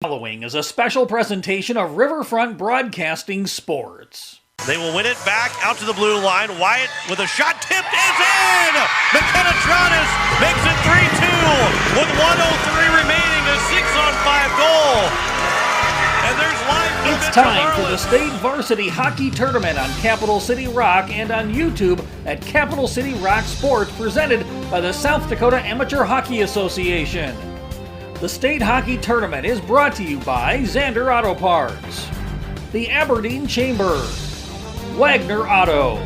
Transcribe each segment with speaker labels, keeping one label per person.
Speaker 1: Following is a special presentation of Riverfront Broadcasting Sports.
Speaker 2: They will win it back out to the blue line. Wyatt with a shot tipped is in! McKenna Tronis makes it 3-2 with 1:03 remaining, a 6-on-5 goal. And there's live movement.
Speaker 1: It's time for the State Varsity Hockey Tournament on Capital City Rock and on YouTube at Capital City Rock Sports, presented by the South Dakota Amateur Hockey Association. The State Hockey Tournament is brought to you by Xander Auto Parts, the Aberdeen Chamber, Wagner Auto,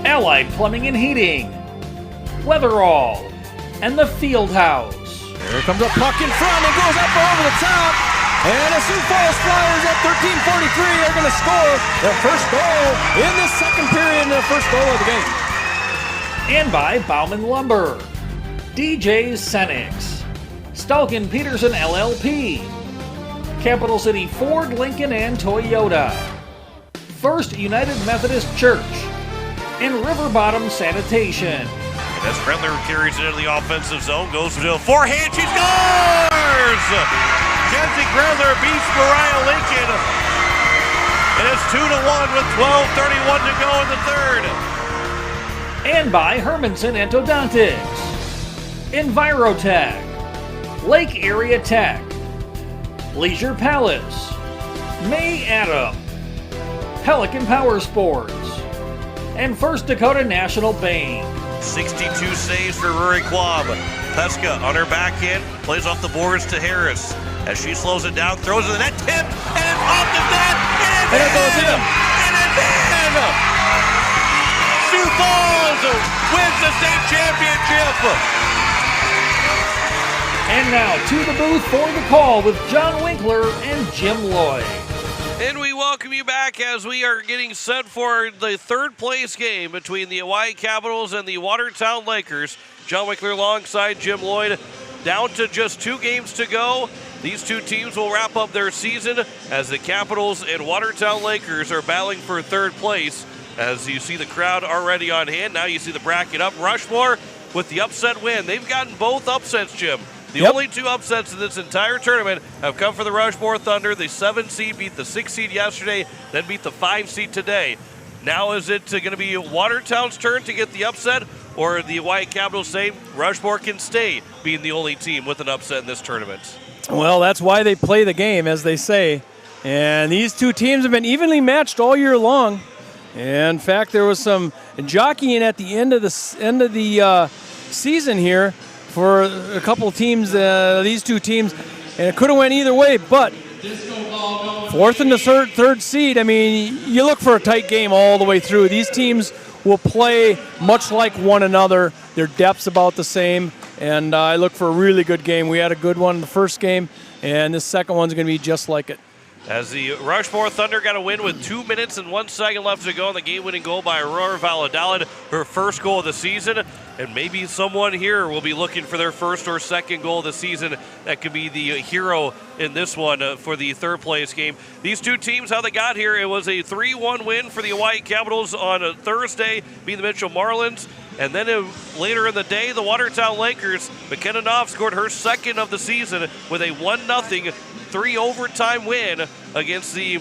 Speaker 1: Allied Plumbing and Heating, Weatherall, and the Fieldhouse.
Speaker 3: Here comes a puck in front and goes up over the top. And the Sioux Falls Flyers at 13:43 are going to score their first goal in this second period and the first goal of the game.
Speaker 1: And by Bauman Lumber, DJ's Senix, Stalkin Peterson LLP, Capital City Ford, Lincoln, and Toyota, First United Methodist Church, and River Bottom Sanitation.
Speaker 2: And as Brendler carries it into the offensive zone, goes to a forehand, she scores! Kenzie Brendler beats Mariah Lincoln. And it's 2-1 with 12:31 to go in the third.
Speaker 1: And by Hermanson Endodontics, Envirotech, Lake Area Tech, Leisure Palace, May Adam, Pelican Power Sports, and First Dakota National Bank.
Speaker 2: 62 saves for Rory Quab. Peska on her backhand, plays off the boards to Harris. As she slows it down, throws it in the net, tip, and it's off the net, and it goes in! And it's in! Sioux Falls wins the state championship!
Speaker 1: And now to the booth for the call with John Winkler and Jim Lloyd.
Speaker 2: And we welcome you back as we are getting set for the third place game between the Hawaii Capitals and the Watertown Lakers. John Winkler alongside Jim Lloyd. Down to just 2 games to go. These two teams will wrap up their season as the Capitals and Watertown Lakers are battling for third place. As you see the crowd already on hand, now you see the bracket up. Rushmore with the upset win. They've gotten both upsets, Jim. The only 2 upsets in this entire tournament have come for the Rushmore Thunder. The 7 seed beat the 6 seed yesterday, then beat the 5 seed today. Now is it going to be Watertown's turn to get the upset, or the Hawaii Capitals say Rushmore can stay being the only team with an upset in this tournament?
Speaker 3: Well, that's why they play the game, as they say. And these two teams have been evenly matched all year long. And in fact, there was some jockeying at the end of the season here for a couple of teams, these two teams, and it could have went either way. But fourth and the third seed, I mean, you look for a tight game all the way through. These teams will play much like one another. Their depth's about the same, and I look for a really good game. We had a good one in the first game, and this second one's going to be just like it.
Speaker 2: As the Rushmore Thunder got a win with 2 minutes and 1 second left to go on the game-winning goal by Aurora Valladolid, her first goal of the season. And maybe someone here will be looking for their first or second goal of the season. That could be the hero in this one for the third place game. These two teams, how they got here, it was a 3-1 win for the Hawaii Capitals on a Thursday, beating the Mitchell Marlins. And then later in the day, the Watertown Lakers, McKenna Knopf scored her second of the season with a 1-0 3-overtime win against the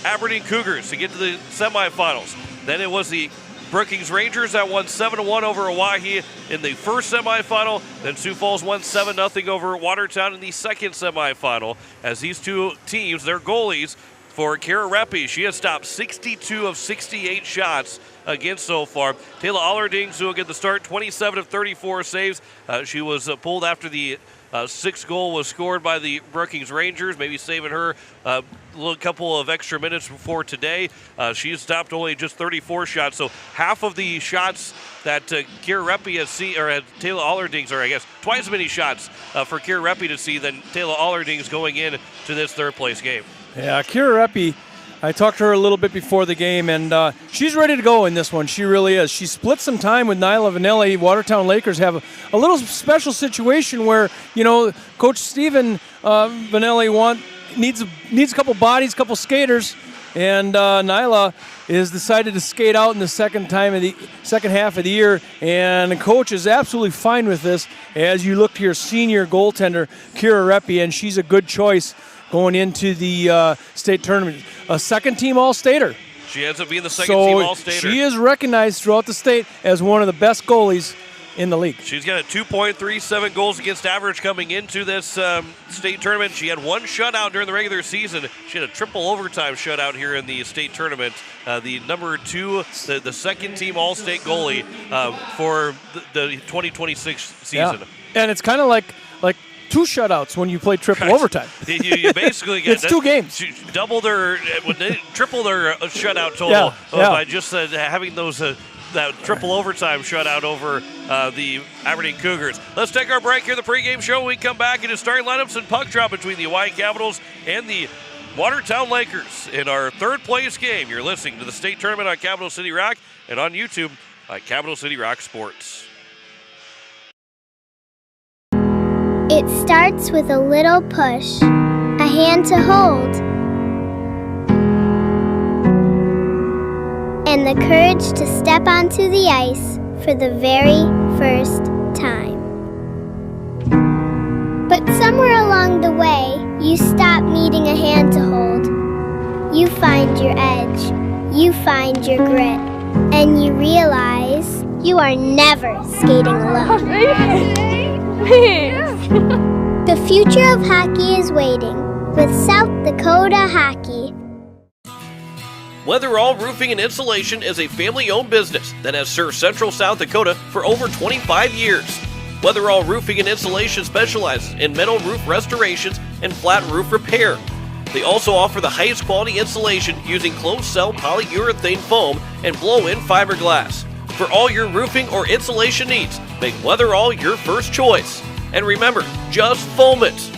Speaker 2: Aberdeen Cougars to get to the semifinals. Then it was the Brookings Rangers that won 7-1 over Oahe in the first semifinal. Then Sioux Falls won 7-0 over Watertown in the second semifinal. As these two teams, their goalies, for Kara Reppy, she has stopped 62 of 68 shots against so far. Taylor Allerdings, who will get the start, 27 of 34 saves. She was pulled after the 6th goal was scored by the Brookings Rangers, maybe saving her a couple of extra minutes before today. She's stopped only just 34 shots, so half of the shots that Kira Reppy has seen, or Taylor Allerdings, or I guess twice as many shots for Kira Reppy to see than Taylor Allerdings going in to this third place game.
Speaker 3: Yeah, Kira Reppy, I talked to her a little bit before the game, and she's ready to go in this one. She really is. She split some time with Nyla Vanelli. Watertown Lakers have a little special situation where, you know, Coach Stephen Vanelli needs a couple bodies, a couple skaters, and Nyla is decided to skate out in the second half of the year, and the coach is absolutely fine with this as you look to your senior goaltender, Kira Reppy, and she's a good choice going into the state tournament. A second-team All-Stater.
Speaker 2: She ends up being the second-team All-Stater.
Speaker 3: She is recognized throughout the state as one of the best goalies in the league.
Speaker 2: She's got a 2.37 goals against average coming into this state tournament. She had one shutout during the regular season. She had a triple overtime shutout here in the state tournament. The number 2, the second-team All-State goalie for the 2026 season.
Speaker 3: Yeah. And it's kind of like 2 shutouts when you play triple overtime.
Speaker 2: You basically get
Speaker 3: it's 2 games.
Speaker 2: Doubled her, tripled her shutout total by just having those. That triple overtime shutout over the Aberdeen Cougars. Let's take our break here in the pregame show. When we come back into starting lineups and puck drop between the Oahe Capitals and the Watertown Lakers in our third place game. You're listening to the state tournament on Capital City Rock and on YouTube at Capital City Rock Sports.
Speaker 4: It starts with a little push, a hand to hold, and the courage to step onto the ice for the very first time. But somewhere along the way, you stop needing a hand to hold. You find your edge, you find your grit, and you realize you are never skating alone. The future of hockey is waiting with South Dakota Hockey.
Speaker 2: Weatherall Roofing and Insulation is a family-owned business that has served Central South Dakota for over 25 years. Weatherall Roofing and Insulation specializes in metal roof restorations and flat roof repair. They also offer the highest quality insulation using closed-cell polyurethane foam and blow-in fiberglass. For all your roofing or insulation needs, make Weatherall your first choice. And remember, just foam it.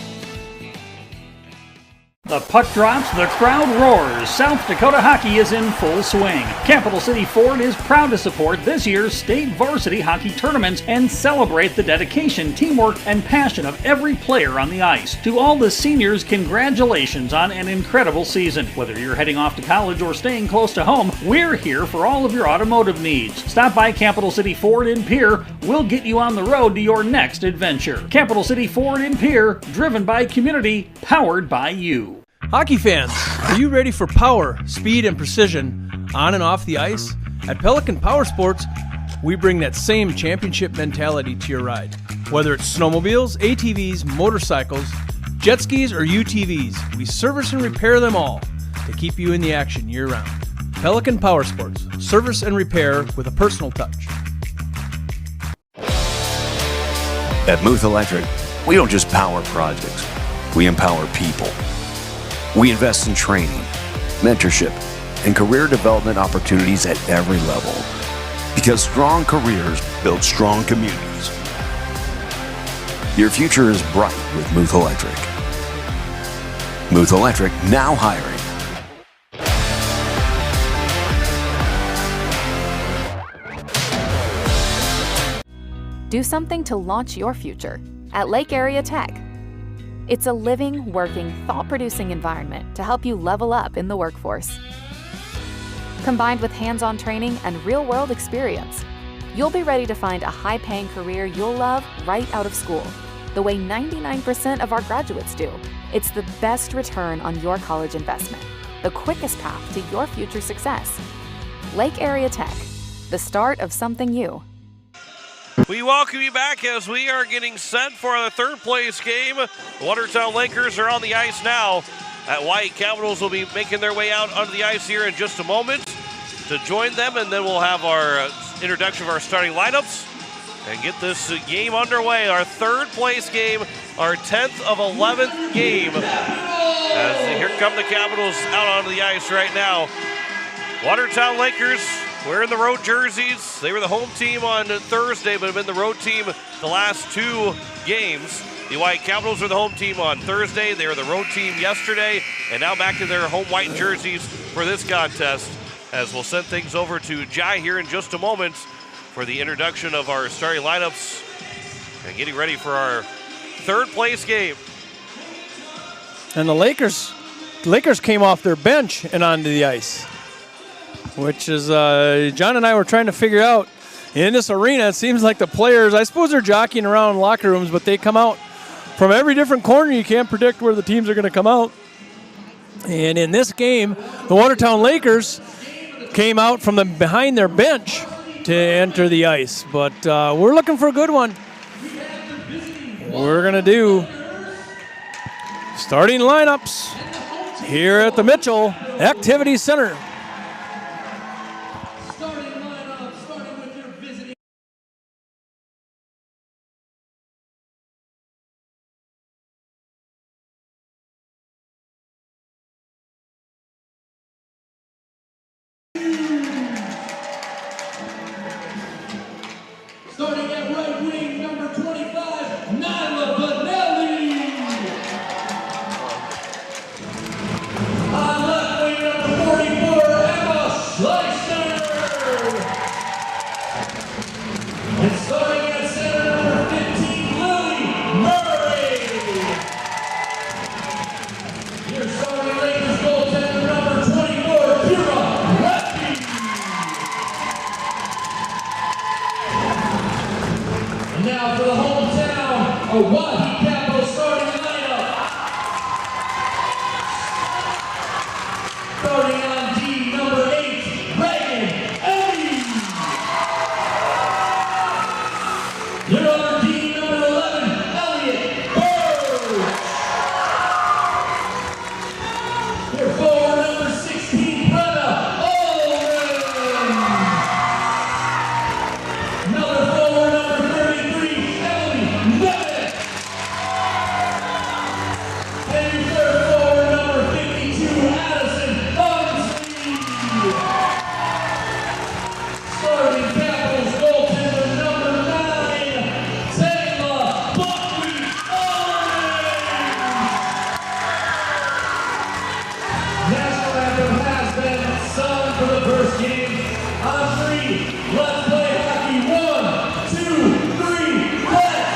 Speaker 1: The puck drops, the crowd roars. South Dakota hockey is in full swing. Capital City Ford is proud to support this year's state varsity hockey tournaments and celebrate the dedication, teamwork, and passion of every player on the ice. To all the seniors, congratulations on an incredible season. Whether you're heading off to college or staying close to home, we're here for all of your automotive needs. Stop by Capital City Ford in Pierre. We'll get you on the road to your next adventure. Capital City Ford in Pierre, driven by community, powered by you.
Speaker 3: Hockey fans, are you ready for power, speed, and precision on and off the ice? At Pelican Power Sports, we bring that same championship mentality to your ride. Whether it's snowmobiles, ATVs, motorcycles, jet skis, or UTVs, we service and repair them all to keep you in the action year-round. Pelican Power Sports, service and repair with a personal touch.
Speaker 5: At Muth Electric, we don't just power projects, we empower people. We invest in training, mentorship, and career development opportunities at every level. Because strong careers build strong communities. Your future is bright with Muth Electric. Muth Electric now hiring.
Speaker 6: Do something to launch your future at Lake Area Tech. It's a living, working, thought-producing environment to help you level up in the workforce. Combined with hands-on training and real-world experience, you'll be ready to find a high-paying career you'll love right out of school, the way 99% of our graduates do. It's the best return on your college investment, the quickest path to your future success. Lake Area Tech, the start of something new.
Speaker 2: We welcome you back as we are getting set for the third place game. The Watertown Lakers are on the ice now. At Oahe Capitals will be making their way out onto the ice here in just a moment to join them, and then we'll have our introduction of our starting lineups and get this game underway. Our third place game, our 10th of 11th game. As here come the Capitals out onto the ice right now. Watertown Lakers wearing the road jerseys. They were the home team on Thursday, but have been the road team the last 2 games. The Oahe Capitals were the home team on Thursday. They were the road team yesterday, and now back to their home white jerseys for this contest. As we'll send things over to Jai here in just a moment for the introduction of our starting lineups and getting ready for our third place game.
Speaker 3: And the Lakers Lakers came off their bench and onto the ice, which is John and I were trying to figure out. In this arena, it seems like the players, I suppose they're jockeying around locker rooms, but they come out from every different corner. You can't predict where the teams are going to come out. And in this game, the Watertown Lakers came out from behind their bench to enter the ice. But we're looking for a good one. We're going to do starting lineups here at the Mitchell Activity Center.
Speaker 7: Starting at right wing, number 25, Nyla Vanelli. On left wing, number 44, Emma Schleicher. And starting at center, number 15, Lily Murray. Your starting Lakers goaltender, number 24, Kira Reppy. And now for the hometown, Oahe Capital starting lineup. Starting on D, number 8, Reagan Eddy. Your other D, number 11, Elliot Bird. Your forward, number 16, Brenna Olin. Another forward, number 33, Emily Levitt. And your third forward, number 52, Addison Bunsley. Starting Capitals goaltender, number 9, Taylor Buckley Owens. National anthem has been sung for the first game. On 3, let's play hockey. 1, 2, 3, let's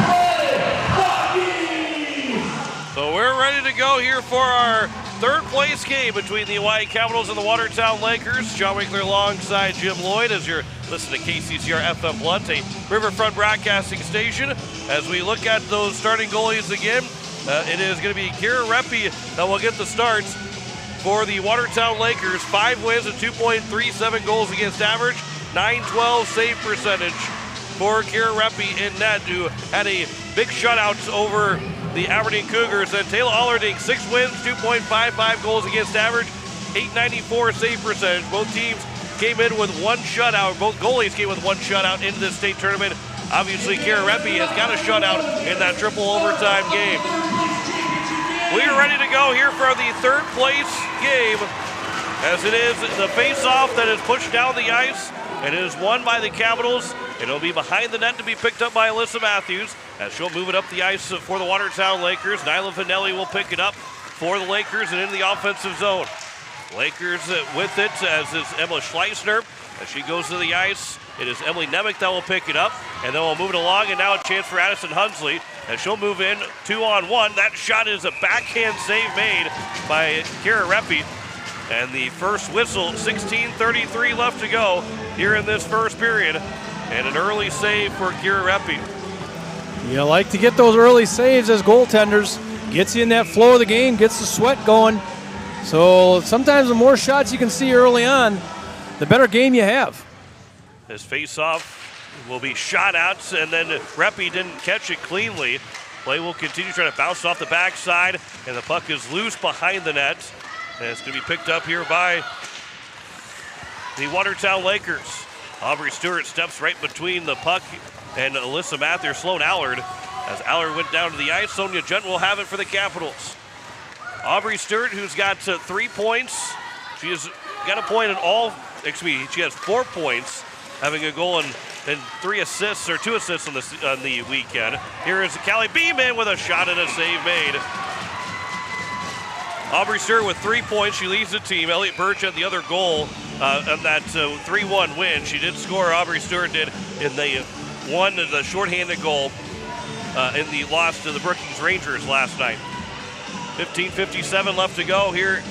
Speaker 7: play hockey!
Speaker 2: So we're ready to go here for our third place game between the Oahe Capitals and the Watertown Lakers. John Winkler alongside Jim Lloyd as you're listening to KCCR FM Blunt, a Riverfront broadcasting station. As we look at those starting goalies again, it is going to be Kira Reppy that will get the starts for the Watertown Lakers. 5 wins and 2.37 goals against average, 912 save percentage for Kira Reppy in net, who had a big shutout over the Aberdeen Cougars. And Taylor Allerding, 6 wins, 2.55 goals against average, 894 save percentage. Both teams came in with 1 shutout. Both goalies came with 1 shutout in this state tournament. Obviously, Kira Reppy has got a shutout in that triple overtime game. We are ready to go here for the third place game, as it is the face-off that is pushed down the ice, and it is won by the Capitals. It'll be behind the net to be picked up by Alyssa Matthews, as she'll move it up the ice for the Watertown Lakers. Nyla Vanelli will pick it up for the Lakers and in the offensive zone. Lakers with it, as is Emma Schleisner. As she goes to the ice, it is Emily Nemec that will pick it up, and then we'll move it along, and now a chance for Addison Hunsley, as she'll move in 2-on-1. That shot is a backhand save made by Kira Reppy. And the first whistle, 16:33 left to go here in this first period. And an early save for Kira Reppy.
Speaker 3: You like to get those early saves as goaltenders. Gets you in that flow of the game, gets the sweat going. So sometimes the more shots you can see early on, the better game you have.
Speaker 2: This face-off will be shot out, and then Reppy didn't catch it cleanly. Play will continue trying to bounce off the backside, and the puck is loose behind the net. And it's going to be picked up here by the Watertown Lakers. Aubrey Stewart steps right between the puck and Alyssa Matthews, Sloan Allard. As Allard went down to the ice, Sonia Gent will have it for the Capitals. Aubrey Stewart, who's got 3 points. She has got a point in all, she has 4 points, having a goal and 3 assists, or 2 assists on the weekend. Here is Callie Beeman with a shot and a save made. Aubrey Stewart with 3 points. She leads the team. Elliot Birch had the other goal on that 3-1 win. She did score, Aubrey Stewart did, in the shorthanded goal in the loss to the Brookings Rangers last night. 15:57 left to go here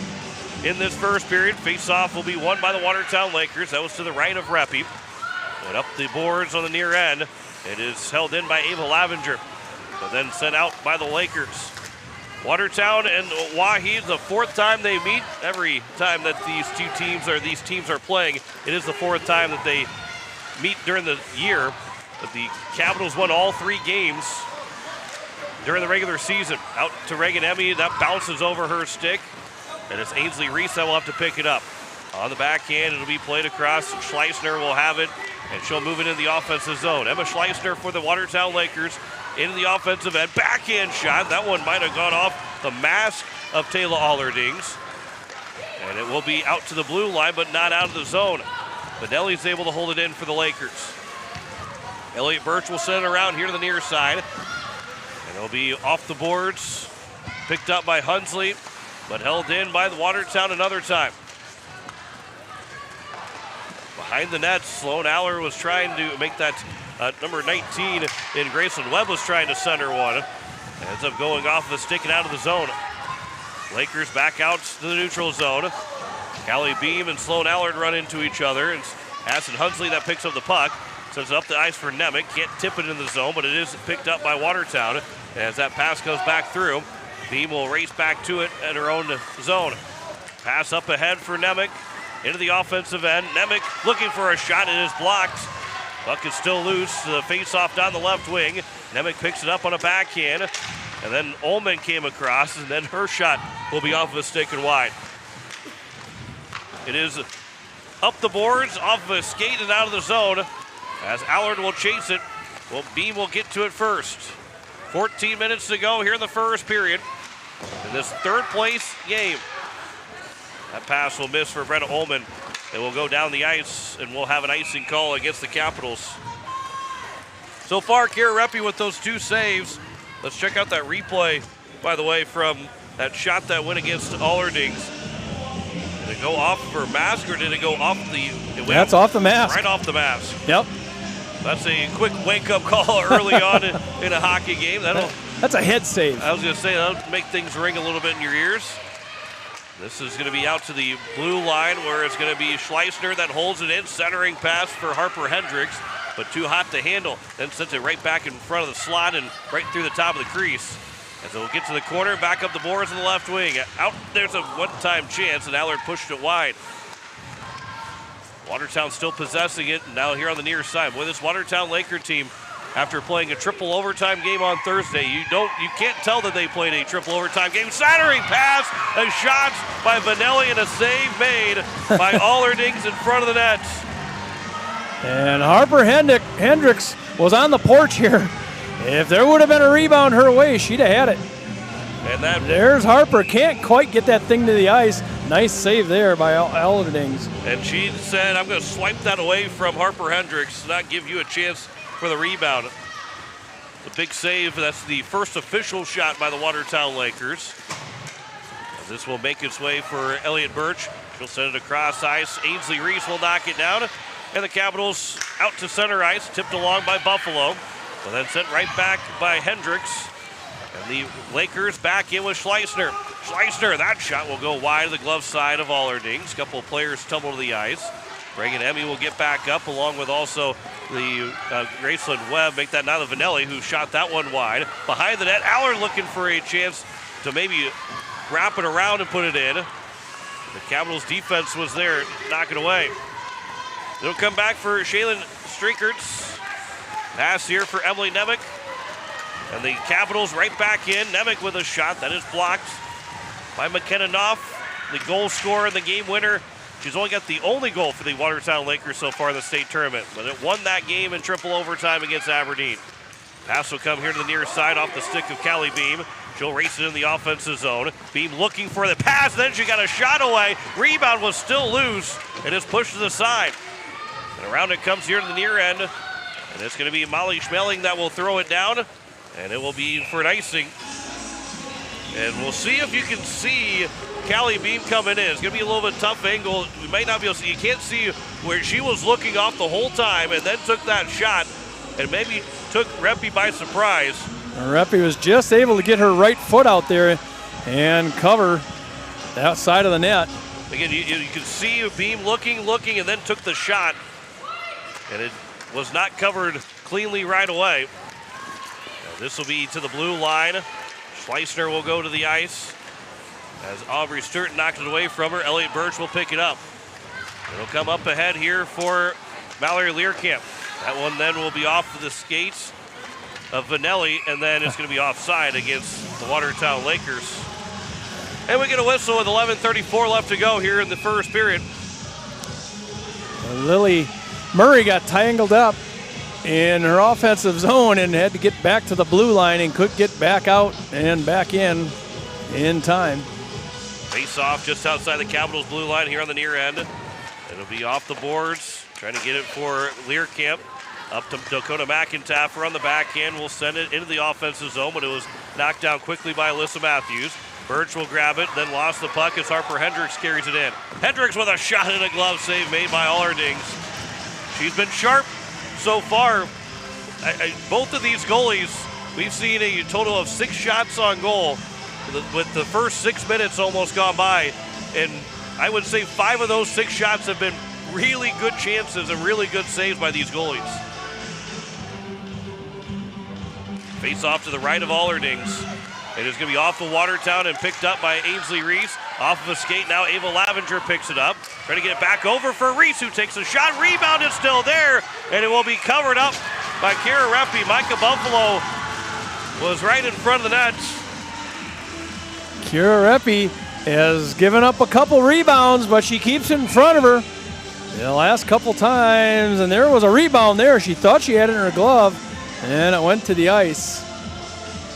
Speaker 2: in this first period. Face-off will be won by the Watertown Lakers. That was to the right of Reppy. And up the boards on the near end. It is held in by Ava Lavenger, but then sent out by the Lakers. Watertown and Oahe, the fourth time they meet. Every time that these teams are playing, it is the fourth time that they meet during the year. But the Capitals won all 3 games during the regular season. Out to Reagan Emmy, that bounces over her stick, and it's Ainsley Reese that will have to pick it up. On the backhand, it'll be played across. Schleisner will have it, and she'll move it in the offensive zone. Emma Schleisner for the Watertown Lakers into the offensive end. Backhand shot. That one might have gone off the mask of Taylor Allerdings. And it will be out to the blue line, but not out of the zone. Benelli's able to hold it in for the Lakers. Elliott Birch will send it around here to the near side. And it'll be off the boards. Picked up by Hunsley, but held in by the Watertown another time. Behind the net, Sloan Aller was trying to make that number 19 in Graceland Webb was trying to center one. Ends up going off the stick and out of the zone. Lakers back out to the neutral zone. Callie Beam and Sloan Allard run into each other. It's Addison Hunsley that picks up the puck. Sends it up the ice for Nemec. Can't tip it in the zone, but it is picked up by Watertown. As that pass goes back through, Beam will race back to it at her own zone. Pass up ahead for Nemec. Into the offensive end. Nemec looking for a shot. It is blocked. Puck is still loose. The face-off down the left wing. Nemec picks it up on a backhand. And then Ullman came across, and then her shot will be off of a stick and wide. It is up the boards, off of a skate and out of the zone. As Allard will chase it, well, Beam will get to it first. 14 minutes to go here in the first period in this third place game. That pass will miss for Brenna Ullman. It will go down the ice, and we'll have an icing call against the Capitals. So far, Kara Reppy with those 2 saves. Let's check out that replay, by the way, from that shot that went against Allerdings. Did it go off of her mask, or did it go off the...
Speaker 3: That's off the mask.
Speaker 2: Right off the mask.
Speaker 3: Yep.
Speaker 2: That's a quick wake-up call early on in a hockey game.
Speaker 3: That's a head save.
Speaker 2: I was going to say, that'll make things ring a little bit in your ears. This is going to be out to the blue line, where it's going to be Schleisner that holds it in. Centering pass for Harper Hendricks, but too hot to handle. Then sends it right back in front of the slot and right through the top of the crease. As it will get to the corner, back up the boards in the left wing. Out, there's a one-time chance, and Allard pushed it wide. Watertown still possessing it, and now here on the near side. Boy, this Watertown Laker team, after playing a triple overtime game on Thursday, you can't tell that they played a triple overtime game. Centering pass, a shot by Vanelli, and a save made by Allerdings in front of the net.
Speaker 3: And Harper Hendricks was on the porch here. If there would have been a rebound her way, she'd have had it.
Speaker 2: And
Speaker 3: there's Harper. Can't quite get that thing to the ice. Nice save there by Allerdings.
Speaker 2: And she said, I'm going to swipe that away from Harper Hendricks, not give you a chance for the rebound. The big save. That's the first official shot by the Watertown Lakers. This will make its way for Elliott Birch. She'll send it across ice. Ainsley Reese will knock it down. And the Capitals out to center ice, tipped along by Buffalo. But then sent right back by Hendricks. And the Lakers back in with Schleisner. Schleisner, that shot will go wide to the glove side of Allerdings. A couple of players tumble to the ice. Reagan Emmy will get back up, along with also the Graceland Webb. Make that now the Vanelli, who shot that one wide. Behind the net, Allard looking for a chance to maybe wrap it around and put it in. The Capitals defense was there, knock it away. It'll come back for Shaylin Streekerts. Pass here for Emily Nemec. And the Capitals right back in. Nemec with a shot that is blocked by McKenna Knopf, the goal scorer and the game winner. She's only got the only goal for the Watertown Lakers so far in the state tournament, but it won that game in triple overtime against Aberdeen. Pass will come here to the near side off the stick of Callie Beam. She'll race it in the offensive zone. Beam looking for the pass, then she got a shot away. Rebound was still loose, and it's pushed to the side. And around it comes here to the near end, and it's going to be Molly Schmeling that will throw it down, and it will be for an icing. And we'll see if you can see Callie Beam coming in. It's going to be a little bit tough angle. We might not be able to see. You can't see where she was looking off the whole time and then took that shot and maybe took Reppy by surprise.
Speaker 3: Reppy was just able to get her right foot out there and cover that side of the net.
Speaker 2: Again, you can see Beam looking, and then took the shot. And it was not covered cleanly right away. Now this will be to the blue line. Schleissner will go to the ice. As Aubrey Stewart knocked it away from her, Elliott Birch will pick it up. It'll come up ahead here for Mallory Learcamp. That one then will be off the skates of Vanelli, and then it's going to be offside against the Watertown Lakers. And we get a whistle with 11:34 left to go here in the first period.
Speaker 3: Lily Murray got tangled up in her offensive zone and had to get back to the blue line and couldn't get back out and back in time.
Speaker 2: Face off just outside the Capitals blue line here on the near end. It'll be off the boards, trying to get it for Learcamp. Up to Dakota McIntyre on the backhand. Will send it into the offensive zone, but it was knocked down quickly by Alyssa Matthews. Birch will grab it, then lost the puck as Harper Hendricks carries it in. Hendricks with a shot and a glove save made by Allerdings. She's been sharp so far. Both of these goalies, we've seen a total of 6 shots on goal with the first 6 minutes almost gone by. And I would say 5 of those 6 shots have been really good chances and really good saves by these goalies. Face off to the right of Allerdings. It is going to be off of Watertown and picked up by Ainsley Reese. Off of a skate now, Ava Lavenger picks it up. Trying to get it back over for Reese, who takes a shot. Rebound is still there, and it will be covered up by Kira Reppy. Micah Buffalo was right in front of the net.
Speaker 3: Kira Reppy has given up a couple rebounds, but she keeps it in front of her the last couple times, and there was a rebound there. She thought she had it in her glove, and it went to the ice.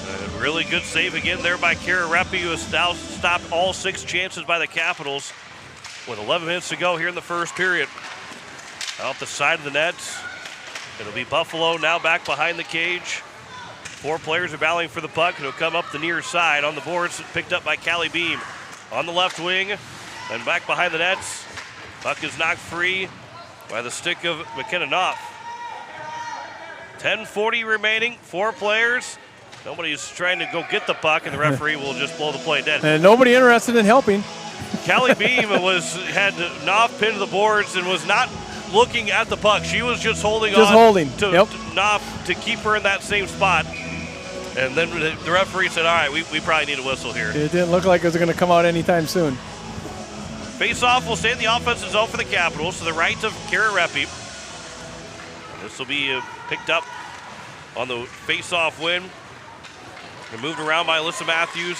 Speaker 2: A really good save again there by Kira Reppy, who has now stopped all 6 chances by the Capitals with 11 minutes to go here in the first period. Out the side of the net, it'll be Buffalo now back behind the cage. 4 players are battling for the puck. It'll come up the near side on the boards, picked up by Callie Beam. On the left wing, and back behind the nets. Puck is knocked free by the stick of McKenna Knopf. 10:40 remaining, 4 players. Nobody's trying to go get the puck, and the referee will just blow the play dead.
Speaker 3: And nobody interested in helping.
Speaker 2: Callie Beam had Knopf pinned to the boards and was not looking at the puck. She was just holding to Knopf to keep her in that same spot. And then the referee said, all right, we probably need a whistle here.
Speaker 3: It didn't look like it was going to come out anytime soon.
Speaker 2: Face-off will stay in the offensive zone for the Capitals to the right of Kara Reppy. This will be picked up on the face-off win. And moved around by Alyssa Matthews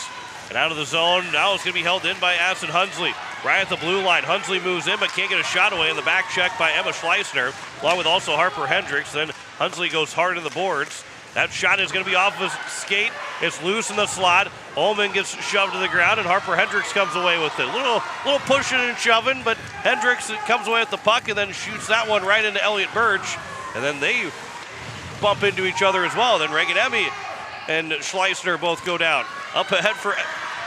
Speaker 2: and out of the zone. Now it's going to be held in by Addison Hunsley. Right at the blue line. Hunsley moves in but can't get a shot away in the back check by Emma Schleissner, along with also Harper Hendricks. Then Hunsley goes hard in the boards. That shot is going to be off of his skate. It's loose in the slot. Ullman gets shoved to the ground, and Harper Hendricks comes away with it. Little pushing and shoving, but Hendricks comes away with the puck and then shoots that one right into Elliott Birch. And then they bump into each other as well. Then Reagan Emmy and Schleissner both go down. Up ahead for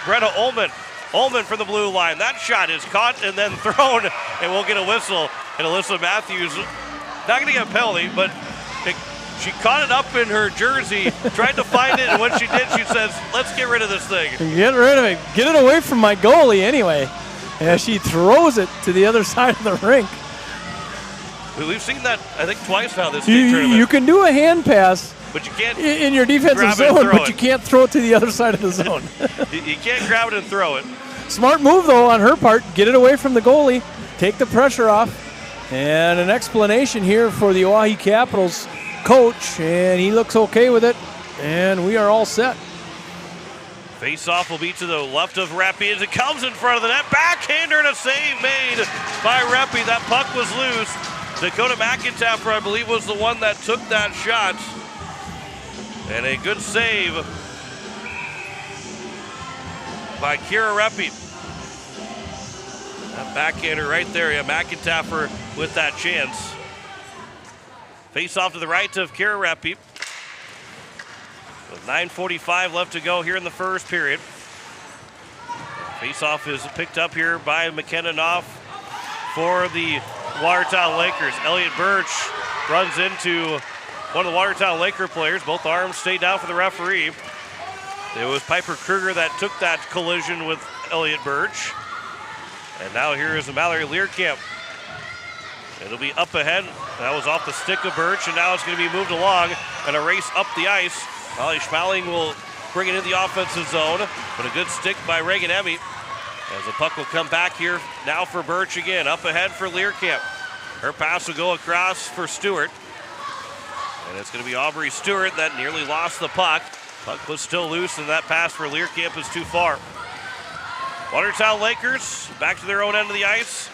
Speaker 2: Greta Ullman. Ullman from the blue line. That shot is caught and then thrown, and we'll get a whistle. And Alyssa Matthews, not going to get a penalty, but she caught it up in her jersey, tried to find it, and when she did, she says, let's get rid of this thing.
Speaker 3: Get rid of it. Get it away from my goalie anyway. And she throws it to the other side of the rink.
Speaker 2: We've seen that, I think, twice now this state tournament.
Speaker 3: You can do a hand pass,
Speaker 2: but you can't
Speaker 3: in your defensive zone, but you can't throw it to the other side of the zone.
Speaker 2: You can't grab it and throw it.
Speaker 3: Smart move, though, on her part. Get it away from the goalie, take the pressure off, and an explanation here for the Oahe Capitals coach, and he looks okay with it, and we are all set.
Speaker 2: Face-off will be to the left of Reppy as it comes in front of the net. Backhander and a save made by Reppy. That puck was loose. Dakota McIntyre, I believe, was the one that took that shot. And a good save by Kira Reppy. That backhander right there. Yeah, McIntyre with that chance. Face off to the right of Kira Reppy. With 9:45 left to go here in the first period. Face off is picked up here by McKenna Knopf for the Watertown Lakers. Elliott Birch runs into one of the Watertown Laker players. Both arms stay down for the referee. It was Piper Kruger that took that collision with Elliott Birch. And now here is Mallory Learcamp. It'll be up ahead. That was off the stick of Birch, and now it's going to be moved along and a race up the ice. Molly Schmaling will bring it in the offensive zone, but a good stick by Reagan Emmy. As the puck will come back here now for Birch again. Up ahead for Learcamp. Her pass will go across for Stewart. And it's going to be Aubrey Stewart that nearly lost the puck. Puck was still loose, and that pass for Learcamp is too far. Watertown Lakers back to their own end of the ice.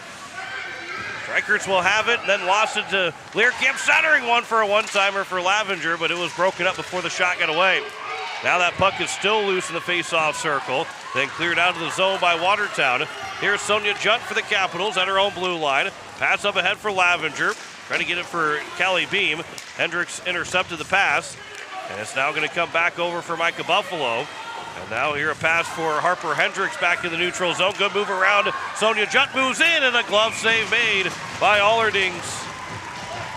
Speaker 2: Strikers will have it, and then lost it to Learcamp, centering one for a one-timer for Lavenger, but it was broken up before the shot got away. Now that puck is still loose in the face-off circle, then cleared out of the zone by Watertown. Here's Sonia Junt for the Capitals at her own blue line. Pass up ahead for Lavenger, trying to get it for Callie Beam. Hendricks intercepted the pass, and it's now going to come back over for Micah Buffalo. And now here a pass for Harper Hendricks back in the neutral zone. Good move around. Sonia Junt moves in, and a glove save made by Allerdings,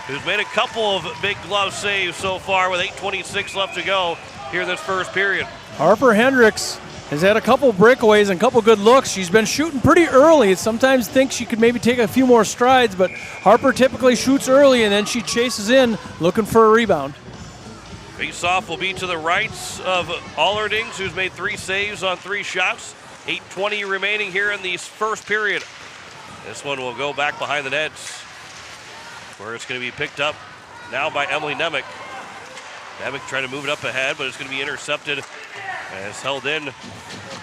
Speaker 2: who's made a couple of big glove saves so far with 8:26 left to go here in this first period.
Speaker 3: Harper Hendricks has had a couple breakaways and a couple good looks. She's been shooting pretty early. Sometimes think she could maybe take a few more strides, but Harper typically shoots early, and then she chases in looking for a rebound.
Speaker 2: Face-off will be to the right of Allerdings, who's made 3 saves on 3 shots. 8:20 remaining here in the first period. This one will go back behind the nets, where it's going to be picked up now by Emily Nemec. Nemec trying to move it up ahead, but it's going to be intercepted and it's held in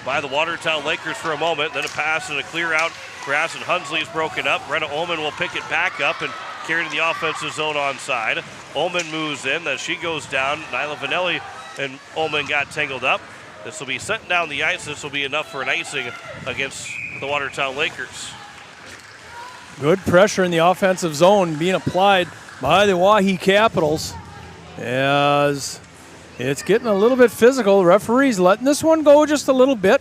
Speaker 2: by the Watertown Lakers for a moment. Then a pass and a clear out. Grass and Hunsley is broken up. Brenna Ullman will pick it back up and carry to the offensive zone onside. Ullman moves in as she goes down. Nyla Vanelli and Ullman got tangled up. This will be sent down the ice. This will be enough for an icing against the Watertown Lakers.
Speaker 3: Good pressure in the offensive zone being applied by the Oahe Capitals as it's getting a little bit physical. The referee's letting this one go just a little bit,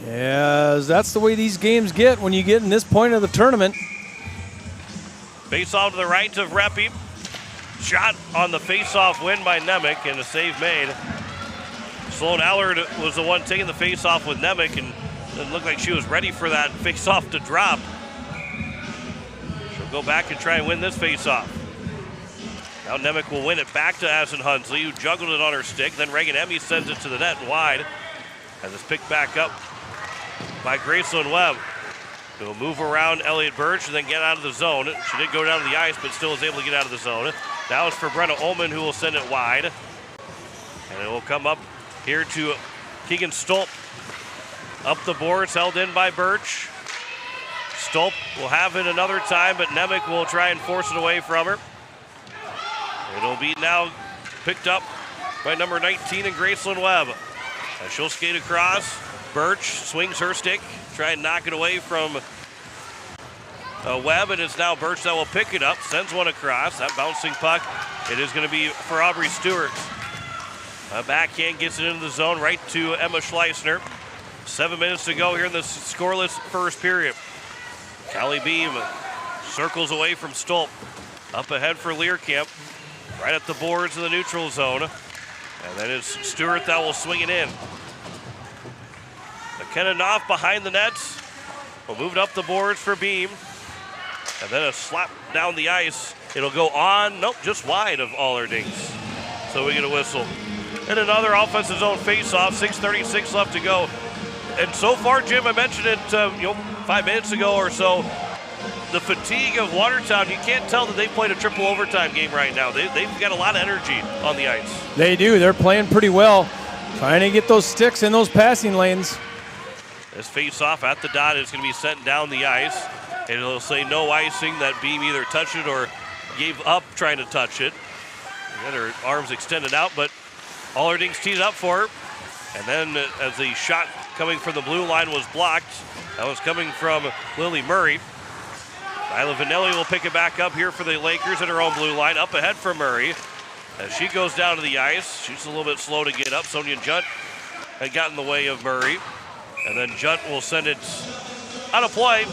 Speaker 3: as that's the way these games get when you get in this point of the tournament.
Speaker 2: Face-off to the right of Reppy. Shot on the face-off win by Nemec and a save made. Sloan Allard was the one taking the face-off with Nemec, and it looked like she was ready for that face-off to drop. She'll go back and try and win this face-off. Now Nemec will win it back to Addison Hunsley, who juggled it on her stick. Then Reagan Emmy sends it to the net and wide. And it's picked back up by Gracelyn Webb. He'll move around Elliott Birch and then get out of the zone. She did go down to the ice, but still is able to get out of the zone. Now it's for Brenna Ullman, who will send it wide. And it will come up here to Keegan Stolp. Up the boards, held in by Birch. Stolp will have it another time, but Nemec will try and force it away from her. It'll be now picked up by number 19 in Gracelyn Webb. And she'll skate across. Birch swings her stick, try and knock it away from Webb, and it's now Birch that will pick it up, sends one across. That bouncing puck, it is going to be for Aubrey Stewart. A backhand gets it into the zone right to Emma Schleisner. 7 minutes to go here in the scoreless first period. Callie Beam circles away from Stolp. Up ahead for Learcamp, right at the boards in the neutral zone. And then it's Stewart that will swing it in. McKenna Knopf behind the nets. Will move it up the boards for Beam. And then a slap down the ice. It'll go on, nope, just wide of Allerdings. So we get a whistle. And another offensive zone face-off, 6:36 left to go. And so far, Jim, I mentioned it 5 minutes ago or so, the fatigue of Watertown, you can't tell that they've played a triple overtime game right now. They've got a lot of energy on the ice.
Speaker 3: They do. They're playing pretty well, trying to get those sticks in those passing lanes.
Speaker 2: This face-off at the dot is going to be sent down the ice. And it'll say no icing. That Beam either touched it or gave up trying to touch it. She had her arms extended out, but Allerdings teed it up for her. And then as the shot coming from the blue line was blocked, that was coming from Lily Murray. Nyla Vanelli will pick it back up here for the Lakers at her own blue line. Up ahead for Murray. As she goes down to the ice, she's a little bit slow to get up. Sonia Junt had gotten in the way of Murray. And then Junt will send it out of play.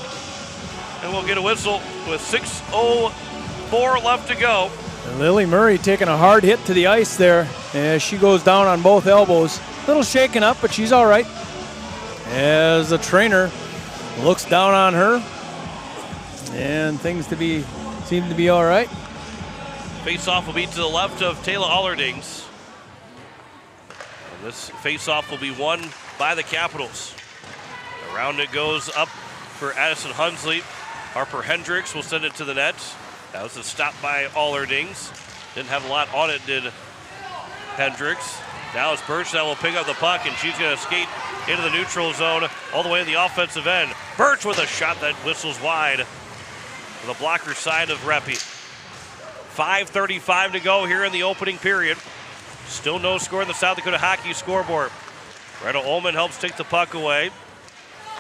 Speaker 2: And we'll get a whistle with 6:04 left to go.
Speaker 3: And Lily Murray taking a hard hit to the ice there as she goes down on both elbows. little shaken up, but she's all right. As the trainer looks down on her, and things seem to be all right.
Speaker 2: Face-off will be to the left of Taylor Allerdings. And this face-off will be won by the Capitals. Around it goes up for Addison Hunsley. Harper Hendricks will send it to the net. That was a stop by Allerdings. Didn't have a lot on it, did Hendricks. Now it's Birch that will pick up the puck, and she's going to skate into the neutral zone all the way to the offensive end. Birch with a shot that whistles wide to the blocker side of Reppy. 5:35 to go here in the opening period. Still no score in the South Dakota Hockey scoreboard. Brenna Ullman helps take the puck away.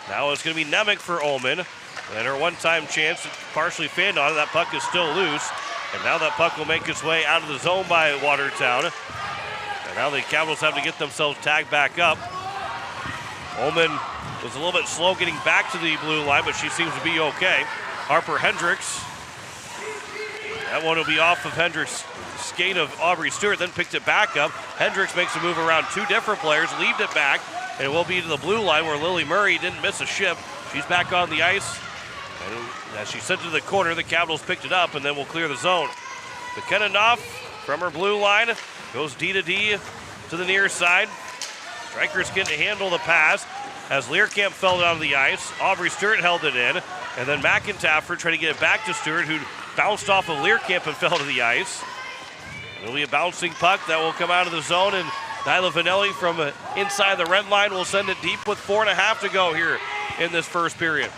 Speaker 2: Now it's going to be Nemec for Ullman. And her one-time chance, partially fanned on it. That puck is still loose. And now that puck will make its way out of the zone by Watertown. And now the Capitals have to get themselves tagged back up. Ullman was a little bit slow getting back to the blue line, but she seems to be okay. Harper Hendricks. That one will be off of Hendricks' skate of Aubrey Stewart, then picked it back up. Hendricks makes a move around two different players, leaved it back, and it will be to the blue line where Lily Murray didn't miss a shift. She's back on the ice. And as she sent it to the corner, the Capitals picked it up and then will clear the zone. McKenna Knopf from her blue line goes D to D to the near side. Strikers can handle the pass as Learcamp fell down the ice. Aubrey Stewart held it in, and then McIntyre trying to get it back to Stewart, who bounced off of Learcamp and fell to the ice. It'll be a bouncing puck that will come out of the zone, and Nyla Vanelli from inside the red line will send it deep with 4.5 to go here in this first period.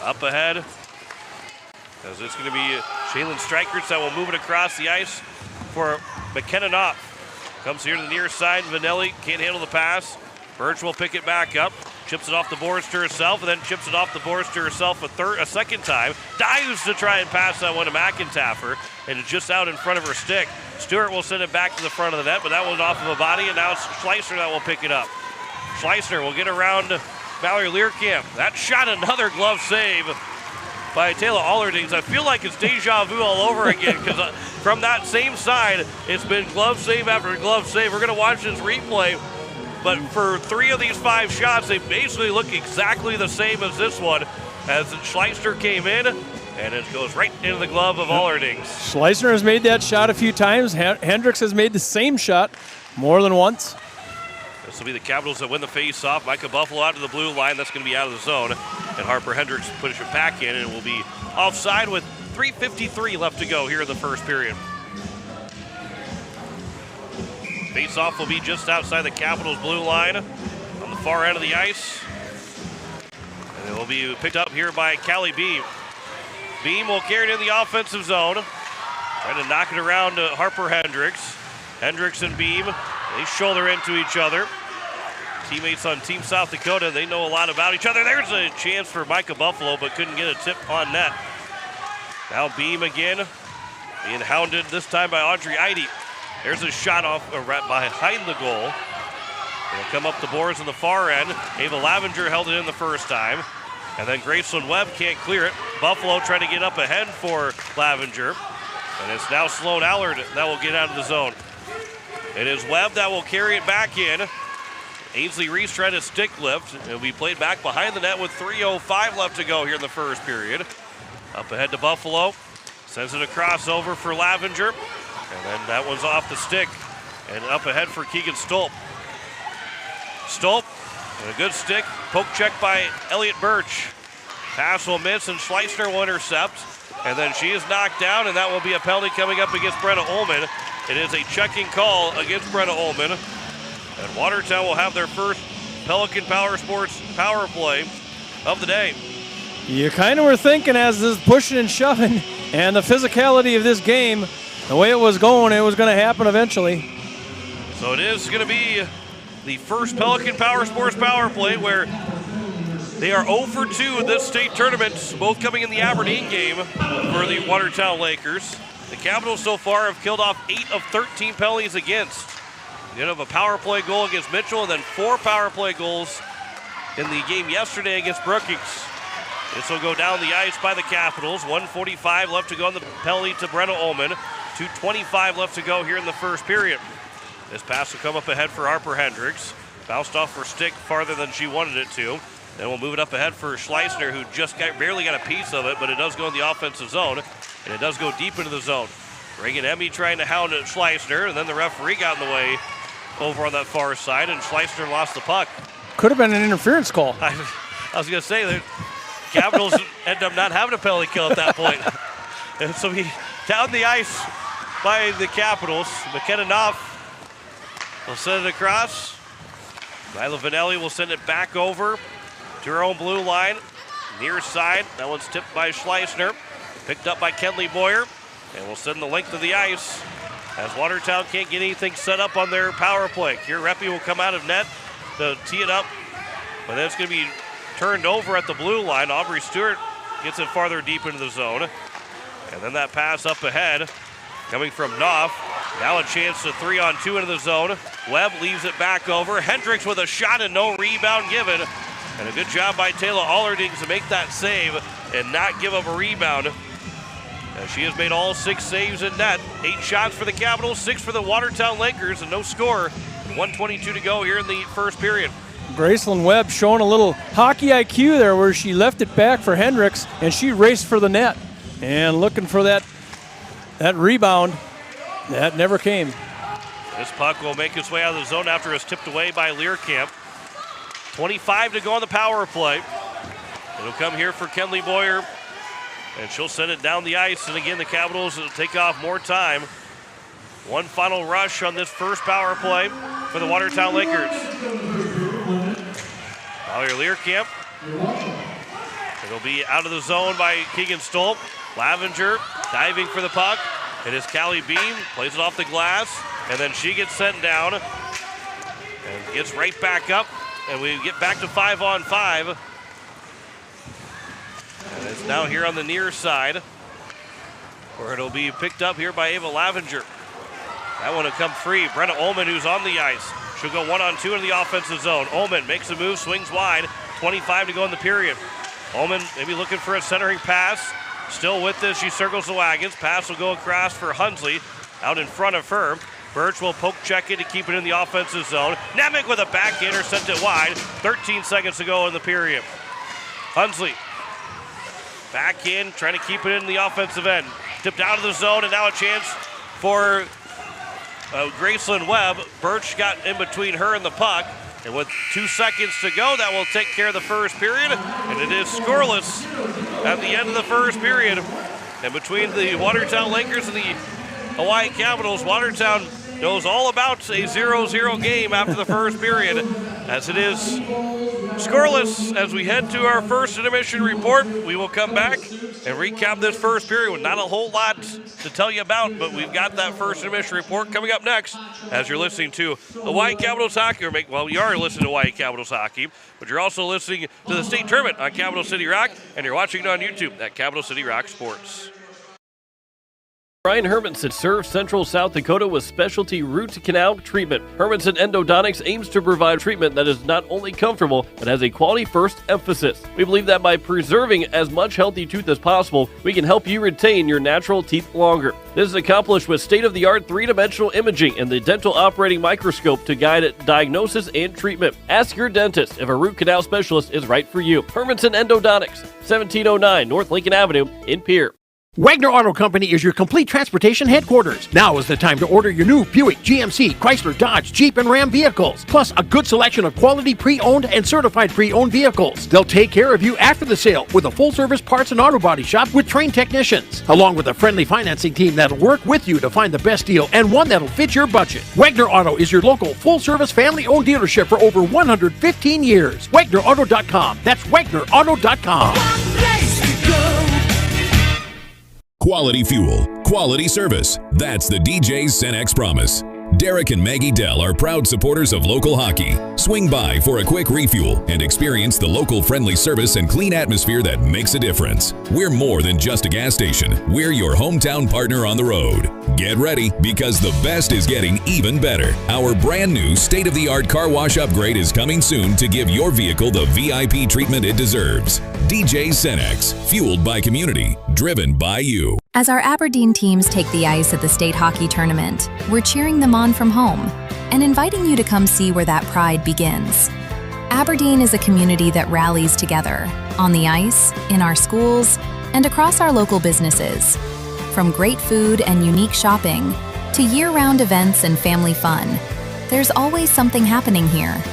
Speaker 2: Up ahead, as it's going to be Shaylin Strikers that will move it across the ice for McKenna Knopf. Comes here to the near side. Vanelli can't handle the pass. Birch will pick it back up. Chips it off the boards to herself, and then chips it off the boards to herself a second time. Dives to try and pass that one to McIntyre, and it's just out in front of her stick. Stewart will send it back to the front of the net, but that one's off of a body, and now it's Schleissner that will pick it up. Schleissner will get around Valerie Learcamp. That shot, another glove save by Taylor Allerdings. I feel like it's deja vu all over again, because from that same side, it's been glove save after glove save. We're going to watch this replay, but for 3 of these 5 shots, they basically look exactly the same as this one, as Schleissner came in, and it goes right into the glove of Allerdings.
Speaker 3: Schleissner has made that shot a few times. Hendricks has made the same shot more than once.
Speaker 2: This will be the Capitals that win the face-off. Micah Buffalo out to the blue line. That's going to be out of the zone. And Harper Hendricks push it back in, and it will be offside with 3:53 left to go here in the first period. Face-off will be just outside the Capitals' blue line on the far end of the ice. And it will be picked up here by Callie Beam. Beam will carry it in the offensive zone. Trying to knock it around to Harper Hendricks. Hendricks and Beam, they shoulder into each other. Teammates on Team South Dakota, they know a lot about each other. There's a chance for Micah Buffalo, but couldn't get a tip on net. Now Beam again, being hounded this time by Audrey Eide. There's a shot off behind the goal. It'll come up the boards on the far end. Ava Lavenger held it in the first time. And then Graceland Webb can't clear it. Buffalo trying to get up ahead for Lavenger. And it's now Sloan Allard that will get out of the zone. It is Webb that will carry it back in. Ainsley Reese trying to stick lift. It'll be played back behind the net with 3:05 left to go here in the first period. Up ahead to Buffalo. Sends it across over for Lavenger. And then that one's off the stick. And up ahead for Keegan Stolp. Stolp, and a good stick. Poke check by Elliott Birch. Pass will miss, and Schleissner will intercept. And then she is knocked down, and that will be a penalty coming up against Brenna Ullman. It is a checking call against Brenna Ullman. And Watertown will have their first Pelican Power Sports power play of the day.
Speaker 3: You kind of were thinking, as this pushing and shoving and the physicality of this game, the way it was going to happen eventually.
Speaker 2: So it is going to be the first Pelican Power Sports power play, where they are 0 for 2 in this state tournament, both coming in the Aberdeen game for the Watertown Lakers. The Capitals so far have killed off 8 of 13 penalties against. You have a power play goal against Mitchell, and then 4 power play goals in the game yesterday against Brookings. This will go down the ice by the Capitals. 1:45 left to go on the penalty to Brenna Ullman. 2:25 left to go here in the first period. This pass will come up ahead for Harper Hendricks. Bounced off her stick farther than she wanted it to. Then we'll move it up ahead for Schleisner, who just barely got a piece of it, but it does go in the offensive zone, and it does go deep into the zone. Reagan Emmy trying to hound at Schleisner, and then the referee got in the way over on that far side, and Schleisner lost the puck.
Speaker 3: Could have been an interference call.
Speaker 2: I was going to say that Capitals end up not having a penalty kill at that point. And so he down the ice by the Capitals. McKenna Knopf will send it across. Nyla Vanelli will send it back over to her own blue line. Near side, that one's tipped by Schleisner. Picked up by Kenley Boyer. And we'll send the length of the ice as Watertown can't get anything set up on their power play. Kierepi will come out of net to tee it up. But then it's going to be turned over at the blue line. Aubrey Stewart gets it farther deep into the zone. And then that pass up ahead coming from Knopf. Now a chance to 3-on-2 into the zone. Webb leaves it back over. Hendricks with a shot and no rebound given. And a good job by Taylor Allerdings to make that save and not give up a rebound. As she has made all 6 saves in net. 8 shots for the Capitals, 6 for the Watertown Lakers, and no score. And 1:22 to go here in the first period.
Speaker 3: Gracelyn Webb showing a little hockey IQ there where she left it back for Hendricks, and she raced for the net. And looking for that rebound. That never came.
Speaker 2: This puck will make its way out of the zone after it's tipped away by Learcamp. 25 to go on the power play. It'll come here for Kenley Boyer, and she'll send it down the ice. And again, the Capitals will take off more time. One final rush on this first power play for the Watertown Lakers. Valerie Learcamp. It'll be out of the zone by Keegan Stolp. Lavenger diving for the puck. It is Callie Beam, plays it off the glass, and then she gets sent down and gets right back up, and we get back to 5-on-5. And it's now here on the near side, where it'll be picked up here by Ava Lavenger. That one will come free. Brenna Ullman, who's on the ice. She'll go 1-on-2 in the offensive zone. Ullman makes a move, swings wide. 25 to go in the period. Ullman maybe looking for a centering pass. Still with this, she circles the wagons. Pass will go across for Hunsley out in front of her. Birch will poke check it to keep it in the offensive zone. Nemec with a backhander, sent it wide. 13 seconds to go in the period. Hunsley back in, trying to keep it in the offensive end. Tipped out of the zone, and now a chance for Gracelyn Webb. Birch got in between her and the puck. And with 2 seconds to go, that will take care of the first period. And it is scoreless at the end of the first period. And between the Watertown Lakers and the Hawaii Capitals, Watertown knows all about a 0-0 game after the first period, as it is scoreless. As we head to our first intermission report, we will come back and recap this first period with not a whole lot to tell you about, but we've got that first intermission report coming up next as you're listening to Hawaii Capitals Hockey. You are listening to Hawaii Capitals Hockey, but you're also listening to the state tournament on Capital City Rock, and you're watching it on YouTube at Capital City Rock Sports.
Speaker 8: Brian Hermanson serves Central South Dakota with specialty root canal treatment. Hermanson Endodontics aims to provide treatment that is not only comfortable, but has a quality-first emphasis. We believe that by preserving as much healthy tooth as possible, we can help you retain your natural teeth longer. This is accomplished with state-of-the-art three-dimensional imaging and the dental operating microscope to guide diagnosis and treatment. Ask your dentist if a root canal specialist is right for you. Hermanson Endodontics, 1709 North Lincoln Avenue in Pierre.
Speaker 9: Wagner Auto Company is your complete transportation headquarters. Now is the time to order your new Buick, GMC, Chrysler, Dodge, Jeep, and Ram vehicles, plus a good selection of quality pre-owned and certified pre-owned vehicles. They'll take care of you after the sale with a full-service parts and auto body shop with trained technicians, along with a friendly financing team that'll work with you to find the best deal and one that'll fit your budget. Wagner Auto is your local full-service family-owned dealership for over 115 years. WagnerAuto.com. That's WagnerAuto.com.
Speaker 10: Quality fuel, quality service. That's the DJ Cenex promise. Derek and Maggie Dell are proud supporters of local hockey. Swing by for a quick refuel and experience the local friendly service and clean atmosphere that makes a difference. We're more than just a gas station. We're your hometown partner on the road. Get ready, because the best is getting even better. Our brand new state-of-the-art car wash upgrade is coming soon to give your vehicle the VIP treatment it deserves. DJ Cenex, fueled by community, driven by you.
Speaker 11: As our Aberdeen teams take the ice at the state hockey tournament, we're cheering them on from home and inviting you to come see where that pride begins. Aberdeen is a community that rallies together, on the ice, in our schools, and across our local businesses. From great food and unique shopping, to year-round events and family fun, there's always something happening here.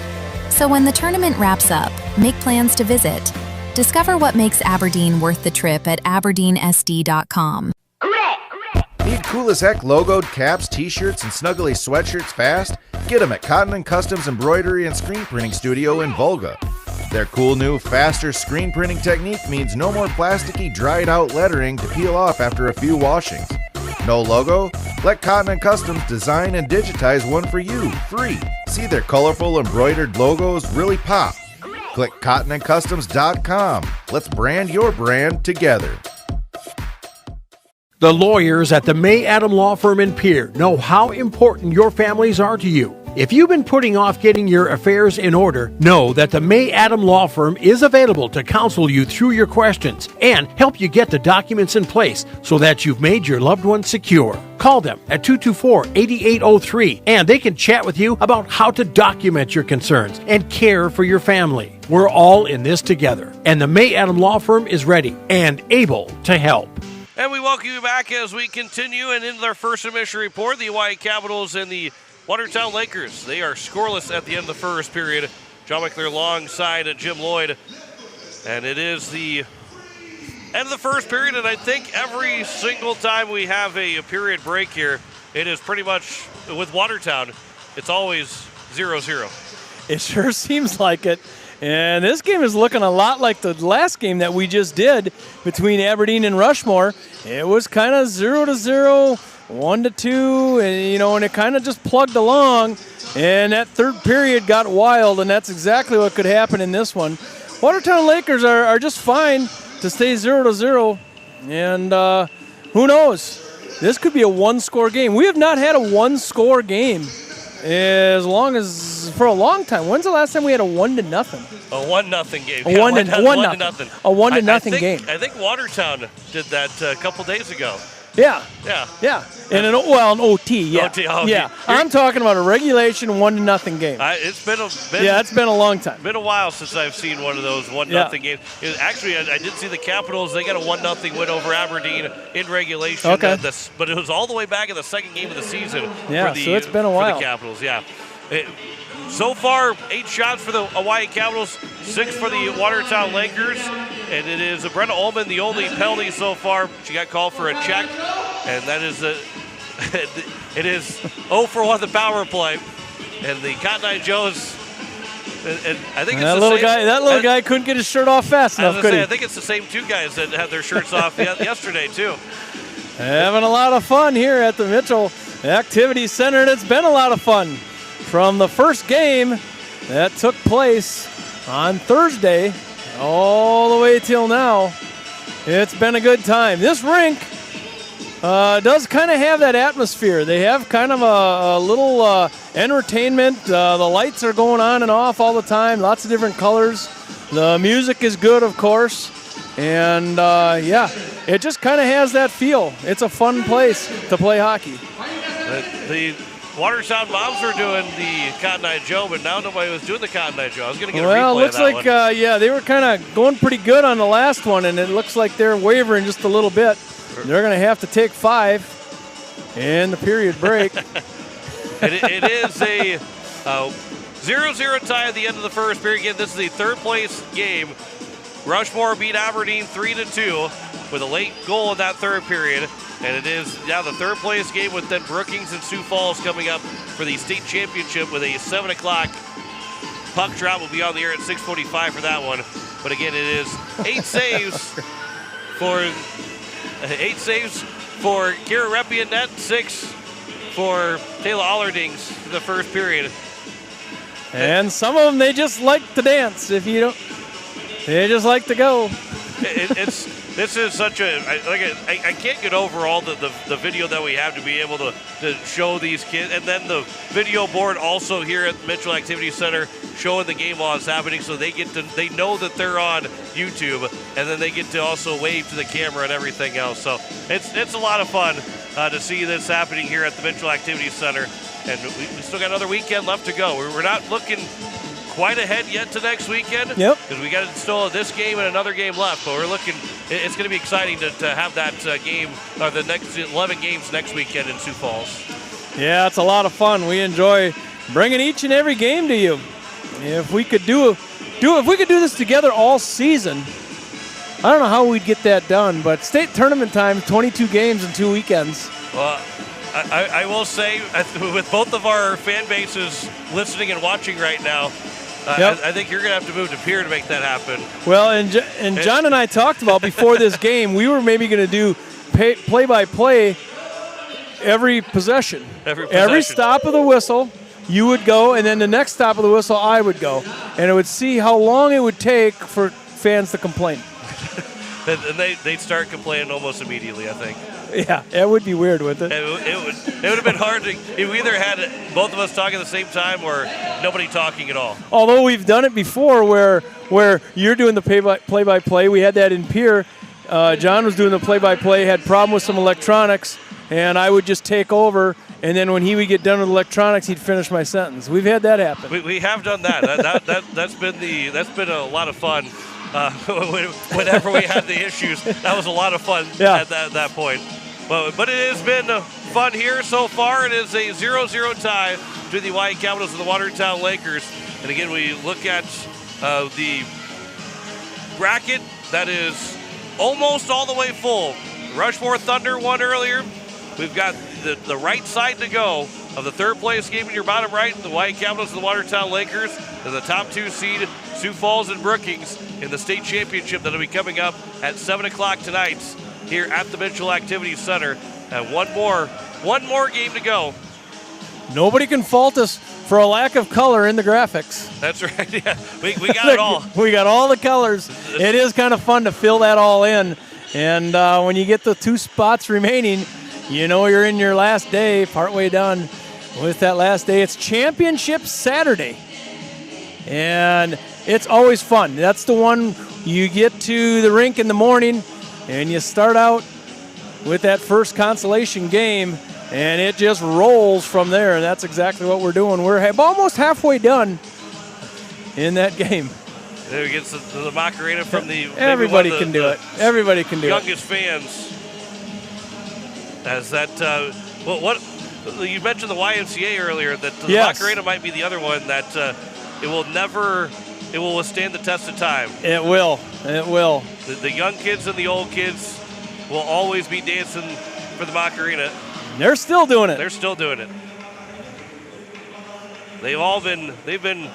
Speaker 11: So when the tournament wraps up, make plans to visit. Discover what makes Aberdeen worth the trip at aberdeensd.com.
Speaker 12: Need cool as heck logoed caps, t-shirts, and snuggly sweatshirts fast? Get them at Cotton & Customs Embroidery and Screen Printing Studio in Volga. Their cool new, faster screen printing technique means no more plasticky, dried-out lettering to peel off after a few washings. No logo? Let Cotton & Customs design and digitize one for you, free. See their colorful embroidered logos really pop. Click cottonandcustoms.com. Let's brand your brand together.
Speaker 9: The lawyers at the May Adam Law Firm in Pierre know how important your families are to you. If you've been putting off getting your affairs in order, know that the May Adam Law Firm is available to counsel you through your questions and help you get the documents in place so that you've made your loved ones secure. Call them at 224-8803 and they can chat with you about how to document your concerns and care for your family. We're all in this together, and the May Adam Law Firm is ready and able to help.
Speaker 2: And we welcome you back as we continue and into our first intermission report. The Hawaii Capitals and the Watertown Lakers, they are scoreless at the end of the first period. John McClure alongside Jim Lloyd. And it is the end of the first period, and I think every single time we have a period break here, it is pretty much, with Watertown, it's always 0-0.
Speaker 3: It sure seems like it. And this game is looking a lot like the last game that we just did between Aberdeen and Rushmore. It was kind of 0-0, 1-2, and it kind of just plugged along. And that third period got wild, and that's exactly what could happen in this one. Watertown Lakers are just fine to stay 0-0, and who knows? This could be a one-score game. We have not had a one-score game for a long time. When's the last time we had a 1-0?
Speaker 2: A 1-0 game.
Speaker 3: A 1-0. A 1-0 game.
Speaker 2: I think Watertown did that a couple days ago.
Speaker 3: Yeah.
Speaker 2: Yeah.
Speaker 3: And an OT, yeah.
Speaker 2: OT.
Speaker 3: Yeah. I'm talking about a regulation 1-0 game.
Speaker 2: It's
Speaker 3: been a long time.
Speaker 2: Been a while since I've seen one of those 1-0 games. Actually, I did see the Capitals. They got a 1-0 win over Aberdeen in regulation.
Speaker 3: Okay.
Speaker 2: But it was all the way back in the second game of the season.
Speaker 3: Yeah, so it's been a while.
Speaker 2: For the Capitals, yeah. So far, 8 shots for the Hawaii Capitals, 6 for the Watertown Lakers. And it is Brenna Ullman, the only penalty so far. She got called for a check. And that is it is 0 for 1 the power play. And the Cotton Eye Joes, and I think
Speaker 3: that little guy couldn't get his shirt off fast enough, could he?
Speaker 2: I think it's the same 2 guys that had their shirts off yesterday, too.
Speaker 3: Having a lot of fun here at the Mitchell Activity Center, and it's been a lot of fun. From the first game that took place on Thursday all the way till now, it's been a good time. This rink does kind of have that atmosphere. They have kind of a little entertainment. The lights are going on and off all the time, lots of different colors. The music is good, of course. And, it just kind of has that feel. It's a fun place to play hockey.
Speaker 2: The Watertown Moms were doing the Cotton Eye Joe, but now nobody was doing the Cotton Eye Joe. I was going to get a replay
Speaker 3: Well, it looks
Speaker 2: of that
Speaker 3: like, they were kind of going pretty good on the last one, and it looks like they're wavering just a little bit. They're going to have to take 5 in the period break.
Speaker 2: It is a 0-0 tie at the end of the first period. Again, this is the third place game. Rushmore beat Aberdeen 3-2 with a late goal in that third period. And it is now the third place game with then Brookings and Sioux Falls coming up for the state championship with a 7 o'clock puck drop. Will be on the air at 6:45 for that one. But again, it is 8 saves for Kira Reppy and net, 6 for Taylor Allardings in the first period.
Speaker 3: And some of them, they just like to dance. They just like to go.
Speaker 2: This is such a I can't get over all the video that we have to be able to show these kids, and then the video board also here at the Mitchell Activity Center showing the game while it's happening, so they know that they're on YouTube, and then they get to also wave to the camera and everything else. So it's a lot of fun to see this happening here at the Mitchell Activity Center, and we still got another weekend left to go. We're not looking quite ahead yet to next weekend.
Speaker 3: Yep.
Speaker 2: Because we got still this game and another game left, but we're looking. It's going to be exciting to have that game, or the next 11 games next weekend in Sioux Falls.
Speaker 3: Yeah, it's a lot of fun. We enjoy bringing each and every game to you. If we could do this together all season, I don't know how we'd get that done. But state tournament time, 22 games in 2 weekends.
Speaker 2: Well, I will say, with both of our fan bases listening and watching right now, I think you're going to have to move to Pierre to make that happen.
Speaker 3: Well, and John and I talked about before this game, we were maybe going to do play-by-play every possession. Every stop of the whistle, you would go, and then the next stop of the whistle, I would go. And it would see how long it would take for fans to complain.
Speaker 2: And they'd start complaining almost immediately, I think.
Speaker 3: Yeah, it would be weird, wouldn't it?
Speaker 2: It would have been hard to. If we either had both of us talking at the same time or nobody talking at all.
Speaker 3: Although we've done it before, where you're doing the play-by-play. We had that in Pierre. John was doing the play-by-play, had problem with some electronics, and I would just take over. And then when he would get done with electronics, he'd finish my sentence. We've had that happen.
Speaker 2: We have done that. That's been a lot of fun. Whenever we had the issues, that was a lot of fun at that point. But it has been fun here so far. It is a 0-0 tie between the Oahe Capitals and the Watertown Lakers. And again, we look at the bracket that is almost all the way full. Rushmore Thunder won earlier. We've got the right side to go of the third place game in your bottom right, the Oahe Capitals and the Watertown Lakers, and the top 2 seed, Sioux Falls and Brookings, in the state championship that'll be coming up at 7 o'clock tonight here at the Mitchell Activity Center. And one more game to go.
Speaker 3: Nobody can fault us for a lack of color in the graphics.
Speaker 2: That's right. Yeah, we got it all.
Speaker 3: We got all the colors. It is kind of fun to fill that all in. And when you get the 2 spots remaining, you know you're in your last day, partway done with that last day. It's Championship Saturday. And it's always fun. That's the one you get to the rink in the morning, and you start out with that first consolation game, and it just rolls from there. And that's exactly what we're doing. We're almost halfway done in that game.
Speaker 2: There we get the Macarena from the
Speaker 3: everybody can do it. Everybody can do it.
Speaker 2: Youngest fans. As that, what you mentioned the YMCA earlier, that the Macarena might be the other one that it will withstand the test of time.
Speaker 3: It will.
Speaker 2: The young kids and the old kids will always be dancing for the Macarena.
Speaker 3: They're still doing it.
Speaker 2: They've been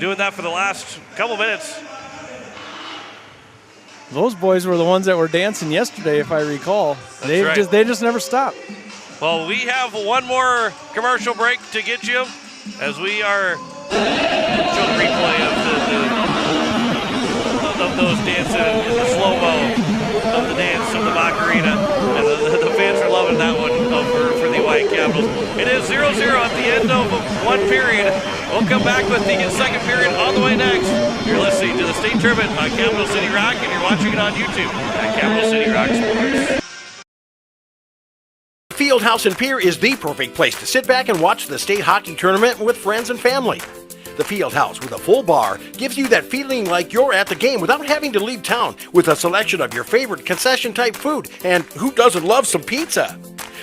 Speaker 2: doing that for the last couple minutes.
Speaker 3: Those boys were the ones that were dancing yesterday, if I recall. They just never stopped.
Speaker 2: Well, we have one more commercial break to get you, as we are showing replay of those dancing in the slow-mo of the dance of the Macarena. And the fans are loving that one for the Oahe Capitals. It is 0-0 at the end of one period. We'll come back with the second period on the way next. You're listening to the state tournament on Capital City Rock, and you're watching it on YouTube at Capital City Rock Sports.
Speaker 9: Fieldhouse in Pierre is the perfect place to sit back and watch the state hockey tournament with friends and family. The Fieldhouse with a full bar gives you that feeling like you're at the game without having to leave town, with a selection of your favorite concession-type food, and who doesn't love some pizza?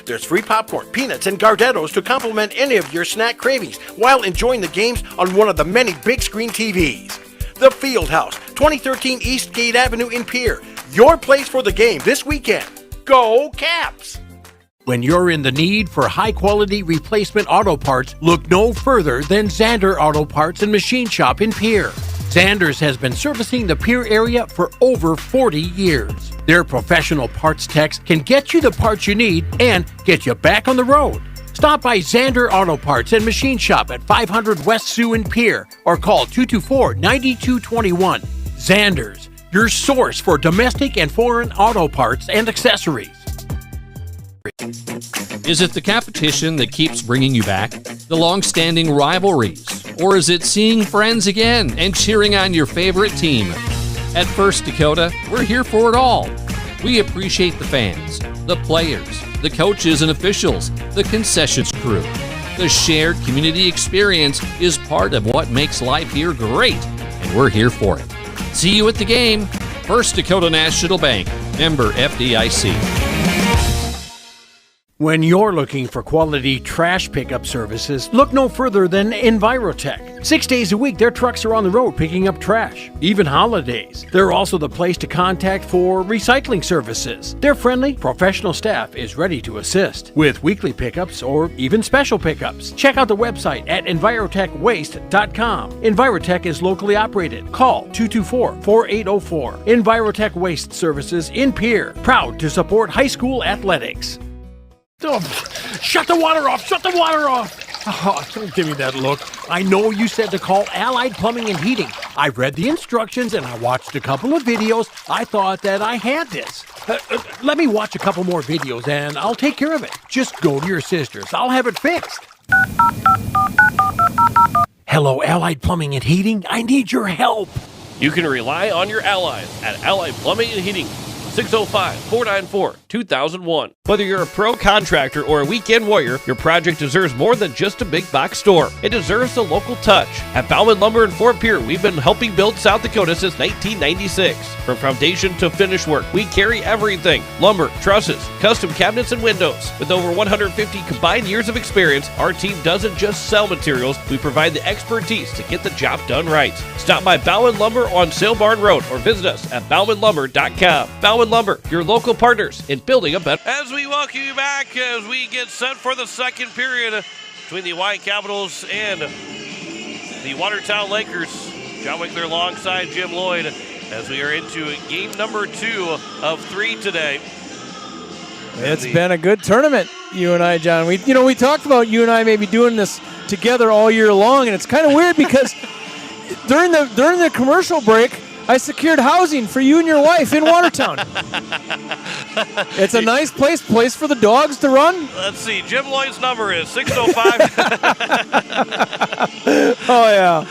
Speaker 9: There's free popcorn, peanuts, and Gardettos to complement any of your snack cravings while enjoying the games on one of the many big screen TVs. The Fieldhouse, 2013 East Gate Avenue in Pierre. Your place for the game this weekend. Go Caps! When you're in the need for high-quality replacement auto parts, look no further than Zander Auto Parts and Machine Shop in Pierre. Zanders has been servicing the Pierre area for over 40 years. Their professional parts techs can get you the parts you need and get you back on the road. Stop by Zander Auto Parts and Machine Shop at 500 West Sioux in Pierre or call 224-9221. Zanders, your source for domestic and foreign auto parts and accessories.
Speaker 13: Is it the competition that keeps bringing you back? The long-standing rivalries? Or is it seeing friends again and cheering on your favorite team? At First Dakota, we're here for it all. We appreciate the fans, the players, the coaches and officials, the concessions crew. The shared community experience is part of what makes life here great, and we're here for it. See you at the game. First Dakota National Bank, member FDIC.
Speaker 9: When you're looking for quality trash pickup services, look no further than Envirotech. 6 days a week, their trucks are on the road picking up trash, even holidays. They're also the place to contact for recycling services. Their friendly, professional staff is ready to assist with weekly pickups or even special pickups. Check out the website at envirotechwaste.com. Envirotech is locally operated. Call 224-4804. Envirotech Waste Services in Pierre, proud to support high school athletics. Oh, shut the water off! Shut the water off! Oh, don't give me that look. I know you said to call Allied Plumbing and Heating. I read the instructions and I watched a couple of videos. I thought that I had this. Let me watch a couple more videos and I'll take care of it. Just go to your sister's. I'll have it fixed. Hello, Allied Plumbing and Heating. I need your help.
Speaker 8: You can rely on your allies at Allied Plumbing and Heating. 605-494-2001. Whether you're a pro contractor or a weekend warrior, your project deserves more than just a big box store. It deserves a local touch. At Bauman Lumber in Fort Pierre, we've been helping build South Dakota since 1996. From foundation to finish work, we carry everything. Lumber, trusses, custom cabinets, and windows. With over 150 combined years of experience, our team doesn't just sell materials, we provide the expertise to get the job done right. Stop by Bauman Lumber on Sail Barn Road or visit us at baumanlumber.com. Bauman Lumber, your local partners in building a better.
Speaker 2: As we welcome you back as we get set for the second period between the Oahe Capitals and the Watertown Lakers. John Winkler alongside Jim Lloyd as we are into game number 2 of 3 today.
Speaker 3: It's been a good tournament, you and I, John. We talked about you and I maybe doing this together all year long, and it's kind of weird because during the commercial break, I secured housing for you and your wife in Watertown. It's a nice place for the dogs to run.
Speaker 2: Let's see. Jim Lloyd's number is 605.
Speaker 3: Oh yeah.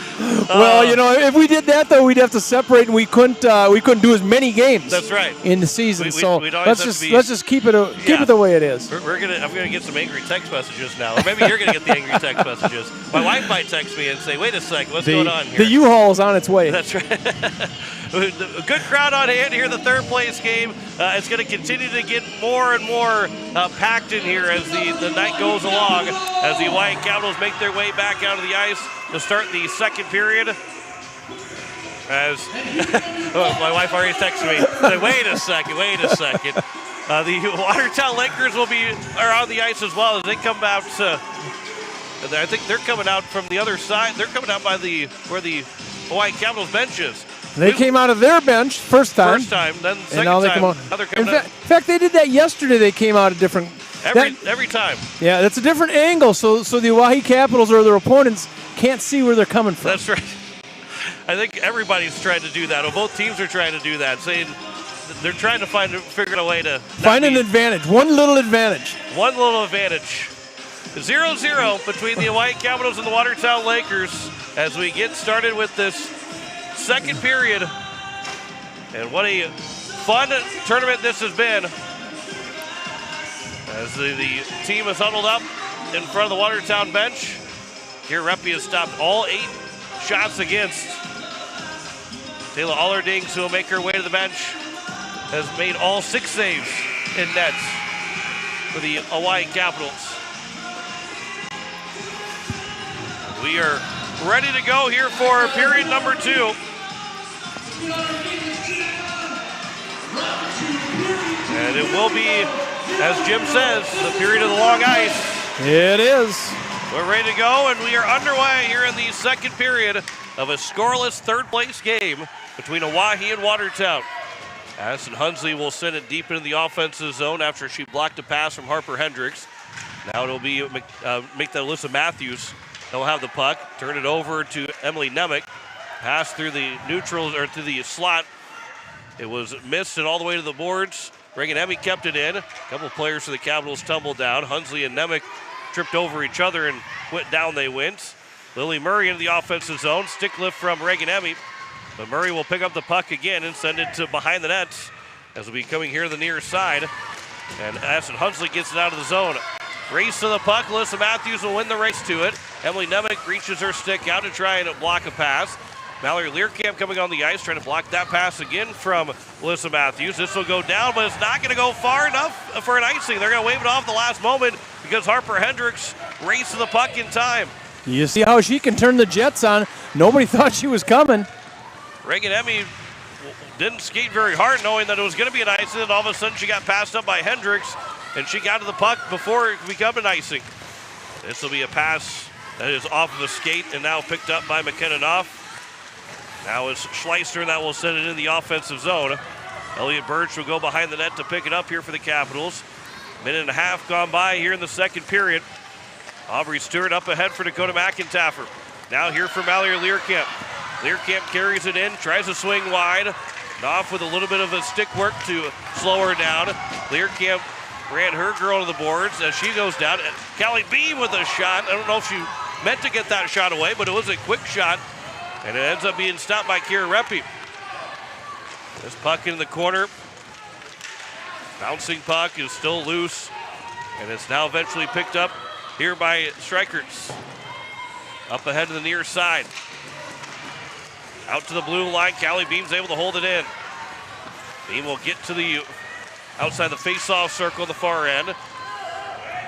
Speaker 3: Well, if we did that though, we'd have to separate, and we couldn't do as many games.
Speaker 2: That's right.
Speaker 3: In the season, let's just keep it the way it is.
Speaker 2: I'm gonna get some angry text messages now, or maybe you're gonna get the angry text messages. My wife might text me and say, "Wait a sec, what's going on here?"
Speaker 3: The U-Haul is on its way.
Speaker 2: That's right. A good crowd on hand here in the third place game. It's going to continue to get more and more packed in here as the night goes along, as the Oahe Capitals make their way back out of the ice to start the second period. As my wife already texted me, said, wait a second. The Watertown Lakers are on the ice as well as they come out. I think they're coming out from the other side. They're coming out by where the Oahe Capitals bench is.
Speaker 3: They came out of their bench first time,
Speaker 2: then second
Speaker 3: and now they
Speaker 2: time.
Speaker 3: come out.
Speaker 2: Now they're coming
Speaker 3: in fact, they did that yesterday. They came out a different.
Speaker 2: Every time.
Speaker 3: Yeah, that's a different angle, so the Oahe Capitals or their opponents can't see where they're coming from.
Speaker 2: That's right. I think everybody's trying to do that. Or both teams are trying to do that, saying they're trying to figure out a way to
Speaker 3: find an advantage. One little advantage.
Speaker 2: 0-0 between the Oahe Capitals and the Watertown Lakers as we get started with this second period. And what a fun tournament this has been as the team is huddled up in front of the Watertown bench. Here Reppy has stopped all 8 shots against. Taylor Allerdings, who will make her way to the bench, has made all 6 saves in nets for the Oahe Capitals. We are ready to go here for period number 2. And it will be, as Jim says, the period of the long ice.
Speaker 3: It is.
Speaker 2: We're ready to go, and we are underway here in the second period of a scoreless third-place game between Oahe and Watertown. Addison Hunsley will send it deep into the offensive zone after she blocked a pass from Harper Hendricks. Now it'll be make that Alyssa Matthews. They'll have the puck, turn it over to Emily Nemec. Pass through the neutrals or through the slot It was missed and all the way to the boards. Reagan-Emmy kept it in. A couple of players for the Capitals tumbled down. Hunsley and Nemec tripped over each other and went down they went. Lily Murray into the offensive zone. Stick lift from Reagan-Emmy. But Murray will pick up the puck again and send it to behind the nets as will be coming here to the near side. And Ashton Hunsley gets it out of the zone. Race to the puck. Alyssa Matthews will win the race to it. Emily Nemec reaches her stick out to try and block a pass. Mallory Learcamp coming on the ice, trying to block that pass again from Alyssa Matthews. This will go down, but it's not going to go far enough for an icing. They're going to wave it off the last moment because Harper Hendricks raced to the puck in time.
Speaker 3: You see how she can turn the jets on. Nobody thought she was coming.
Speaker 2: Reagan-Emmy didn't skate very hard knowing that it was going to be an icing, and all of a sudden she got passed up by Hendricks, and she got to the puck before it could become an icing. This will be a pass that is off of the skate and now picked up by McKenna Knopf. Now it's Schleister that will send it in the offensive zone. Elliot Birch will go behind the net to pick it up here for the Capitals. Minute and a half gone by here in the second period. Aubrey Stewart up ahead for Dakota McIntaffer. Now here for Mallory Learcamp. Learcamp carries it in, tries to swing wide. Knopf with a little bit of a stick work to slow her down. Learcamp ran her girl to the boards as she goes down. Callie Beam with a shot. I don't know if she meant to get that shot away, but it was a quick shot. And it ends up being stopped by Kira Reppy. This puck in the corner. Bouncing puck is still loose. And it's now eventually picked up here by Strikers. Up ahead to the near side. Out to the blue line. Callie Beam's able to hold it in. Beam will get to the outside the face-off circle, the far end.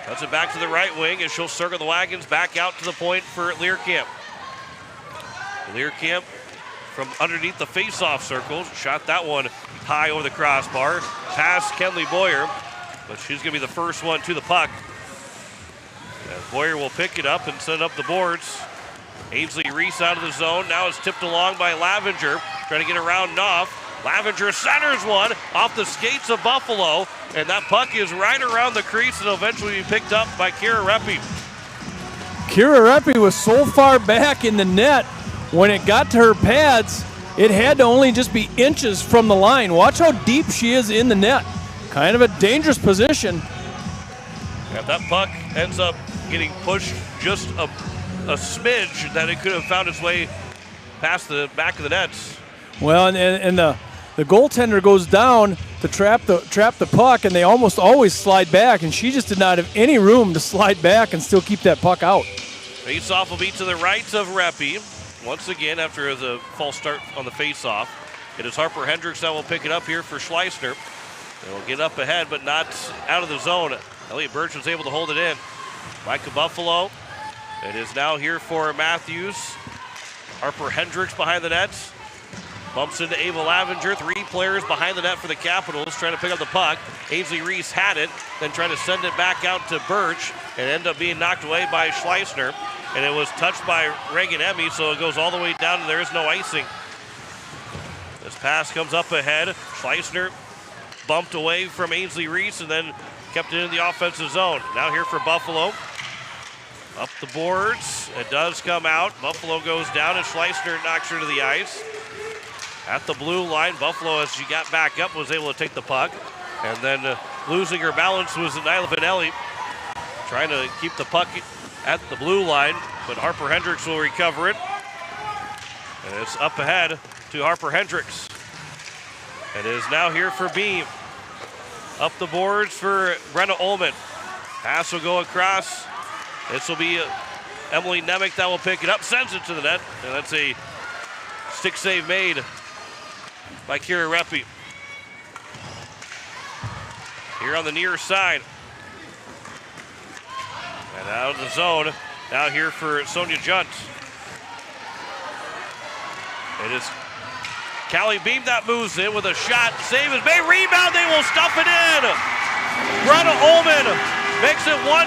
Speaker 2: Cuts it back to the right wing as she'll circle the wagons back out to the point for Learcamp. Learcamp from underneath the face-off circle. Shot that one high over the crossbar. Past Kenley Boyer, but she's going to be the first one to the puck. And Boyer will pick it up and send up the boards. Ainsley Reese out of the zone. Now it's tipped along by Lavenger. Trying to get around Knopf. Lavenger centers one off the skates of Buffalo. And that puck is right around the crease and will eventually be picked up by Kira Reppy.
Speaker 3: Kira Reppy was so far back in the net. When it got to her pads, it had to only just be inches from the line. Watch how deep she is in the net. Kind of a dangerous position.
Speaker 2: Yeah, that puck ends up getting pushed just a smidge that it could have found its way past the back of the nets.
Speaker 3: Well, and the goaltender goes down to trap the puck, and they almost always slide back, and she just did not have any room to slide back and still keep that puck out.
Speaker 2: Face-off will be to the right of Reppy. Once again, after the false start on the face-off, it is Harper Hendricks that will pick it up here for Schleisner. They will get up ahead, but not out of the zone. Elliot Birch was able to hold it in. Micah Buffalo. It is now here for Matthews. Harper Hendricks behind the nets. Bumps into Ava Lavenger. 3 players behind the net for the Capitals trying to pick up the puck. Ainsley Reese had it, then trying to send it back out to Birch and end up being knocked away by Schleisner. And it was touched by Reagan-Emmy, so it goes all the way down and there is no icing. This pass comes up ahead. Schleisner bumped away from Ainsley Reese and then kept it in the offensive zone. Now here for Buffalo. Up the boards. It does come out. Buffalo goes down and Schleisner knocks her to the ice. At the blue line, Buffalo, as she got back up, was able to take the puck. And then losing her balance was Nyla Vanelli, trying to keep the puck at the blue line, but Harper Hendricks will recover it. And it's up ahead to Harper Hendricks. It is now here for Beam. Up the boards for Brenna Ullman. Pass will go across. This will be Emily Nemec that will pick it up, sends it to the net, and that's a stick save made by Kira Reppy. Here on the near side. And out of the zone, now here for Sonia Junt. It is Callie Beam that moves in with a shot. Save is made. Rebound, they will stuff it in. Brenna Ullman makes it 1-0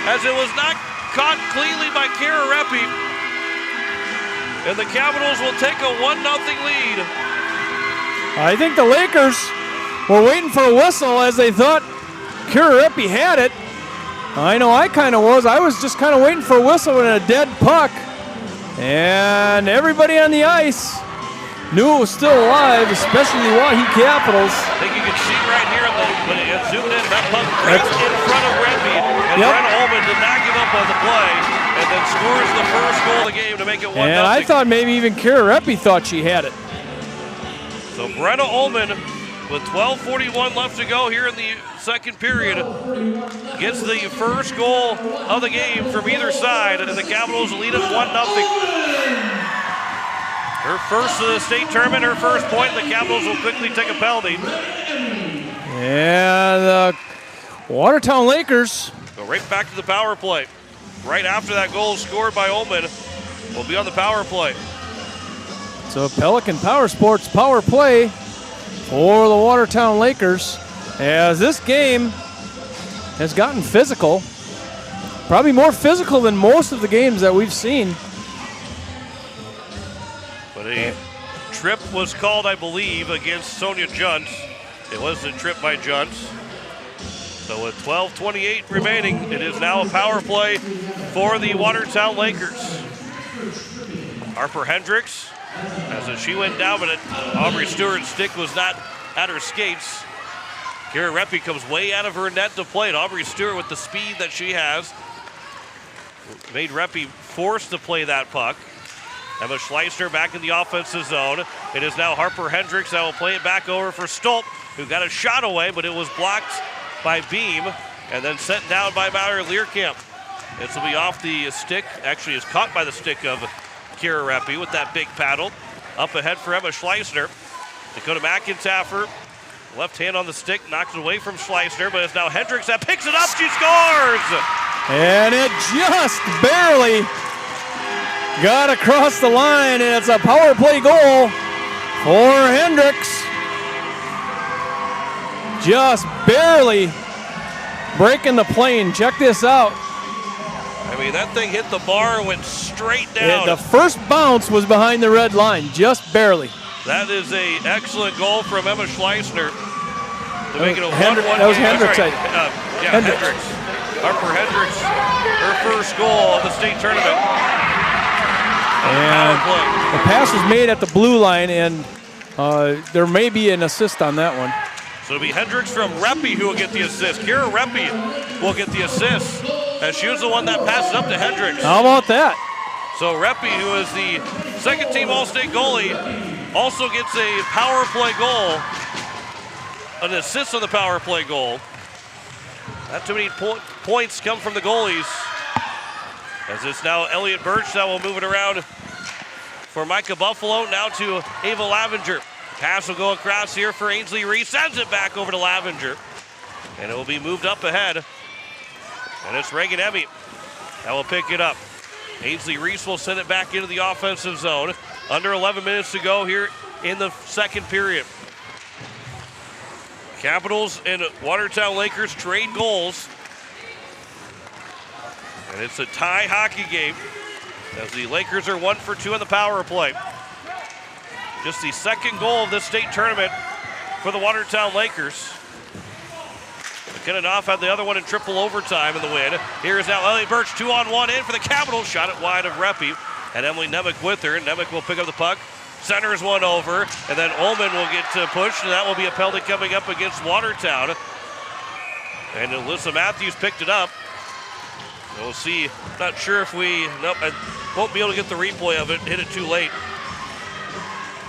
Speaker 2: as it was not caught cleanly by Kira Reppy. And the Capitals will take a 1-0 lead.
Speaker 3: I think the Lakers were waiting for a whistle as they thought Kira Reppy had it. I know I kind of was. I was just kind of waiting for a whistle and a dead puck. And everybody on the ice knew it was still alive, especially the Oahe Capitals.
Speaker 2: I think you can see right here when it zoomed in, that puck right in front of Rempe. And Brent Ullman did not give up on the play and then scores the first goal of the game to make it 1-0.
Speaker 3: And I thought maybe even Kira Rempe thought she had it.
Speaker 2: So Brenna Ullman, with 12:41 left to go here in the second period, gets the first goal of the game from either side, and the Capitals lead it 1-0. Her first of the state tournament, her first point, and the Capitals will quickly take a penalty.
Speaker 3: And the Watertown Lakers
Speaker 2: go right back to the power play. Right after that goal scored by Ullman, will be on the power play.
Speaker 3: So Pelican Power Sports power play for the Watertown Lakers, as this game has gotten physical. Probably more physical than most of the games that we've seen.
Speaker 2: But a trip was called, I believe, against Sonia Juntz. It was a trip by Juntz. So with 12:28 remaining, it is now a power play for the Watertown Lakers. Harper Hendricks, as she went down, but Aubrey Stewart's stick was not at her skates. Kira Rempe comes way out of her net to play it. Aubrey Stewart, with the speed that she has, made Rempe forced to play that puck. Emma Schleisner back in the offensive zone. It is now Harper Hendricks that will play it back over for Stolp, who got a shot away, but it was blocked by Beam and then sent down by Mallory Learcamp. This will be off the stick, actually is caught by the stick of Kira Rempe with that big paddle. Up ahead for Emma Schleisner. Dakota McIntaffer, left hand on the stick, knocks it away from Schleisner, but it's now Hendricks that picks it up, she scores!
Speaker 3: And it just barely got across the line, and it's a power play goal for Hendricks. Just barely breaking the plane. Check this out.
Speaker 2: I mean, that thing hit the bar and went straight down.
Speaker 3: The first bounce was behind the red line, just barely.
Speaker 2: That is an excellent goal from Emma Schleisner to make it a 1-1
Speaker 3: That was
Speaker 2: game.
Speaker 3: Hendricks.
Speaker 2: Right. Hendricks. Harper Hendricks, her first goal of the state tournament.
Speaker 3: And the pass was made at the blue line, and there may be an assist on that one.
Speaker 2: So it'll be Hendricks from Rempe who will get the assist. Kira Rempe will get the assist, as she was the one that passed it up to Hendricks.
Speaker 3: How about that?
Speaker 2: So Rempe, who is the second-team All-State goalie, also gets a power play goal, an assist on the power play goal. Not too many points come from the goalies, as it's now Elliott Birch that will move it around for Micah Buffalo, now to Ava Lavenger. Pass will go across here for Ainsley Reese, sends it back over to Lavenger, and it will be moved up ahead, and it's Reagan Emmy that will pick it up. Ainsley Reese will send it back into the offensive zone. Under 11 minutes to go here in the second period. Capitals and Watertown Lakers trade goals. And it's a tie hockey game, as the Lakers are 1 for 2 on the power play. Just the second goal of this state tournament for the Watertown Lakers. McKinnon had the other one in triple overtime in the win. Here is now Elliott Birch, 2-on-1 in for the Capitals. Shot it wide of Rempe, and Emily Nemec with her. Nemec will pick up the puck, centers one over, and then Ullman will get pushed, and that will be a penalty coming up against Watertown. And Alyssa Matthews picked it up. We'll see. Not sure if I won't be able to get the replay of it. Hit it too late.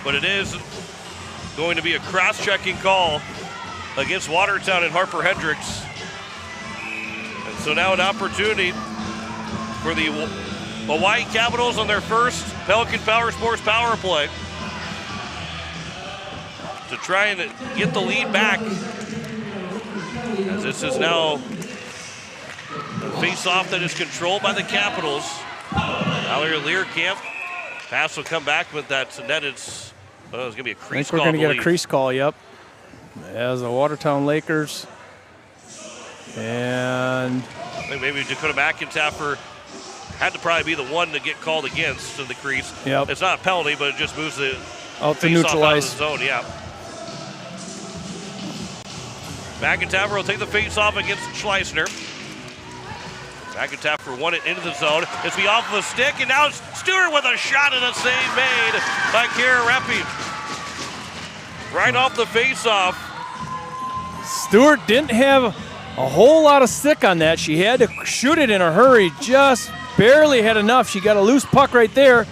Speaker 2: But it is going to be a cross-checking call against Watertown and Harper Hendricks. And so now an opportunity for the Hawaii Capitals on their first Pelican Power Sports power play to try and get the lead back. As this is now a face-off that is controlled by the Capitals. Mallory Learcamp. Pass will come back with that netted. It's going to be a crease call.
Speaker 3: I think we're going to get a crease call, yep. As the Watertown Lakers. And
Speaker 2: I think maybe Dakota McIntaffer had to probably be the one to get called against in the crease.
Speaker 3: Yep.
Speaker 2: It's not a penalty, but it just moves the
Speaker 3: out to neutralize.
Speaker 2: Out of the zone, yeah. McIntaffer will take the face off against Schleisner. McIntyre won it into the zone. It's be off of a stick, and now it's Stewart with a shot and a save made by Kira Reppy. Right off the face-off.
Speaker 3: Stewart didn't have a whole lot of stick on that. She had to shoot it in a hurry, just barely had enough. She got a loose puck right there,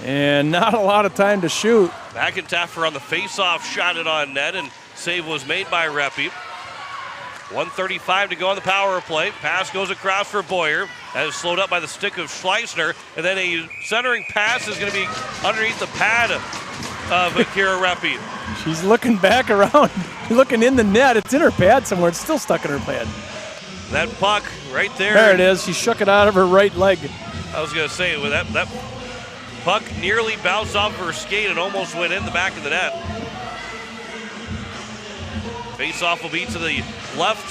Speaker 3: and not a lot of time to shoot.
Speaker 2: McIntyre on the face-off shot it on net, and save was made by Reppy. 1:35 to go on the power play. Pass goes across for Boyer. That is slowed up by the stick of Schleisner. And then a centering pass is going to be underneath the pad of Kira Reppy.
Speaker 3: She's looking back around, looking in the net. It's in her pad somewhere. It's still stuck in her pad.
Speaker 2: That puck right there.
Speaker 3: There it is. She shook it out of her right leg.
Speaker 2: I was going to say, with that puck nearly bounced off her skate and almost went in the back of the net. Face-off will be to the left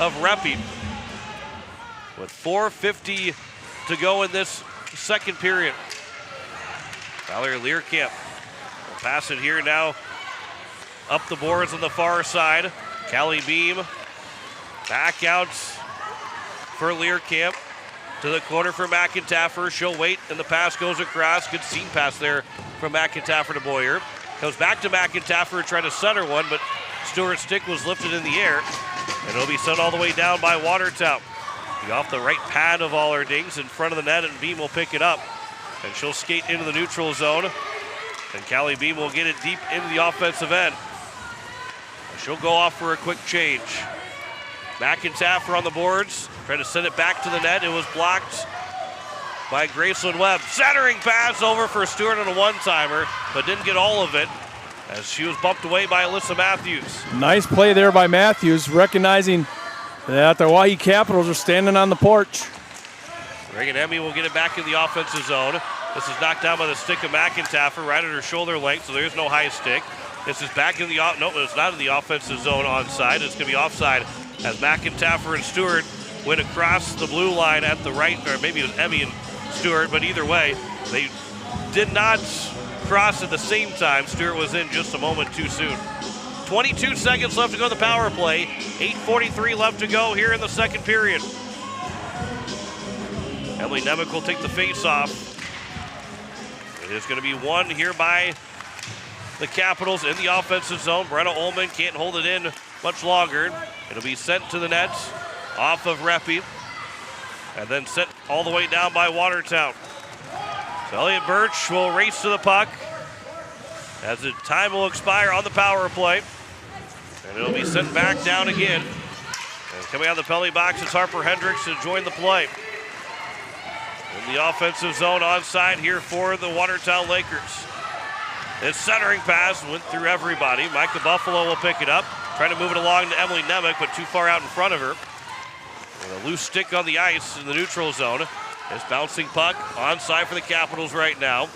Speaker 2: of Reppy. With 4:50 to go in this second period. Valerie Learcamp will pass it here now up the boards on the far side. Callie Beam back out for Learcamp to the corner for McIntyre. She'll wait, and the pass goes across. Good seam pass there from McIntyre to Boyer. Comes back to McIntyre, trying to center one, but Stewart's stick was lifted in the air, and it'll be sent all the way down by Watertown. Be off the right pad of Allerdings in front of the net, and Beam will pick it up. And she'll skate into the neutral zone, and Callie Beam will get it deep into the offensive end. And she'll go off for a quick change. McIntyre on the boards, trying to send it back to the net. It was blocked by Graceland Webb. Centering pass over for Stewart on a one-timer, but didn't get all of it, as she was bumped away by Alyssa Matthews.
Speaker 3: Nice play there by Matthews, recognizing that the Oahe Capitals are standing on the porch.
Speaker 2: Reagan Emmy will get it back in the offensive zone. This is knocked down by the stick of McIntyre right at her shoulder length, so there's no high stick. This is back in the, no, it's not in the offensive zone onside. It's going to be offside as McIntyre and Stewart went across the blue line at the right, or maybe it was Emmy and Stewart, but either way, they did not cross at the same time. Stewart was in just a moment too soon. 22 seconds left to go in the power play. 8:43 left to go here in the second period. Emily Nemec will take the face-off. It is going to be won here by the Capitals in the offensive zone. Brenna Ullman can't hold it in much longer. It'll be sent to the net off of Reppy, and then sent all the way down by Watertown. So Elliott Birch will race to the puck as the time will expire on the power play. And it'll be sent back down again. And coming out of the penalty box, it's Harper Hendricks to join the play. In the offensive zone onside here for the Watertown Lakers. This centering pass went through everybody. Micah Buffalo will pick it up. Trying to move it along to Emily Nemec, but too far out in front of her. And a loose stick on the ice in the neutral zone. This bouncing puck onside for the Capitals right now.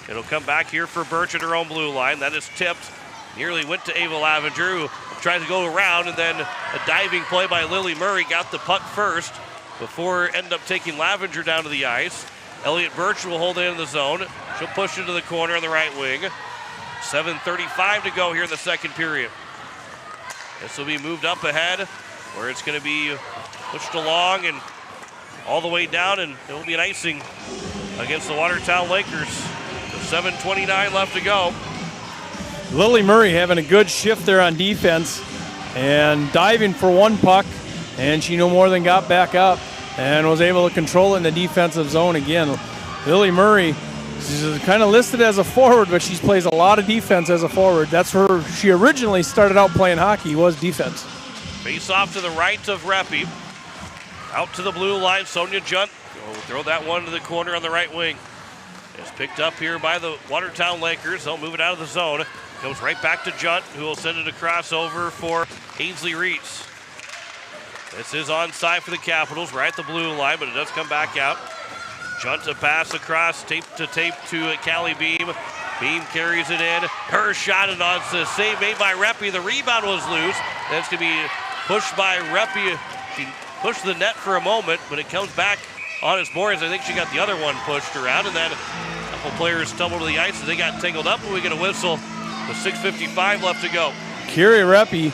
Speaker 2: It'll come back here for Birch at her own blue line. That is tipped. Nearly went to Ava Lavenger, who tried to go around, and then a diving play by Lily Murray got the puck first before ended up taking Lavenger down to the ice. Elliott Birch will hold it in the zone. She'll push into the corner on the right wing. 7:35 to go here in the second period. This will be moved up ahead, where it's going to be pushed along and all the way down, and it will be an icing against the Watertown Lakers. 7:29 left to go.
Speaker 3: Lily Murray having a good shift there on defense and diving for one puck, and she no more than got back up and was able to control it in the defensive zone again. Lily Murray, she's kind of listed as a forward, but she plays a lot of defense as a forward. That's where she originally started out playing hockey, was defense.
Speaker 2: Face off to the right of Reppy. Out to the blue line, Sonia Junt will throw that one to the corner on the right wing. It's picked up here by the Watertown Lakers. They'll move it out of the zone. Goes right back to Junt, who will send it across over for Ainsley Reese. This is onside for the Capitals, right at the blue line, but it does come back out. Junt a pass across, tape to Callie Beam. Beam carries it in. Her shot, and on the save made by Reppy. The rebound was loose. That's going to be pushed by Reppy. She pushed the net for a moment, but it comes back on its boards. I think she got the other one pushed around, and then a couple players stumbled to the ice as they got tangled up, and we get a whistle with 6:55 left to go.
Speaker 3: Kiri Reppy,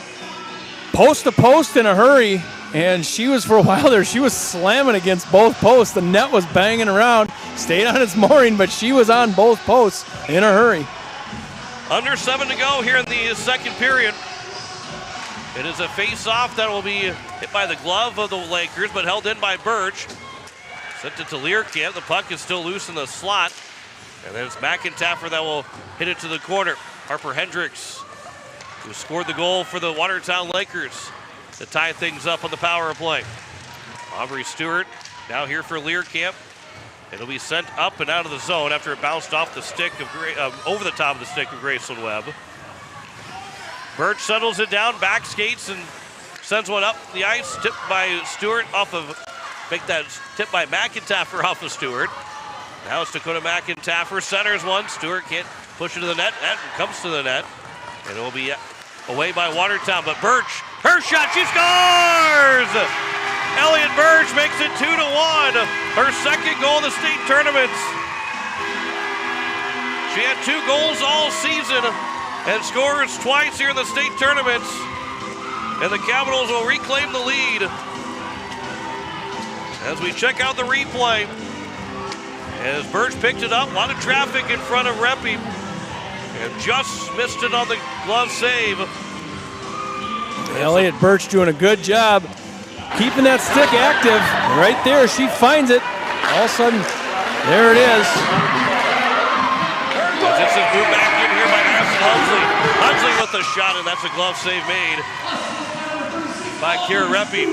Speaker 3: post to post in a hurry, and she was, for a while there, she was slamming against both posts. The net was banging around, stayed on its mooring, but she was on both posts in a hurry.
Speaker 2: Under 7 to go here in the second period. It is a face-off that will be hit by the glove of the Lakers, but held in by Birch. Sent it to Learcamp. The puck is still loose in the slot. And then it's McIntaffer that will hit it to the corner. Harper Hendricks, who scored the goal for the Watertown Lakers to tie things up on the power play. Aubrey Stewart now here for Learcamp. It'll be sent up and out of the zone after it bounced off the stick of over the top of the stick of Graceland Webb. Birch settles it down, back skates, and sends one up the ice. Tipped by Stewart off of, tipped by McIntaffer off of Stewart. Now it's Dakota McIntaffer, centers one. Stewart can't push it to the net. That comes to the net. And it will be away by Watertown. But Birch, her shot, she scores! Elliot Birch makes it 2-1. Her second goal in the state tournaments. She had 2 goals all season and scores twice here in the state tournaments. And the Capitals will reclaim the lead. As we check out the replay, as Birch picked it up, a lot of traffic in front of Reppy, and just missed it on the glove save.
Speaker 3: Elliot Birch doing a good job keeping that stick active. Right there, she finds it. All of a sudden, there it is.
Speaker 2: This is moved back in here by Madison Hunsley. Hunsley with the shot, and that's a glove save made by Kira Reppy.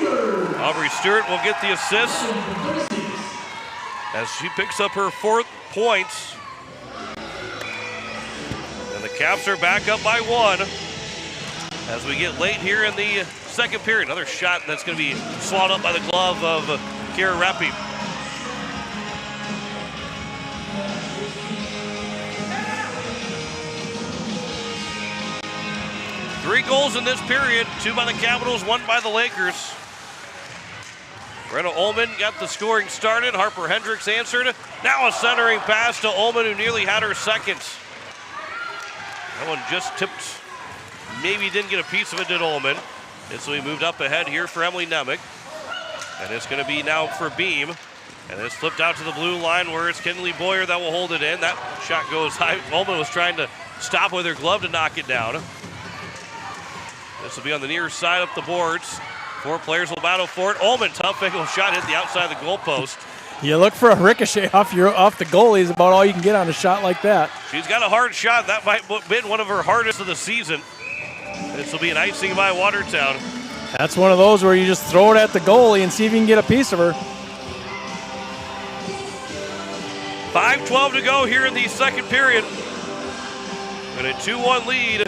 Speaker 2: Aubrey Stewart will get the assist as she picks up her 4th points. And the Caps are back up by 1 as we get late here in the second period. Another shot that's going to be swallowed up by the glove of Kira Reppy. Three goals in this period, 2 by the Capitals, 1 by the Lakers. Brenna Ullman got the scoring started. Harper Hendricks answered. Now a centering pass to Ullman, who nearly had her second. That one just tipped. Maybe didn't get a piece of it, did Ullman. And so he moved up ahead here for Emily Nemec. And it's going to be now for Beam. And it's flipped out to the blue line where it's Kinley Boyer that will hold it in. That shot goes high. Ullman was trying to stop with her glove to knock it down. This will be on the near side up the boards. 4 players will battle for it. Ullman, tough angle shot, hit the outside of the goalpost.
Speaker 3: You look for a ricochet off the goalie is about all you can get on a shot like that.
Speaker 2: She's got a hard shot. That might have been one of her hardest of the season. This will be an icing by Watertown.
Speaker 3: That's one of those where you just throw it at the goalie and see if you can get a piece of her.
Speaker 2: 5:12 to go here in the second period. And a 2-1 lead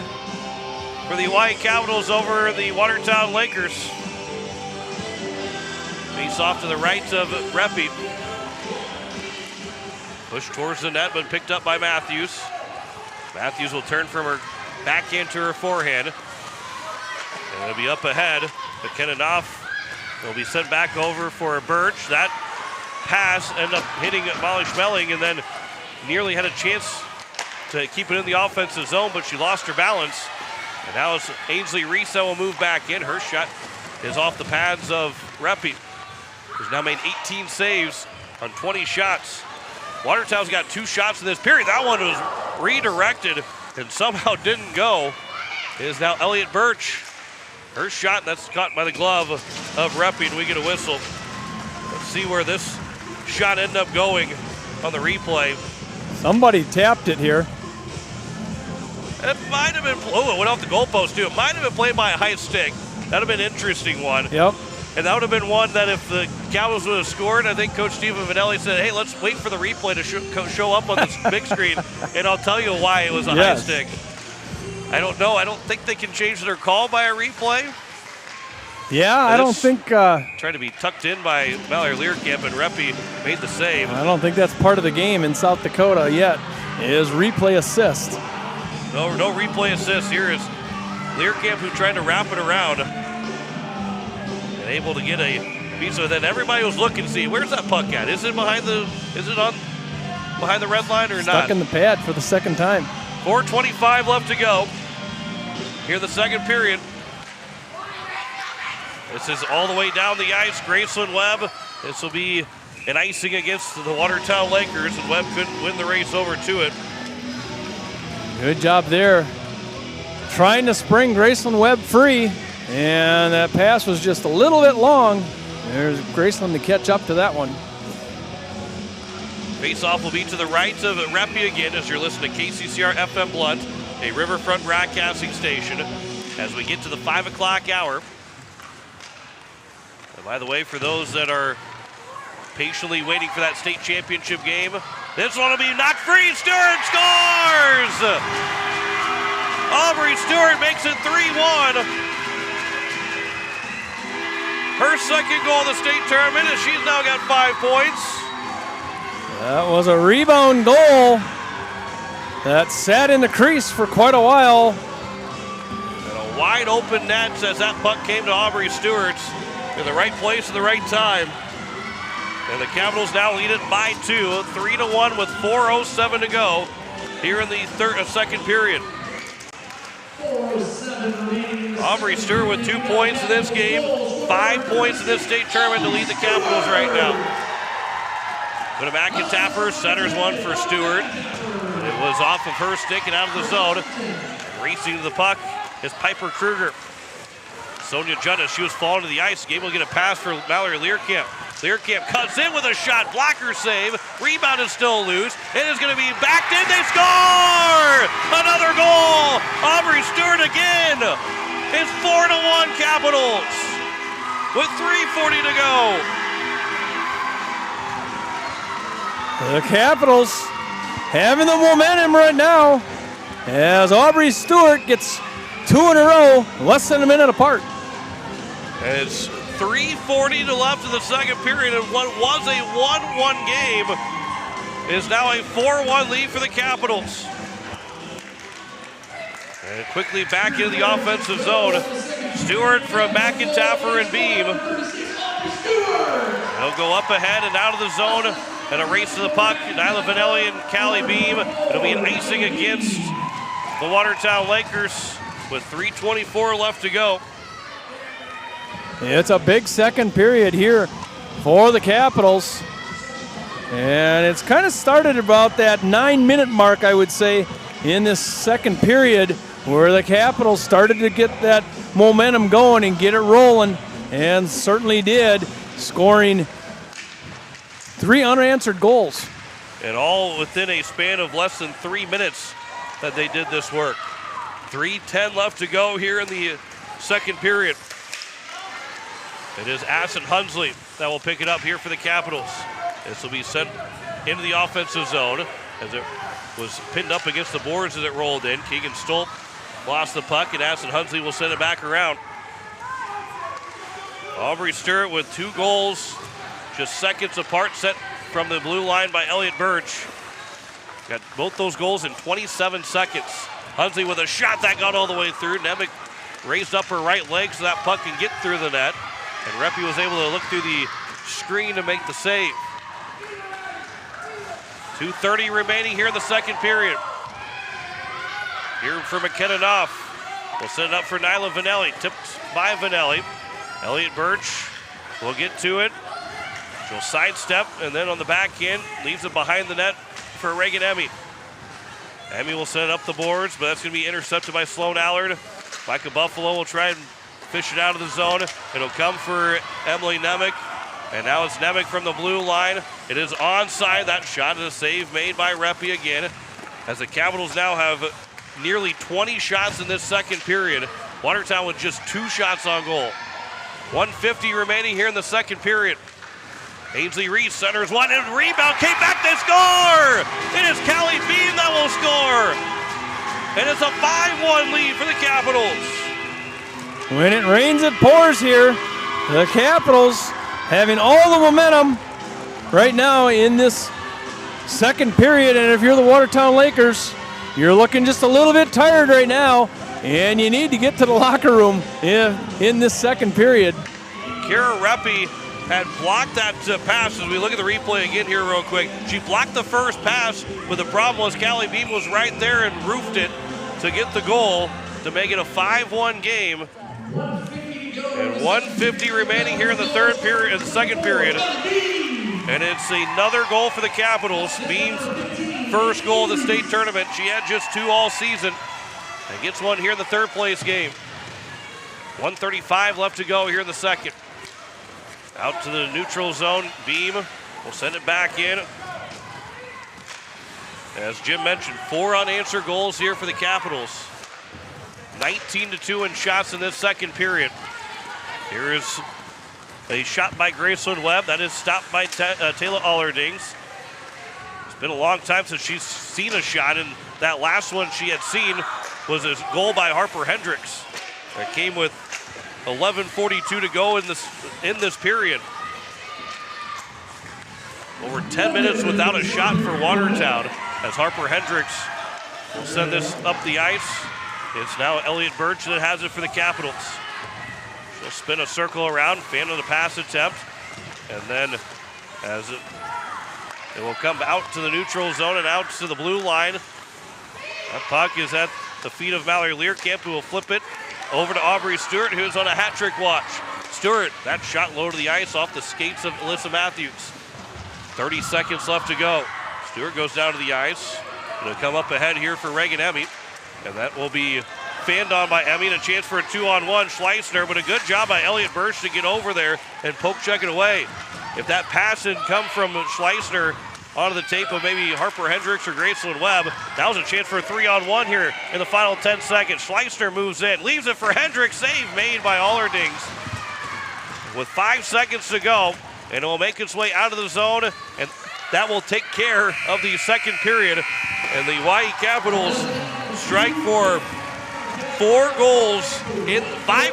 Speaker 2: for the Hawaii Capitals over the Watertown Lakers. Face off to the right of Reppy. Pushed towards the net, but picked up by Matthews. Matthews will turn from her backhand to her forehand. And it'll be up ahead. McKenna Knopf will be sent back over for a Birch. That pass ended up hitting Molly Schmeling and then nearly had a chance to keep it in the offensive zone, but she lost her balance. And now it's Ainsley Reese that will move back in. Her shot is off the pads of Reppy, who's now made 18 saves on 20 shots. Watertown's got 2 shots in this period. That one was redirected and somehow didn't go. It is now Elliot Birch. Her shot, that's caught by the glove of Reppy, and we get a whistle. Let's see where this shot ended up going on the replay.
Speaker 3: Somebody tapped it here.
Speaker 2: It might have been, it went off the goalpost too. It might have been played by a high stick. That would have been an interesting one.
Speaker 3: Yep.
Speaker 2: And that would have been one that if the Capitals would have scored, I think Coach Stephen Vanelli said, hey, let's wait for the replay to show up on this big screen, and I'll tell you why it was a high stick. I don't know. I don't think they can change their call by a replay.
Speaker 3: Yeah, I don't think...
Speaker 2: trying to be tucked in by Mallory Learcamp, and Reppy made the save.
Speaker 3: I don't think that's part of the game in South Dakota yet, is replay assist.
Speaker 2: No replay assist. Here is Learcamp, who tried to wrap it around and able to get a piece of it. Everybody was looking to see, where's that puck at? Is it behind the red line or not?
Speaker 3: Stuck in the pad for the second time. 4:25
Speaker 2: left to go here in the second period. This is all the way down the ice. Graceland Webb. This will be an icing against the Watertown Lakers, and Webb couldn't win the race over to it.
Speaker 3: Good job there. Trying to spring Graceland Webb free, and that pass was just a little bit long. There's Graceland to catch up to that one.
Speaker 2: Face-off will be to the right of Reppy again as you're listening to KCCR FM Blunt, a Riverfront broadcasting station, as we get to the 5 o'clock hour. And by the way, for those that are patiently waiting for that state championship game, this one will be knocked free. Stewart scores! Aubrey Stewart makes it 3-1. Her second goal of the state tournament, and she's now got 5 points.
Speaker 3: That was a rebound goal that sat in the crease for quite a while.
Speaker 2: And a wide open net as that puck came to Aubrey Stewart in the right place at the right time. And the Capitals now lead it by 2, 3-1 with 4:07 to go here in the second period. Aubrey Stewart with 2 points in this game, 5 points in this state tournament to lead the Capitals right now. But a McIntaffer centers one for Stewart. It was off of her stick and out of the zone. Racing to the puck is Piper Kruger. Sonia Judda, she was falling to the ice. Game will get a pass for Mallory Learcamp. Learcamp cuts in with a shot, blocker save. Rebound is still loose. It is going to be backed in. They score! Another goal! Aubrey Stewart again. It's 4-1 Capitals with 3:40 to go.
Speaker 3: The Capitals having the momentum right now as Aubrey Stewart gets 2 in a row, less than a minute apart.
Speaker 2: And it's 3:40 to left in the second period, and what was a 1-1 game is now a 4-1 lead for the Capitals. And quickly back into the offensive zone. Stewart from McIntaffer and Beam. They'll go up ahead and out of the zone and a race to the puck. Nyla Vanelli and Callie Beam. It'll be an icing against the Watertown Lakers with 3:24 left to go.
Speaker 3: It's a big second period here for the Capitals. And it's kind of started about that 9-minute mark, I would say, in this second period, where the Capitals started to get that momentum going and get it rolling, and certainly did, scoring 3 unanswered goals.
Speaker 2: And all within a span of less than 3 minutes that they did this work. 3:10 left to go here in the second period. It is Asset Hunsley that will pick it up here for the Capitals. This will be sent into the offensive zone as it was pinned up against the boards as it rolled in. Keegan Stolp lost the puck, and Asset Hunsley will send it back around. Aubrey Stewart with 2 goals, just seconds apart, set from the blue line by Elliot Birch. Got both those goals in 27 seconds. Hunsley with a shot that got all the way through. Nemec raised up her right leg so that puck can get through the net. And Reppy was able to look through the screen to make the save. 2:30 remaining here in the second period. Here for McKenna Knopf. We'll set it up for Nyla Vanelli. Tipped by Vanelli. Elliot Birch will get to it. She'll sidestep, and then on the back end, leaves it behind the net for Reagan Emmy. Emmy will set it up the boards, but that's going to be intercepted by Sloan Allard. Micah Buffalo will try and fish it out of the zone. It'll come for Emily Nemec. And now it's Nemec from the blue line. It is onside. That shot is a save made by Reppy again. As the Capitals now have nearly 20 shots in this second period. Watertown with just 2 shots on goal. 1:50 remaining here in the second period. Ainsley Reese centers one and rebound. Came back, they score! It is Callie Beam that will score. And it's a 5-1 lead for the Capitals.
Speaker 3: When it rains, it pours here. The Capitals having all the momentum right now in this second period. And if you're the Watertown Lakers, you're looking just a little bit tired right now, and you need to get to the locker room in this second period.
Speaker 2: Kara Reppy had blocked that pass. As we look at the replay again here real quick, she blocked the first pass, but the problem was Callie Beam was right there and roofed it to get the goal to make it a 5-1 game. And 1:50 remaining here in the second period. And it's another goal for the Capitals. Beam's first goal of the state tournament. She had just 2 all season and gets one here in the third place game. 1:35 left to go here in the second. Out to the neutral zone. Beam will send it back in. As Jim mentioned, 4 unanswered goals here for the Capitals. 19-2 in shots in this second period. Here is a shot by Graceland Webb. That is stopped by Taylor Allerdings. It's been a long time since she's seen a shot, and that last one she had seen was a goal by Harper Hendricks. That came with 11:42 to go in this period. Over 10 minutes without a shot for Watertown as Harper Hendricks will send this up the ice. It's now Elliott Birch that has it for the Capitals. She'll spin a circle around, fan of the pass attempt, and then as it will come out to the neutral zone and out to the blue line. That puck is at the feet of Mallory Learcamp, who will flip it over to Aubrey Stewart, who's on a hat trick watch. Stewart, that shot low to the ice off the skates of Alyssa Matthews. 30 seconds left to go. Stewart goes down to the ice. It'll come up ahead here for Reagan Emmy, and that will be fanned on by Emmy, and a chance for a 2-on-1. Schleisner, but a good job by Elliott Birch to get over there and poke check it away. If that pass had come from Schleisner onto the tape of maybe Harper Hendricks or Graceland Webb, that was a chance for a 3-on-1 here in the final 10 seconds. Schleisner moves in, leaves it for Hendricks. Save made by Allerdings. With 5 seconds to go, and it will make its way out of the zone, and that will take care of the second period. And the Hawaii Capitals strike for 5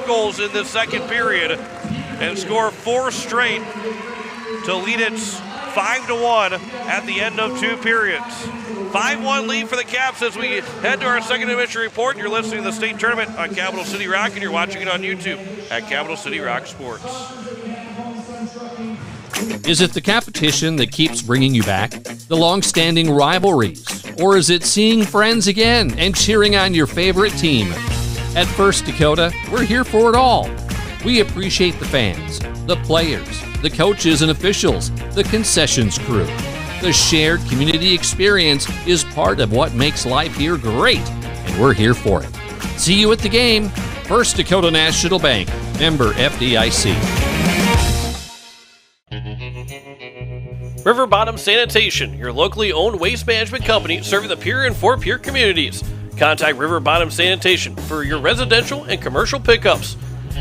Speaker 2: goals in this second period, and score 4 straight to lead it 5-1 at the end of 2 periods. 5-1 lead for the Caps as we head to our second intermission report. You're listening to the state tournament on Capital City Rock, and you're watching it on YouTube at Capital City Rock Sports.
Speaker 13: Is it the competition that keeps bringing you back? The long-standing rivalries? Or is it seeing friends again and cheering on your favorite team? At First Dakota, we're here for it all. We appreciate the fans, the players, the coaches and officials, the concessions crew. The shared community experience is part of what makes life here great, and we're here for it. See you at the game. First Dakota National Bank, member FDIC.
Speaker 8: River Bottom Sanitation, your locally owned waste management company serving the Pierre and Fort Pierre communities. Contact River Bottom Sanitation for your residential and commercial pickups.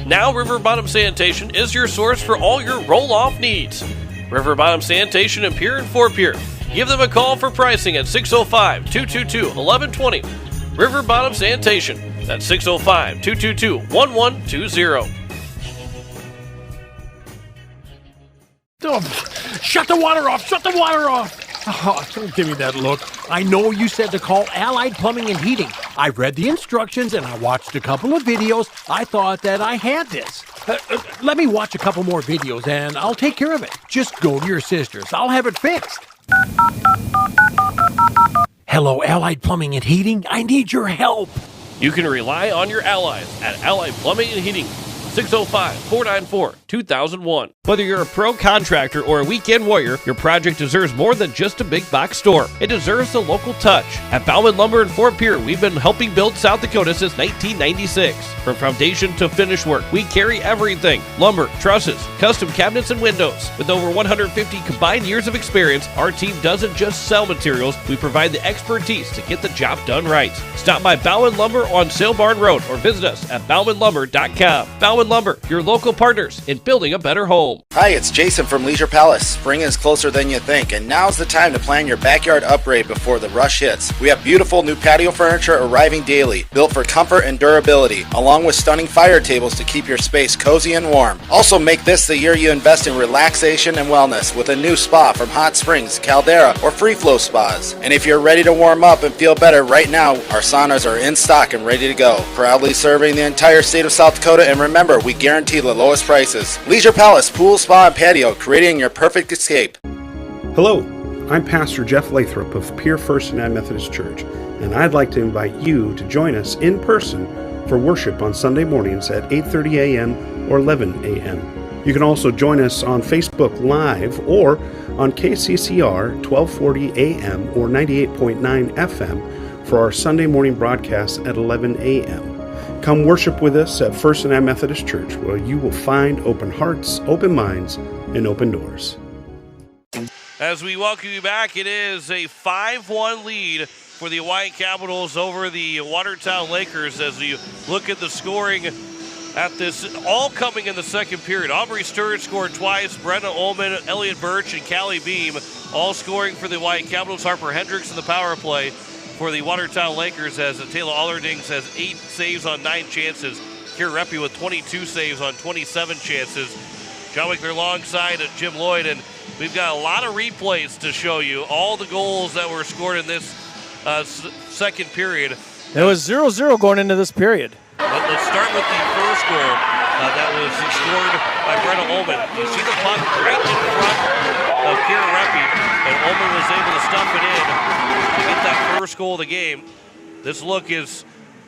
Speaker 8: Now River Bottom Sanitation is your source for all your roll-off needs. River Bottom Sanitation in Pierre and Fort Pierre. Give them a call for pricing at 605-222-1120. River Bottom Sanitation. That's 605-222-1120.
Speaker 9: Oh, shut the water off! Shut the water off! Oh, don't give me that look. I know you said to call Allied Plumbing and Heating. I read the instructions and I watched a couple of videos. I thought that I had this. Let me watch a couple more videos and I'll take care of it. Just go to your sister's. I'll have it fixed. Hello, Allied Plumbing and Heating. I need your help.
Speaker 8: You can rely on your allies at Allied Plumbing and Heating. 605-494-2001. Whether you're a pro contractor or a weekend warrior, your project deserves more than just a big box store. It deserves a local touch. At Bauman Lumber in Fort Pierre, we've been helping build South Dakota since 1996. From foundation to finish work, we carry everything. Lumber, trusses, custom cabinets and windows. With over 150 combined years of experience, our team doesn't just sell materials, we provide the expertise to get the job done right. Stop by Bauman Lumber on Sail Barn Road or visit us at baumanlumber.com. Bauman Lumber, your local partners in building a better home.
Speaker 14: Hi, it's Jason from Leisure Palace. Spring is closer than you think, and now's the time to plan your backyard upgrade before the rush hits. We have beautiful new patio furniture arriving daily, built for comfort and durability, along with stunning fire tables to keep your space cozy and warm. Also make this the year you invest in relaxation and wellness with a new spa from Hot Springs, Caldera, or Free Flow Spas. And if you're ready to warm up and feel better right now, our saunas are in stock and ready to go. Proudly serving the entire state of South Dakota, and remember, we guarantee the lowest prices. Leisure Palace, pool, spa, and patio, creating your perfect escape.
Speaker 15: Hello, I'm Pastor Jeff Lathrop of Pierre First United Methodist Church, and I'd like to invite you to join us in person for worship on Sunday mornings at 8:30 a.m. or 11 a.m. You can also join us on Facebook Live or on KCCR 1240 a.m. or 98.9 FM for our Sunday morning broadcast at 11 a.m. Come worship with us at First and Methodist Church, where you will find open hearts, open minds, and open doors.
Speaker 2: As we welcome you back, it is a 5-1 lead for the Hawaii Capitals over the Watertown Lakers as you look at the scoring at this, all coming in the second period. Aubrey Stewart scored twice, Brenna Ullman, Elliot Birch, and Callie Beam all scoring for the Hawaii Capitals. Harper Hendricks in the power play for the Watertown Lakers as Taylor Allerdings has 8 saves on 9 chances. Kira Reppy with 22 saves on 27 chances. John Wickler alongside Jim Lloyd, and we've got a lot of replays to show you all the goals that were scored in this second period.
Speaker 3: It was 0-0 going into this period.
Speaker 2: Let's start with the first goal that was scored by Brenna Ullman. You see the puck right in front of Kira Reppy, and Ullman was able to stuff it in to get that first goal of the game. This look is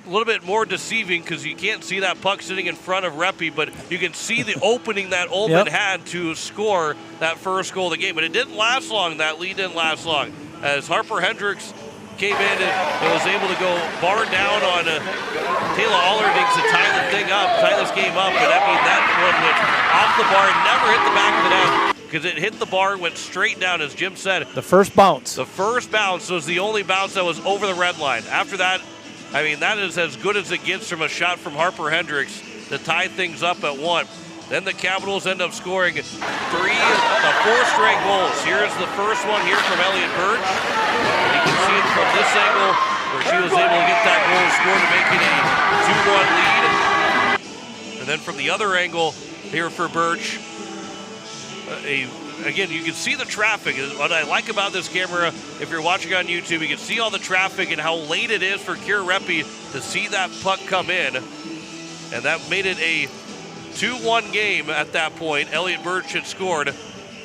Speaker 2: a little bit more deceiving because you can't see that puck sitting in front of Reppy, but you can see the opening that Ullman had to score that first goal of the game. But it didn't last long. That lead didn't last long as Harper Hendricks came in and was able to go bar down on Taylor Allerdings to tie this game up. And that one went off the bar and never hit the back of the net because it hit the bar, went straight down, as Jim said.
Speaker 3: The first bounce.
Speaker 2: The first bounce was the only bounce that was over the red line. After that, I mean, that is as good as it gets from a shot from Harper Hendricks to tie things up at 1. Then the Capitals end up scoring 4 straight goals. Here's the first one here from Elliot Birch. You can see it from this angle where she was able to get that goal scored to make it a 2-1 lead. And then from the other angle here for Birch, again, you can see the traffic. What I like about this camera, if you're watching on YouTube, you can see all the traffic and how late it is for Kira Reppy to see that puck come in. And that made it a 2-1 game at that point. Elliot Birch had scored.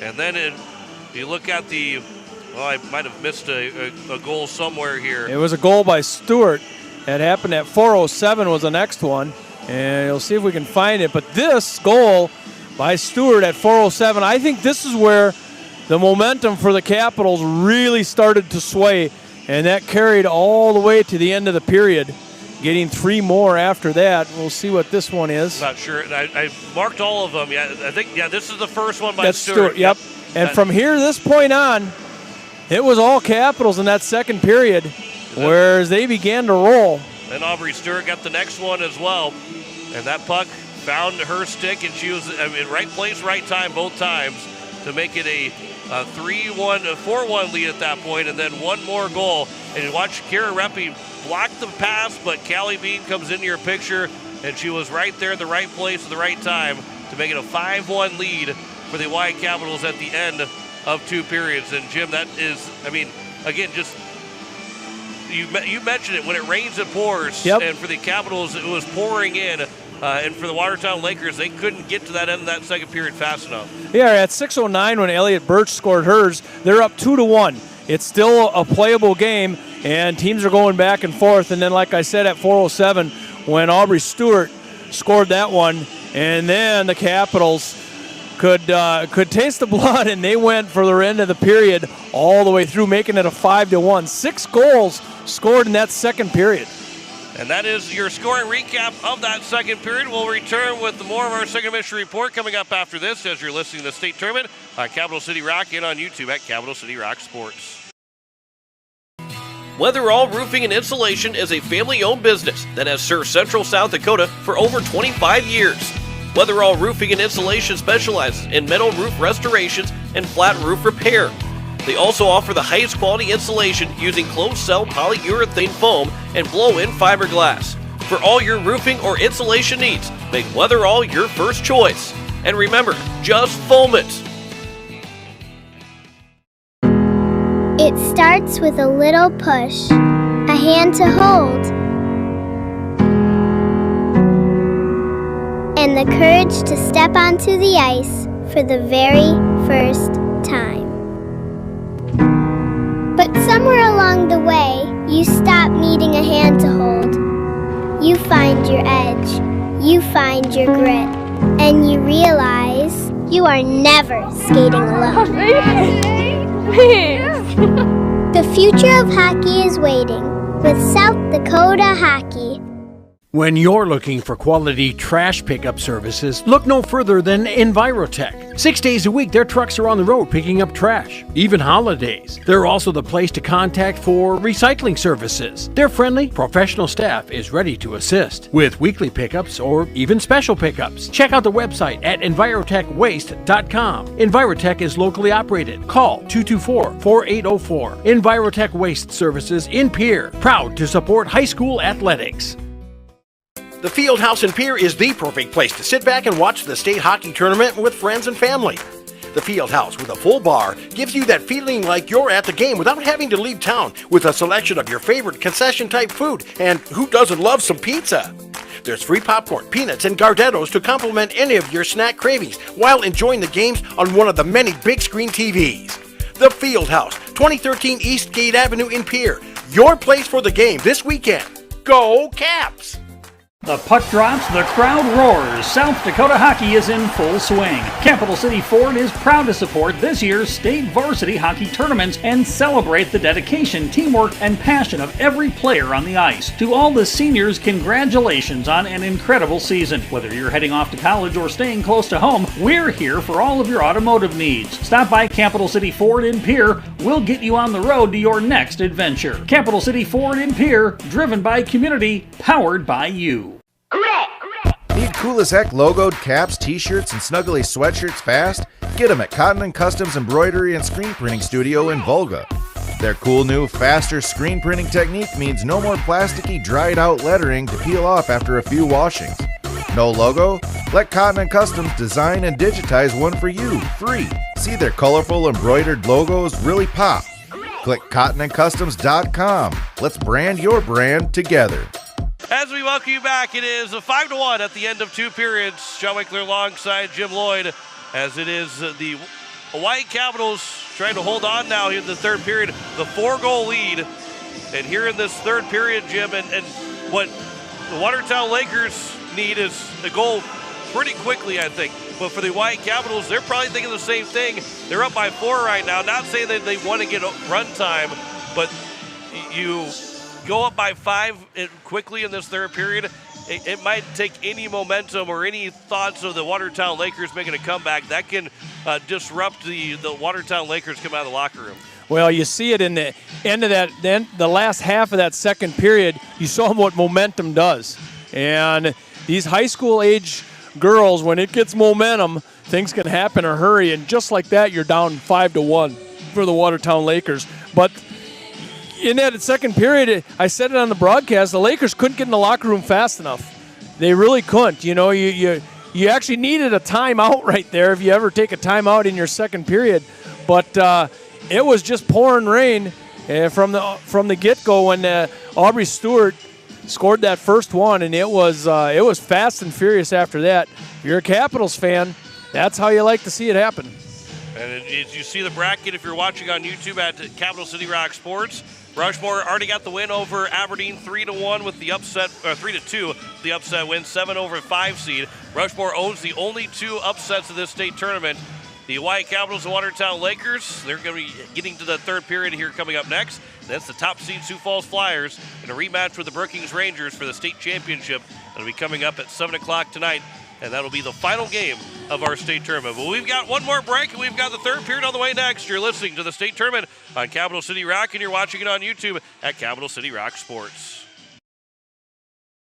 Speaker 2: And then you look at I might have missed a goal somewhere here.
Speaker 3: It was a goal by Stewart. It happened at 4:07 was the next one. And you'll see if we can find it. But this goal by Stewart at 4:07, I think this is where the momentum for the Capitals really started to sway. And that carried all the way to the end of the period, getting 3 more after that. We'll see what this one is.
Speaker 2: Not sure. I marked all of them. Yeah, I think, this is the first one by
Speaker 3: That's
Speaker 2: Stewart.
Speaker 3: Yep. And from this point on, it was all Capitals in that second period, whereas they began to roll.
Speaker 2: And Aubrey Stewart got the next one as well. And that puck found her stick, and she was in right place, right time both times to make it a 4-1 lead at that point, and then one more goal. And you watch Kira Reppy block the pass, but Callie Bean comes into your picture, and she was right there at the right place at the right time to make it a 5-1 lead for the Hawaii Capitals at the end of 2 periods. And Jim, that is, again, just you mentioned it, when it rains it pours.
Speaker 3: Yep.
Speaker 2: And for the Capitals it was pouring in, and for the Watertown Lakers they couldn't get to that end of that second period fast enough.
Speaker 3: Yeah, at 6:09 when Elliot Birch scored hers, they're up 2-1. It's still a playable game, and teams are going back and forth. And then, like I said, at 4:07 when Aubrey Stewart scored that one, and then the Capitals could taste the blood, and they went for the end of the period all the way through, making it a 5-1. 6 goals scored in that second period.
Speaker 2: And that is your scoring recap of that second period. We'll return with more of our second intermission report coming up after this as you're listening to the state tournament on Capital City Rock and on YouTube at Capital City Rock Sports.
Speaker 8: Weatherall Roofing and Insulation is a family-owned business that has served Central South Dakota for over 25 years. Weatherall Roofing and Insulation specializes in metal roof restorations and flat roof repair. They also offer the highest quality insulation using closed-cell polyurethane foam and blow-in fiberglass. For all your roofing or insulation needs, make Weatherall your first choice. And remember, just foam it.
Speaker 4: It starts with a little push, a hand to hold, and the courage to step onto the ice for the very first time. But somewhere along the way, you stop needing a hand to hold. You find your you find your grit, and you realize you are never skating alone. The future of hockey is waiting with South Dakota Hockey.
Speaker 9: When you're looking for quality trash pickup services, look no further than Envirotech. 6 days a week, their trucks are on the road picking up trash, even holidays. They're also the place to contact for recycling services. Their friendly, professional staff is ready to assist with weekly pickups or even special pickups. Check out the website at envirotechwaste.com. Envirotech is locally operated. Call 224-4804. Envirotech Waste Services in Pierre, proud to support high school athletics. The Fieldhouse in Pierre is the perfect place to sit back and watch the state hockey tournament with friends and family. The Fieldhouse with a full bar gives you that feeling like you're at the game without having to leave town, with a selection of your favorite concession-type food, and who doesn't love some pizza? There's free popcorn, peanuts, and Gardettos to complement any of your snack cravings while enjoying the games on one of the many big screen TVs. The Fieldhouse, 2013 East Gate Avenue in Pierre. Your place for the game this weekend. Go Caps!
Speaker 1: The puck drops, the crowd roars. South Dakota hockey is in full swing. Capital City Ford is proud to support this year's state varsity hockey tournaments and celebrate the dedication, teamwork, and passion of every player on the ice. To all the seniors, congratulations on an incredible season. Whether you're heading off to college or staying close to home, we're here for all of your automotive needs. Stop by Capital City Ford in Pierre. We'll get you on the road to your next adventure. Capital City Ford in Pierre, driven by community, powered by you.
Speaker 12: Need cool as heck logoed caps, t-shirts, and snuggly sweatshirts fast? Get them at Cotton & Customs Embroidery and Screen Printing Studio in Volga. Their cool new, faster screen printing technique means no more plasticky, dried out lettering to peel off after a few washings. No logo? Let Cotton & Customs design and digitize one for you, free. See their colorful embroidered logos really pop. Click cottonandcustoms.com. Let's brand your brand together.
Speaker 2: As we welcome you back, it is a 5-1 at the end of two periods. John Winkler alongside Jim Lloyd, as it is the Hawaii Capitals trying to hold on now in the third period, the 4-goal lead. And here in this third period, Jim, and what the Watertown Lakers need is a goal pretty quickly, I think. But for the Hawaii Capitals, they're probably thinking the same thing. They're up by 4 right now. Not saying that they want to get run time, but you go up by 5 quickly in this third period, it might take any momentum or any thoughts of the Watertown Lakers making a comeback. That can disrupt the Watertown Lakers coming out of the locker room.
Speaker 3: Well, you see it in the end of that, then the last half of that second period, you saw what momentum does. And these high school age girls, when it gets momentum, things can happen in a hurry. And just like that, you're down 5-1 for the Watertown Lakers. But in that second period, I said it on the broadcast, the Lakers couldn't get in the locker room fast enough. They really couldn't. You know, you actually needed a timeout right there if you ever take a timeout in your second period. But it was just pouring rain from the get-go when Aubrey Stewart scored that first one, and it was fast and furious after that. If you're a Capitals fan, that's how you like to see it happen.
Speaker 2: And as you see the bracket, if you're watching on YouTube at Capital City Rock Sports, Rushmore already got the win over Aberdeen 3-1 with the upset, or 3-2, the upset win, 7 over 5 seed. Rushmore owns the only 2 upsets of this state tournament. The Hawaii Capitals and Watertown Lakers, they're going to be getting to the third period here coming up next. That's the top seed Sioux Falls Flyers in a rematch with the Brookings Rangers for the state championship. That'll be coming up at 7 o'clock tonight, and that'll be the final game of our state tournament. But we've got one more break, and we've got the third period on the way next. You're listening to the state tournament on Capital City Rock, and you're watching it on YouTube at Capital City Rock Sports.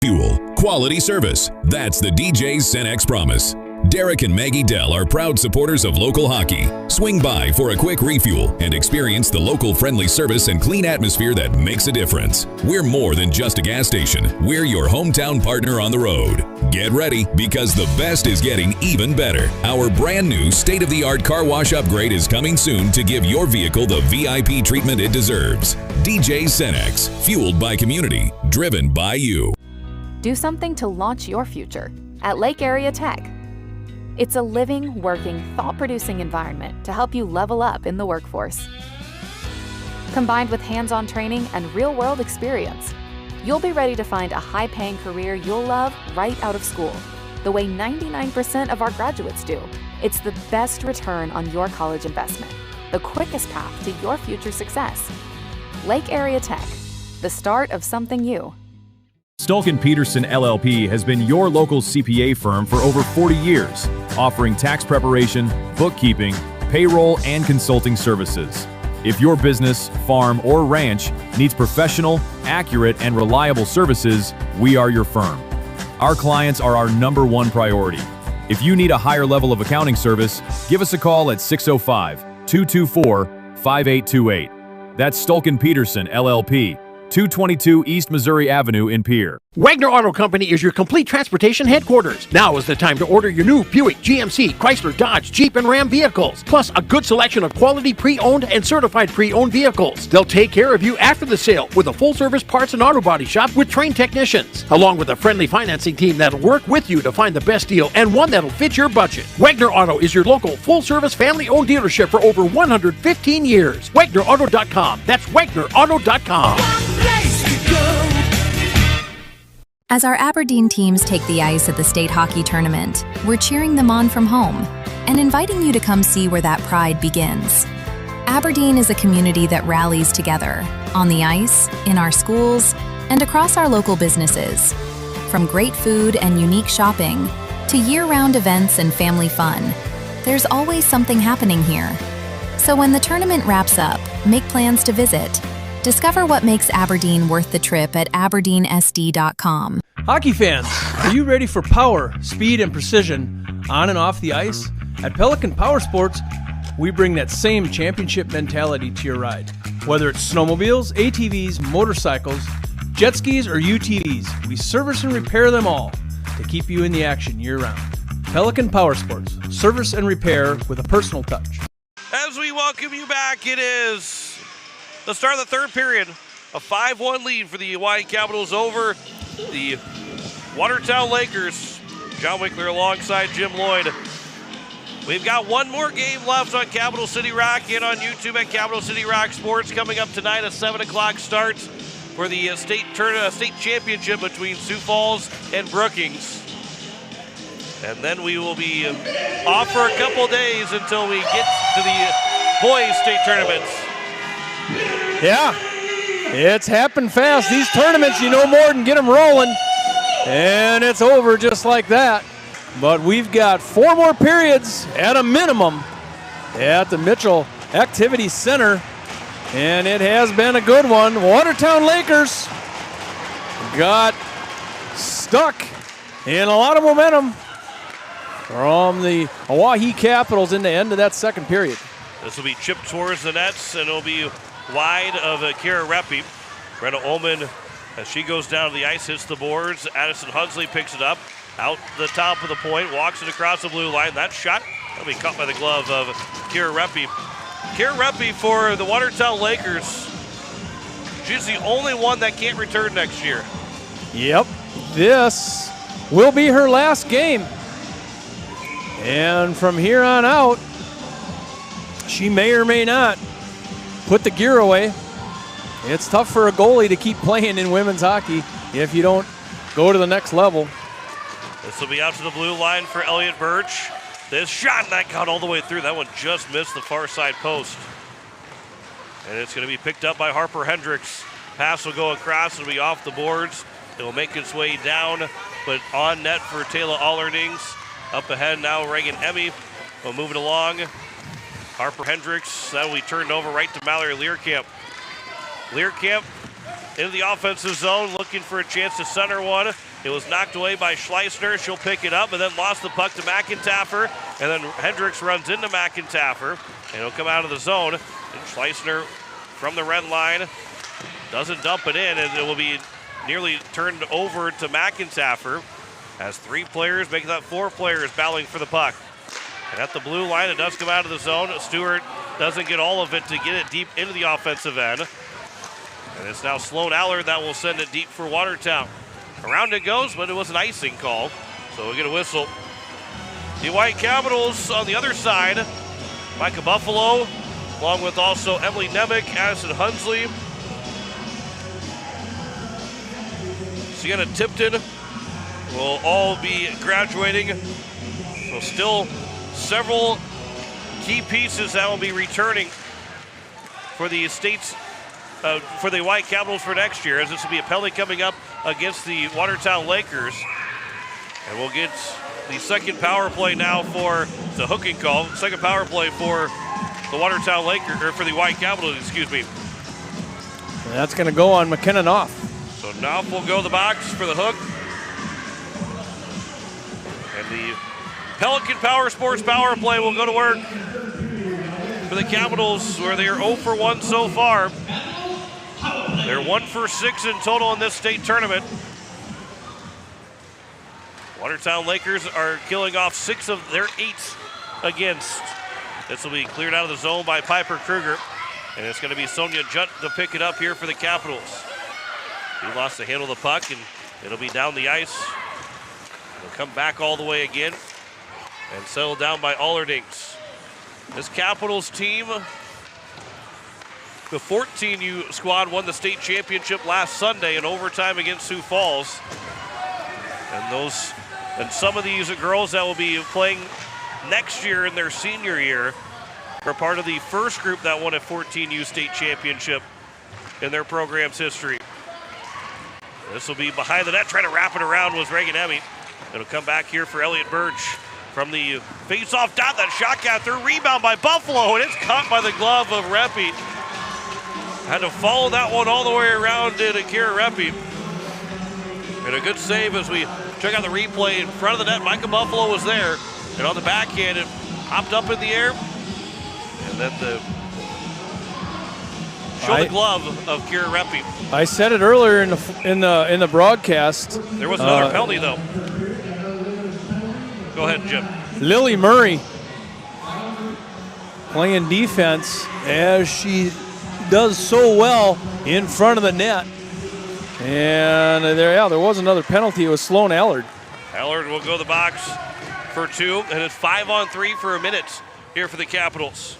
Speaker 10: Fuel, quality service. That's the DJ's Cenex promise. Derek and Maggie Dell are proud supporters of local hockey. Swing by for a quick refuel and experience the local friendly service and clean atmosphere that makes a difference. We're more than just a gas station. We're your hometown partner on the road. Get ready, because the best is getting even better. Our brand new state-of-the-art car wash upgrade is coming soon to give your vehicle the VIP treatment it deserves. DJ Cenex, fueled by community, driven by you.
Speaker 6: Do something to launch your future at Lake Area Tech. It's a living, working, thought-producing environment to help you level up in the workforce. Combined with hands-on training and real-world experience, you'll be ready to find a high-paying career you'll love right out of school. the way 99% of our graduates do. It's the best return on your college investment, the quickest path to your future success. Lake Area Tech, the start of something new.
Speaker 16: Stulkin Peterson LLP has been your local CPA firm for over 40 years, offering tax preparation, bookkeeping, payroll, and consulting services. If your business, farm, or ranch needs professional, accurate, and reliable services, we are your firm. Our clients are our #1 priority. If you need a higher level of accounting service, give us a call at 605-224-5828. That's Stulkin Peterson LLP, 222 East Missouri Avenue in Pierre.
Speaker 9: Wagner Auto Company is your complete transportation headquarters. Now is the time to order your new Buick, GMC, Chrysler, Dodge, Jeep, and Ram vehicles, plus a good selection of quality pre-owned and certified pre-owned vehicles. They'll take care of you after the sale with a full-service parts and auto body shop with trained technicians, along with a friendly financing team that'll work with you to find the best deal and one that'll fit your budget. Wagner Auto is your local full-service family-owned dealership for over 115 years. WagnerAuto.com. That's WagnerAuto.com.
Speaker 11: As our Aberdeen teams take the ice at the state hockey tournament, we're cheering them on from home and inviting you to come see where that pride begins. Aberdeen is a community that rallies together, on the ice, in our schools, and across our local businesses. From great food and unique shopping, to year-round events and family fun, there's always something happening here. So when the tournament wraps up, make plans to visit. Discover what makes Aberdeen worth the trip at aberdeensd.com.
Speaker 3: Hockey fans, are you ready for power, speed, and precision on and off the ice? At Pelican Power Sports, we bring that same championship mentality to your ride. Whether it's snowmobiles, ATVs, motorcycles, jet skis, or UTVs, we service and repair them all to keep you in the action year-round. Pelican Power Sports, service and repair with a personal touch.
Speaker 2: As we welcome you back, it is the start of the third period. A 5-1 lead for the Hawaii Capitals over the Watertown Lakers. John Winkler alongside Jim Lloyd. We've got one more game left on Capital City Rock and on YouTube at Capital City Rock Sports. Coming up tonight, a 7 o'clock start for the state championship between Sioux Falls and Brookings. And then we will be off for a couple days until we get to the boys state tournaments.
Speaker 3: Yeah, it's happened fast. These tournaments, you know more than get them rolling. And it's over just like that. But we've got 4 more periods at a minimum at the Mitchell Activity Center. And it has been a good one. Watertown Lakers got stuck in a lot of momentum from the Oahe Capitals in the end of that second period.
Speaker 2: This will be chipped towards the nets, and it'll be wide of Kara Reppy. Brenna Ullman, as she goes down to the ice, hits the boards. Addison Hunsley picks it up out the top of the point, walks it across the blue line. That shot will be caught by the glove of Kara Reppy. Kara Reppy for the Watertown Lakers. She's the only one that can't return next year.
Speaker 3: Yep, this will be her last game. And from here on out, she may or may not put the gear away. It's tough for a goalie to keep playing in women's hockey if you don't go to the next level.
Speaker 2: This will be out to the blue line for Elliott Birch. This shot, that got all the way through. That one just missed the far side post. And it's going to be picked up by Harper Hendricks. Pass will go across, it'll be off the boards. It will make its way down, but on net for Taylor Allerdings. Up ahead now, Reagan Emmy will move it along. Harper Hendricks, that will be turned over right to Mallory Learcamp. Learcamp into the offensive zone, looking for a chance to center one. It was knocked away by Schleisner. She'll pick it up and then lost the puck to McIntaffer. And then Hendricks runs into McIntaffer, and he'll come out of the zone. And Schleisner from the red line doesn't dump it in, and it will be nearly turned over to McIntaffer. Has 3 players, making that 4 players battling for the puck. And at the blue line, it does come out of the zone. Stewart doesn't get all of it to get it deep into the offensive end. And it's now Sloan Allard that will send it deep for Watertown. Around it goes, but it was an icing call, so we'll get a whistle. The White Capitals on the other side, Micah Buffalo, along with also Emily Nemec, Addison Hunsley, Sienna Tipton, will all be graduating. So still several key pieces that will be returning for the state's, for the White Capitals for next year, as this will be a penalty coming up against the Watertown Lakers. And we'll get the second power play now for the hooking call. Second power play for the Watertown Lakers, or for the White Capitals, excuse me.
Speaker 3: And that's going to go on McKinnon off.
Speaker 2: So Knopf will go to the box for the hook. And the Pelican Power Sports power play will go to work for the Capitals, where they are 0 for 1 so far. They're 1 for 6 in total in this state tournament. Watertown Lakers are killing off 6 of their 8 against. This will be cleared out of the zone by Piper Kruger. And it's going to be Sonia Jutt to pick it up here for the Capitals. He lost the handle of the puck, and it'll be down the ice. It'll come back all the way again and settle down by Allerdings. This Capitals team, the 14U squad, won the state championship last Sunday in overtime against Sioux Falls. And some of these girls that will be playing next year in their senior year are part of the first group that won a 14U state championship in their program's history. This will be behind the net, trying to wrap it around was Reagan Emmy. It'll come back here for Elliott Birch from the face-off dot. That shot got through, rebound by Buffalo, and it's caught by the glove of Reppy. Had to follow that one all the way around to Kira Reppy. And a good save as we check out the replay in front of the net. Micah Buffalo was there, and on the backhand, it popped up in the air. And then the glove of Kira Reppy.
Speaker 3: I said it earlier in the broadcast.
Speaker 2: There was another penalty though. Go ahead, Jim.
Speaker 3: Lily Murray playing defense as she does so well in front of the net. And there was another penalty. It was Sloan Allard.
Speaker 2: Allard will go to the box for 2, and it's 5-on-3 for a minute here for the Capitals.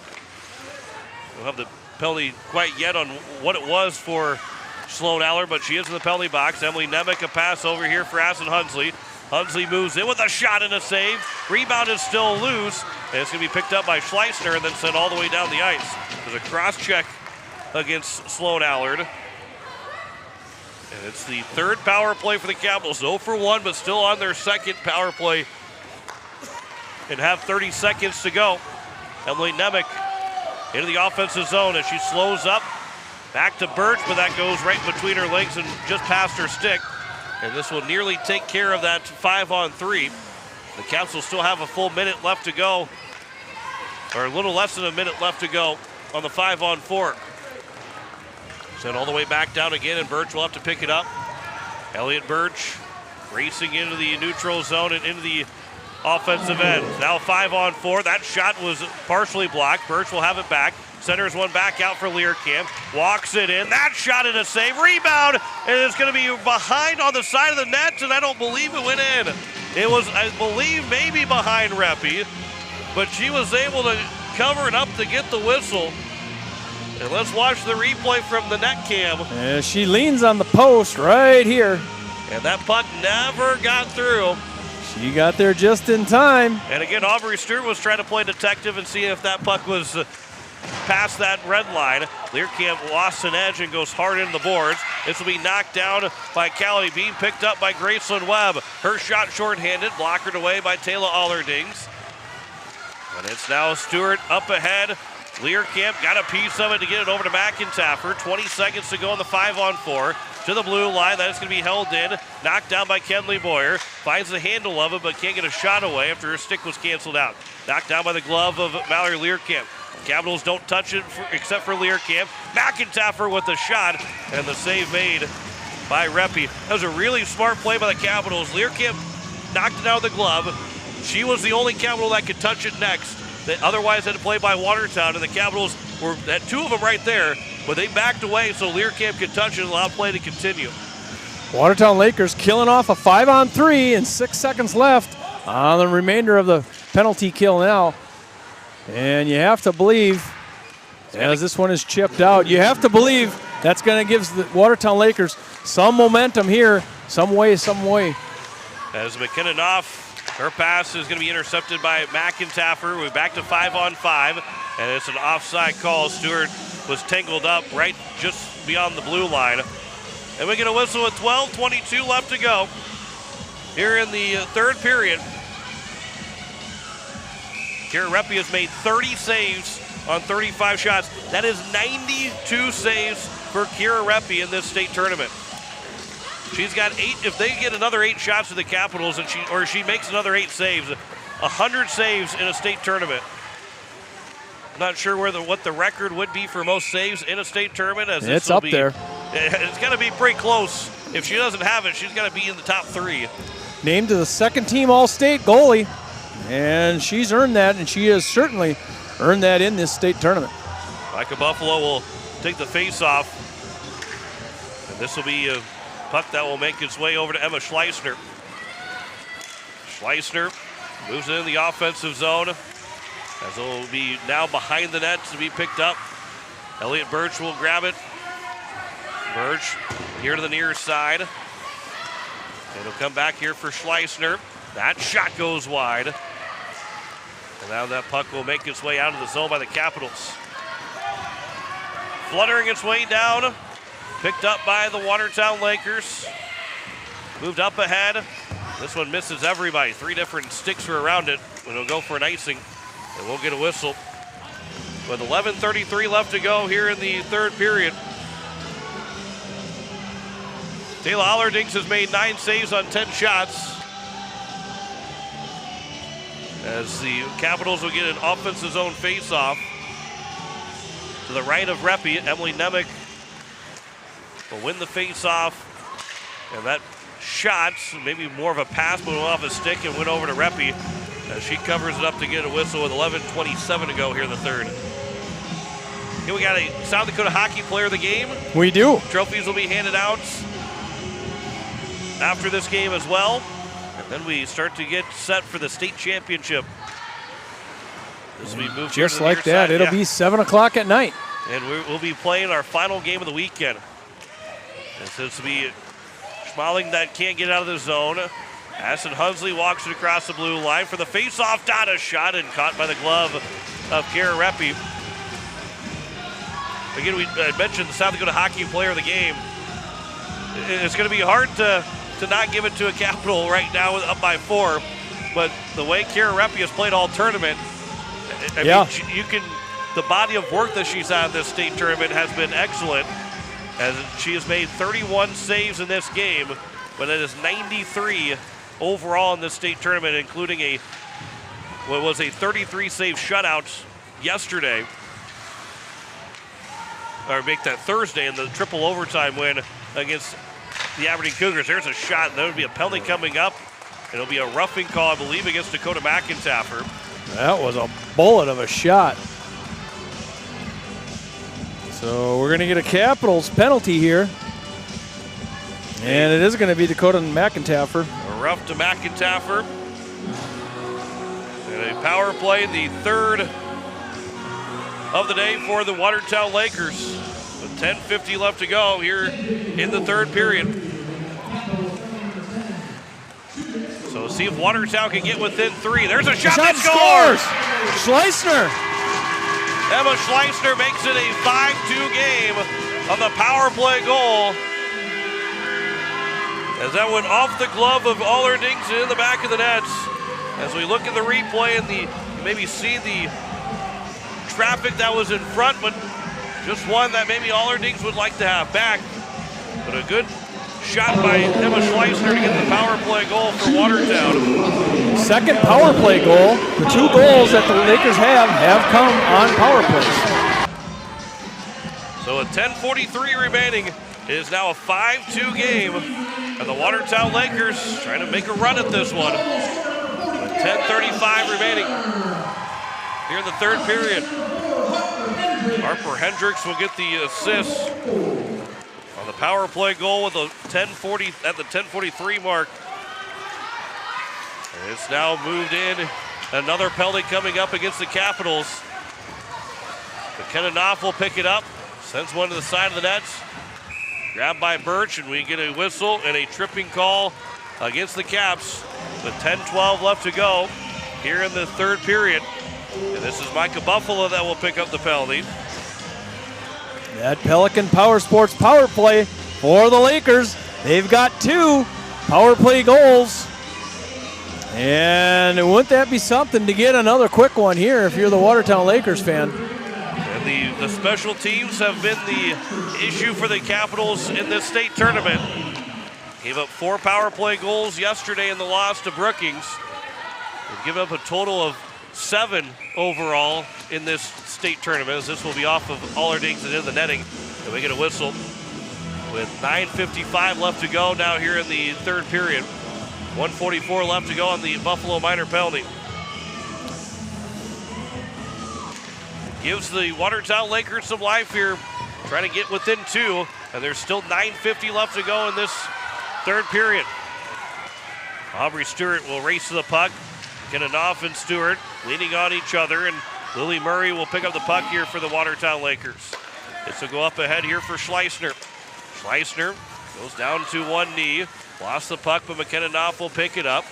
Speaker 2: We'll have the penalty quite yet on what it was for Sloan Allard, but she is in the penalty box. Emily Nemec, a pass over here for Aston Hunsley. Hunsley moves in with a shot and a save. Rebound is still loose, and it's going to be picked up by Schleissner and then sent all the way down the ice. There's a cross check against Sloan Allard. And it's the third power play for the Capitals. 0 for 1, but still on their second power play and have 30 seconds to go. Emily Nemec into the offensive zone as she slows up. Back to Birch, but that goes right between her legs and just past her stick. And this will nearly take care of that 5-on-3. The Caps will still have a full minute left to go, or a little less than a minute left to go on the 5-on-4. Sent all the way back down again, and Birch will have to pick it up. Elliott Birch racing into the neutral zone and into the offensive end. Now 5-on-4. That shot was partially blocked. Birch will have it back. Centers one back out for Learcamp. Walks it in. That shot and a save. Rebound. And it's going to be behind on the side of the net, and I don't believe it went in. It was, I believe, maybe behind Reppy, but she was able to cover it up to get the whistle. And let's watch the replay from the net cam.
Speaker 3: And she leans on the post right here.
Speaker 2: And that puck never got through.
Speaker 3: She got there just in time.
Speaker 2: And again, Aubrey Stewart was trying to play detective and see if that puck was past that red line. Learcamp lost an edge and goes hard into the boards. This will be knocked down by Callie Bean, picked up by Graceland Webb. Her shot shorthanded, blockered away by Taylor Allerdings. And it's now Stewart up ahead. Learcamp got a piece of it to get it over to McIntaffer. 20 seconds to go on the 5-on-4. To the blue line, that is going to be held in. Knocked down by Kenley Boyer. Finds the handle of it, but can't get a shot away after her stick was canceled out. Knocked down by the glove of Mallory Learcamp. Capitals don't touch it except for Learcamp. McIntaffer with the shot, and the save made by Reppy. That was a really smart play by the Capitals. Learcamp knocked it out of the glove. She was the only Capital that could touch it next. They otherwise had to play by Watertown, and the Capitals had 2 of them right there, but they backed away so Learcamp could touch it and allow play to continue.
Speaker 3: Watertown Lakers killing off a 5-on-3 and 6 seconds left on the remainder of the penalty kill now. And you have to believe, as this one is chipped out, you have to believe that's going to give the Watertown Lakers some momentum here, some way.
Speaker 2: As McKenna Knopf, her pass is going to be intercepted by McIntaffer. We're back to 5-on-5, and it's an offside call. Stewart was tangled up right just beyond the blue line. And we get a whistle with 12:22 left to go here in the third period. Kira Reppy has made 30 saves on 35 shots. That is 92 saves for Kira Reppy in this state tournament. She's got 8. If they get another 8 shots to the Capitals, and she makes another 8 saves, 100 saves in a state tournament. I'm not sure what the record would be for most saves in a state tournament. As
Speaker 3: it's up there.
Speaker 2: It's got to be pretty close. If she doesn't have it, she's got to be in the top 3.
Speaker 3: Named to the second-team All-State goalie, and she's earned that, and she has certainly earned that in this state tournament.
Speaker 2: Micah Buffalo will take the face-off, and this will be a puck that will make its way over to Emma Schleisner. Schleisner moves in the offensive zone, as it will be now behind the net to be picked up. Elliott Birch will grab it. Birch here to the near side. It'll come back here for Schleisner. That shot goes wide. And now that puck will make its way out of the zone by the Capitals. Fluttering its way down. Picked up by the Watertown Lakers. Moved up ahead. This one misses everybody. 3 different sticks were around it. It'll go for an icing. And we'll get a whistle. With 11:33 left to go here in the third period. Taylor Allerdings has made 9 saves on 10 shots. As the Capitals will get an offensive zone face-off. To the right of Reppy, Emily Nemec will win the face-off. And that shot, maybe more of a pass, but went off a stick and went over to Reppy. As she covers it up to get a whistle with 11:27 to go here in the third. Here we got a South Dakota Hockey Player of the Game.
Speaker 3: We do.
Speaker 2: Trophies will be handed out after this game as well. And then we start to get set for the state championship. As we move
Speaker 3: just like that, it'll be 7 o'clock at night.
Speaker 2: And we'll be playing our final game of the weekend. And so this will be Schmaling that can't get out of the zone. Aston Hunsley walks it across the blue line for the face-off. Data shot and caught by the glove of Kara Reppy. Again, we mentioned the South Dakota Hockey Player of the Game. It's going to be hard to not give it to a Capital right now up by 4. But the way Kara Reppy has played all tournament, I mean, you can. The body of work that she's had in this state tournament has been excellent, as she has made 31 saves in this game, but it is 93 overall in this state tournament, including what was a 33 save shutout yesterday, or make that Thursday in the triple overtime win against the Aberdeen Cougars. There's a shot, and there would be a penalty coming up. It'll be a roughing call, I believe, against Dakota McIntaffer.
Speaker 3: That was a bullet of a shot. So we're going to get a Capitals penalty here. And it is going to be Dakota McIntaffer.
Speaker 2: A rough to McIntaffer. And a power play, the third of the day for the Watertown Lakers. With 10:50 left to go here in the third period. So we'll see if Watertown can get within 3. There's a shot that scores!
Speaker 3: Schleisner.
Speaker 2: Emma Schleisner makes it a 5-2 game on the power play goal. As that went off the glove of Allerdings in the back of the nets. As we look at the replay and you maybe see the traffic that was in front, but just one that maybe Allerdings would like to have back. But a good shot by Emma Schleisner to get the power play goal for Watertown.
Speaker 3: Second power play goal. The 2 goals that the Lakers have come on power plays.
Speaker 2: So with 10:43 remaining, it is now a 5-2 game. And the Watertown Lakers trying to make a run at this one. With 10:35 remaining here in the third period. Harper Hendricks will get the assist on the power play goal with a 10:40 at the 10:43 mark. And it's now moved in. Another penalty coming up against the Capitals. McKenna Knopf will pick it up. Sends one to the side of the nets. Grabbed by Birch, and we get a whistle and a tripping call against the Caps with 10-12 left to go here in the third period. And this is Micah Buffalo that will pick up the penalty.
Speaker 3: That Pelican Power Sports power play for the Lakers. They've got 2 power play goals. And wouldn't that be something to get another quick one here if you're the Watertown Lakers fan?
Speaker 2: And the special teams have been the issue for the Capitals in this state tournament. Gave up 4 power play goals yesterday in the loss to Brookings. They've given up a total of 7 overall in this state tournament, as this will be off of Allerdings and in the netting. And we get a whistle with 9:55 left to go now here in the third period. 1:44 left to go on the Buffalo minor penalty. Gives the Watertown Lakers some life here, trying to get within 2, and there's still 9:50 left to go in this third period. Aubrey Stewart will race to the puck. Kennanoff and Stewart leaning on each other, and Lily Murray will pick up the puck here for the Watertown Lakers. This will go up ahead here for Schleisner. Schleisner goes down to one knee, lost the puck, but McKenna Knopf will pick it up,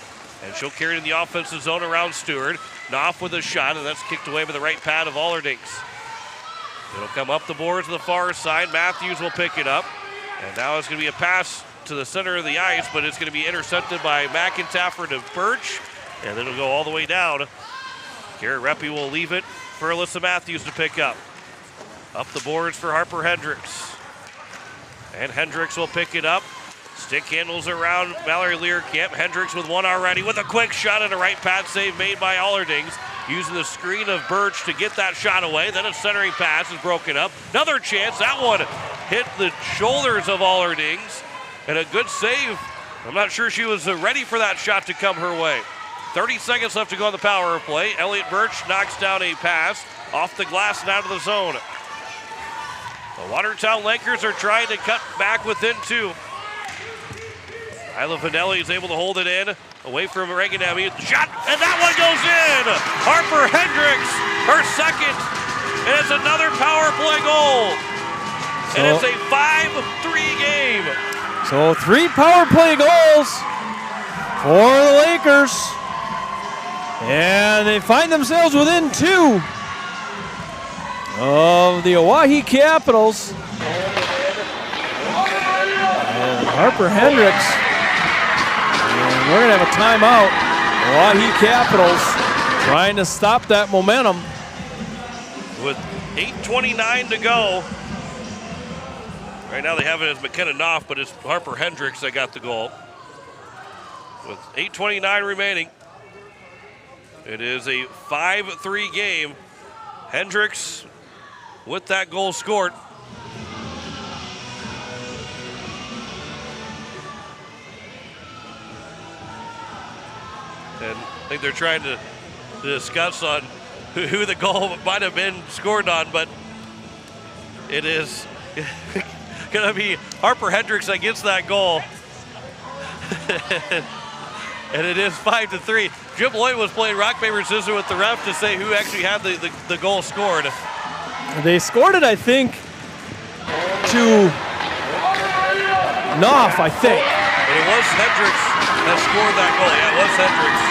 Speaker 2: and she'll carry it in the offensive zone around Stewart. Knopf with a shot, and that's kicked away by the right pad of Allerdings. It'll come up the boards to the far side. Matthews will pick it up, and now it's going to be a pass to the center of the ice, but it's going to be intercepted by McIntyre to Birch, and then it'll go all the way down. Garrett Reppy will leave it for Alyssa Matthews to pick up. Up the boards for Harper Hendricks. And Hendricks will pick it up. Stick handles around Mallory Learcamp. Hendricks with one already with a quick shot and a right pad save made by Allerdings. Using the screen of Birch to get that shot away. Then a centering pass is broken up. Another chance. That one hit the shoulders of Allerdings. And a good save. I'm not sure she was ready for that shot to come her way. 30 seconds left to go on the power play. Elliott Birch knocks down a pass off the glass and out of the zone. The Watertown Lakers are trying to cut back within 2. Isla Vanelli is able to hold it in. Away from Reganemi. Shot, and that one goes in! Harper Hendricks, her second. And it's another power play goal. And it's a 5-3 game.
Speaker 3: So 3 power play goals for the Lakers. And they find themselves within 2 of the Oahe Capitals. And Harper Hendricks. And we're going to have a timeout. Oahe Capitals trying to stop that momentum.
Speaker 2: With 8:29 to go. Right now they have it as McKenna Knopf, but it's Harper Hendricks that got the goal. With 8:29 remaining. It is a 5-3 game. Hendricks with that goal scored. And I think they're trying to discuss on who the goal might have been scored on, but it is going to be Harper Hendricks that gets that goal. And it is 5-3. Jim Lloyd was playing rock, paper, scissors with the ref to say who actually had the goal scored.
Speaker 3: They scored it, I think, to Knopf, I think.
Speaker 2: But it was Hendricks that scored that goal. Yeah, it was Hendricks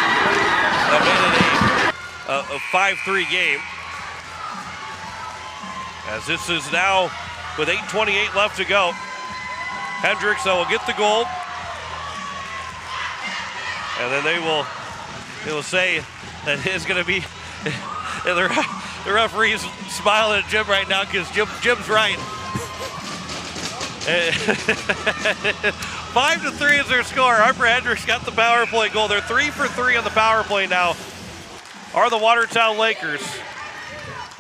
Speaker 2: that made it a 5-3 game. As this is now with 8:28 left to go. Hendricks will get the goal. And then they will say that it is going to be, the referee's smiling at Jim right now because Jim's right. 5-3 is their score. Harper Hendricks got the power play goal. They're 3 for 3 on the power play now, are the Watertown Lakers.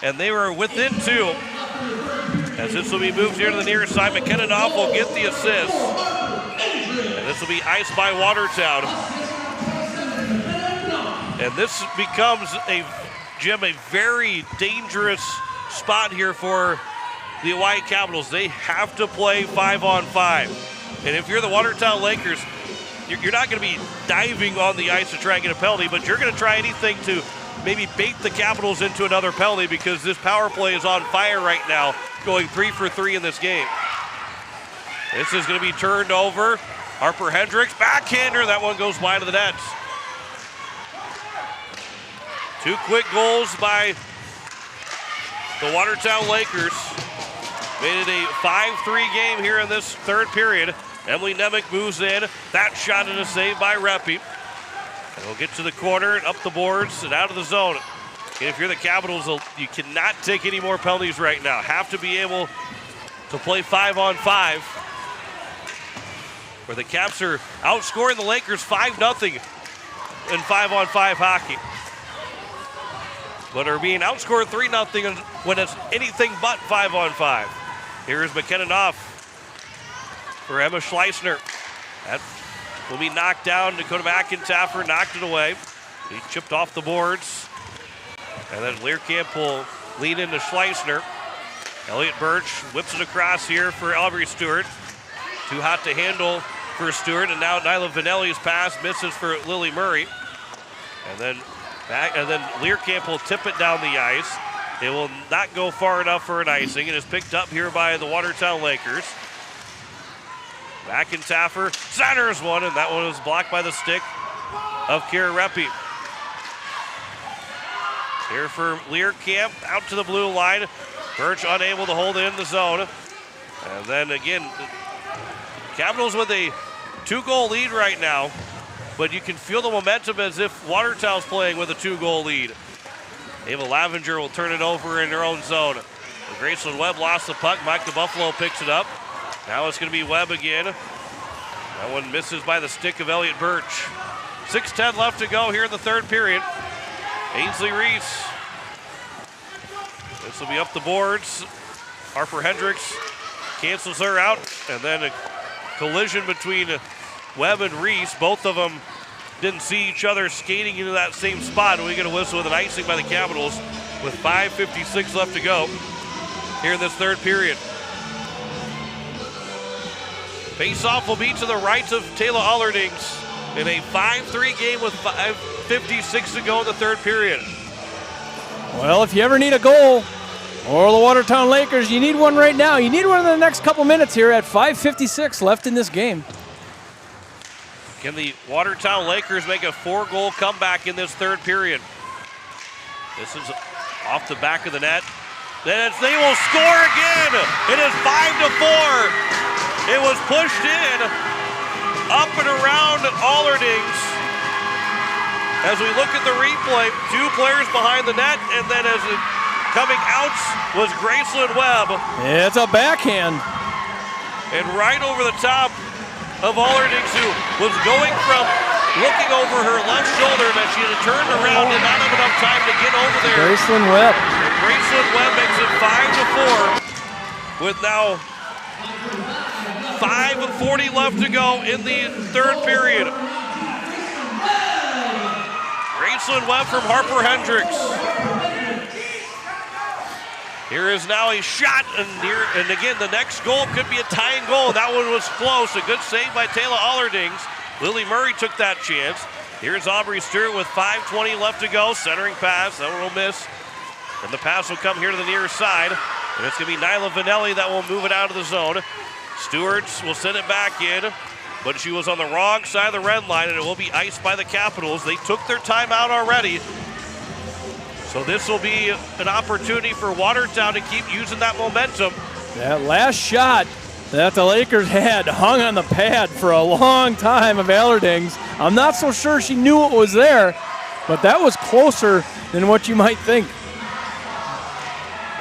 Speaker 2: And they were within 2. As this will be moved here to the near side, McKenna Knopf will get the assist. And this will be iced by Watertown. And this becomes a very dangerous spot here for the Hawaii Capitals. They have to play 5-on-5. And if you're the Watertown Lakers, you're not going to be diving on the ice to try and get a penalty, but you're going to try anything to maybe bait the Capitals into another penalty because this power play is on fire right now, going 3 for 3 in this game. This is going to be turned over Harper Hendricks, backhander. That one goes wide of the net. 2 quick goals by the Watertown Lakers. Made it a 5-3 game here in this third period. Emily Nemec moves in. That shot and a save by Reppy. And we'll get to the corner and up the boards and out of the zone. And if you're the Capitals, you cannot take any more penalties right now. Have to be able to play 5-on-5. Where the Caps are outscoring the Lakers 5-0 in 5-on-5 hockey. But are being outscored 3-0 when it's anything but 5-on-5. Here's McKenna Knopf for Emma Schleissner. That will be knocked down. Dakota McIntaffer knocked it away. He chipped off the boards. And then Learcamp will lead into Schleissner. Elliott Birch whips it across here for Aubrey Stewart. Too hot to handle for Stewart. And now Nyla Vanelli's pass misses for Lily Murray. And then Learcamp will tip it down the ice. It will not go far enough for an icing. It is picked up here by the Watertown Lakers. McIntaffer centers one, and that one was blocked by the stick of Kira Reppy. Here for Learcamp, out to the blue line. Birch unable to hold it in the zone. And then again, Capitals with a 2-goal lead right now, but you can feel the momentum as if Watertown's playing with a 2-goal lead. Ava Lavenger will turn it over in her own zone. Graceland Webb lost the puck. Mike DeBuffalo picks it up. Now it's going to be Webb again. That one misses by the stick of Elliott Birch. 6:10 left to go here in the third period. Ainsley Reese. This will be up the boards. Harper Hendricks cancels her out. And then a collision between Webb and Reese. Both of them didn't see each other skating into that same spot. We get a whistle with an icing by the Capitals with 5:56 left to go here in this third period. Face-off will be to the right of Taylor Allerdings in a 5-3 game with 5:56 to go in the third period.
Speaker 3: Well, if you ever need a goal, or the Watertown Lakers, you need one right now. You need one in the next couple minutes here at 5:56 left in this game.
Speaker 2: Can the Watertown Lakers make a 4-goal comeback in this third period? This is off the back of the net. Then they will score again. It is 5-4. It was pushed in, up and around Allerdings. As we look at the replay, 2 players behind the net, and then as it coming out was Graceland Webb.
Speaker 3: It's a backhand.
Speaker 2: And right over the top of Allerdings, who was going from looking over her left shoulder that she had turned around and not have enough time to get over there.
Speaker 3: Graceland Webb.
Speaker 2: And Graceland Webb makes it 5-4 with now 5:40 left to go in the third period. Graceland Webb from Harper Hendricks. Here is now a shot, and again, the next goal could be a tying goal. That one was close. A good save by Taylor Allerdings. Lily Murray took that chance. Here's Aubrey Stewart with 5:20 left to go. Centering pass, that one will miss. And the pass will come here to the near side. And it's going to be Nyla Vanelli that will move it out of the zone. Stewart will send it back in, but she was on the wrong side of the red line, and it will be iced by the Capitals. They took their timeout already. So this will be an opportunity for Watertown to keep using that momentum.
Speaker 3: That last shot that the Lakers had hung on the pad for a long time of Allerdings. I'm not so sure she knew it was there, but that was closer than what you might think.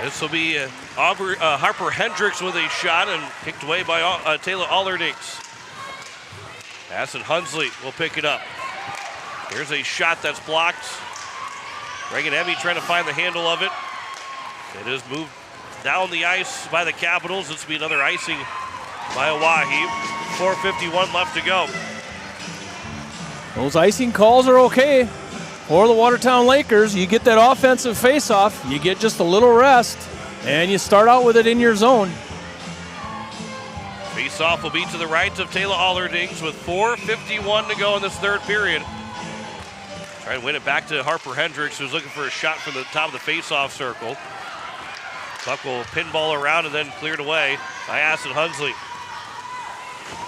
Speaker 2: This will be Harper Hendricks with a shot and kicked away by Taylor Allerdings. Acid Hunsley will pick it up. Here's a shot that's blocked. Reagan Emmy trying to find the handle of it. It is moved down the ice by the Capitals. This will be another icing by Oahe. 4:51 left to go.
Speaker 3: Those icing calls are okay for the Watertown Lakers. You get that offensive face-off, you get just a little rest, and you start out with it in your zone.
Speaker 2: Face-off will be to the right of Taylor Allerdings with 4:51 to go in this third period. Trying to win it back to Harper Hendricks, who's looking for a shot from the top of the face-off circle. Puck will pinball around and then cleared away by Acid Hunsley.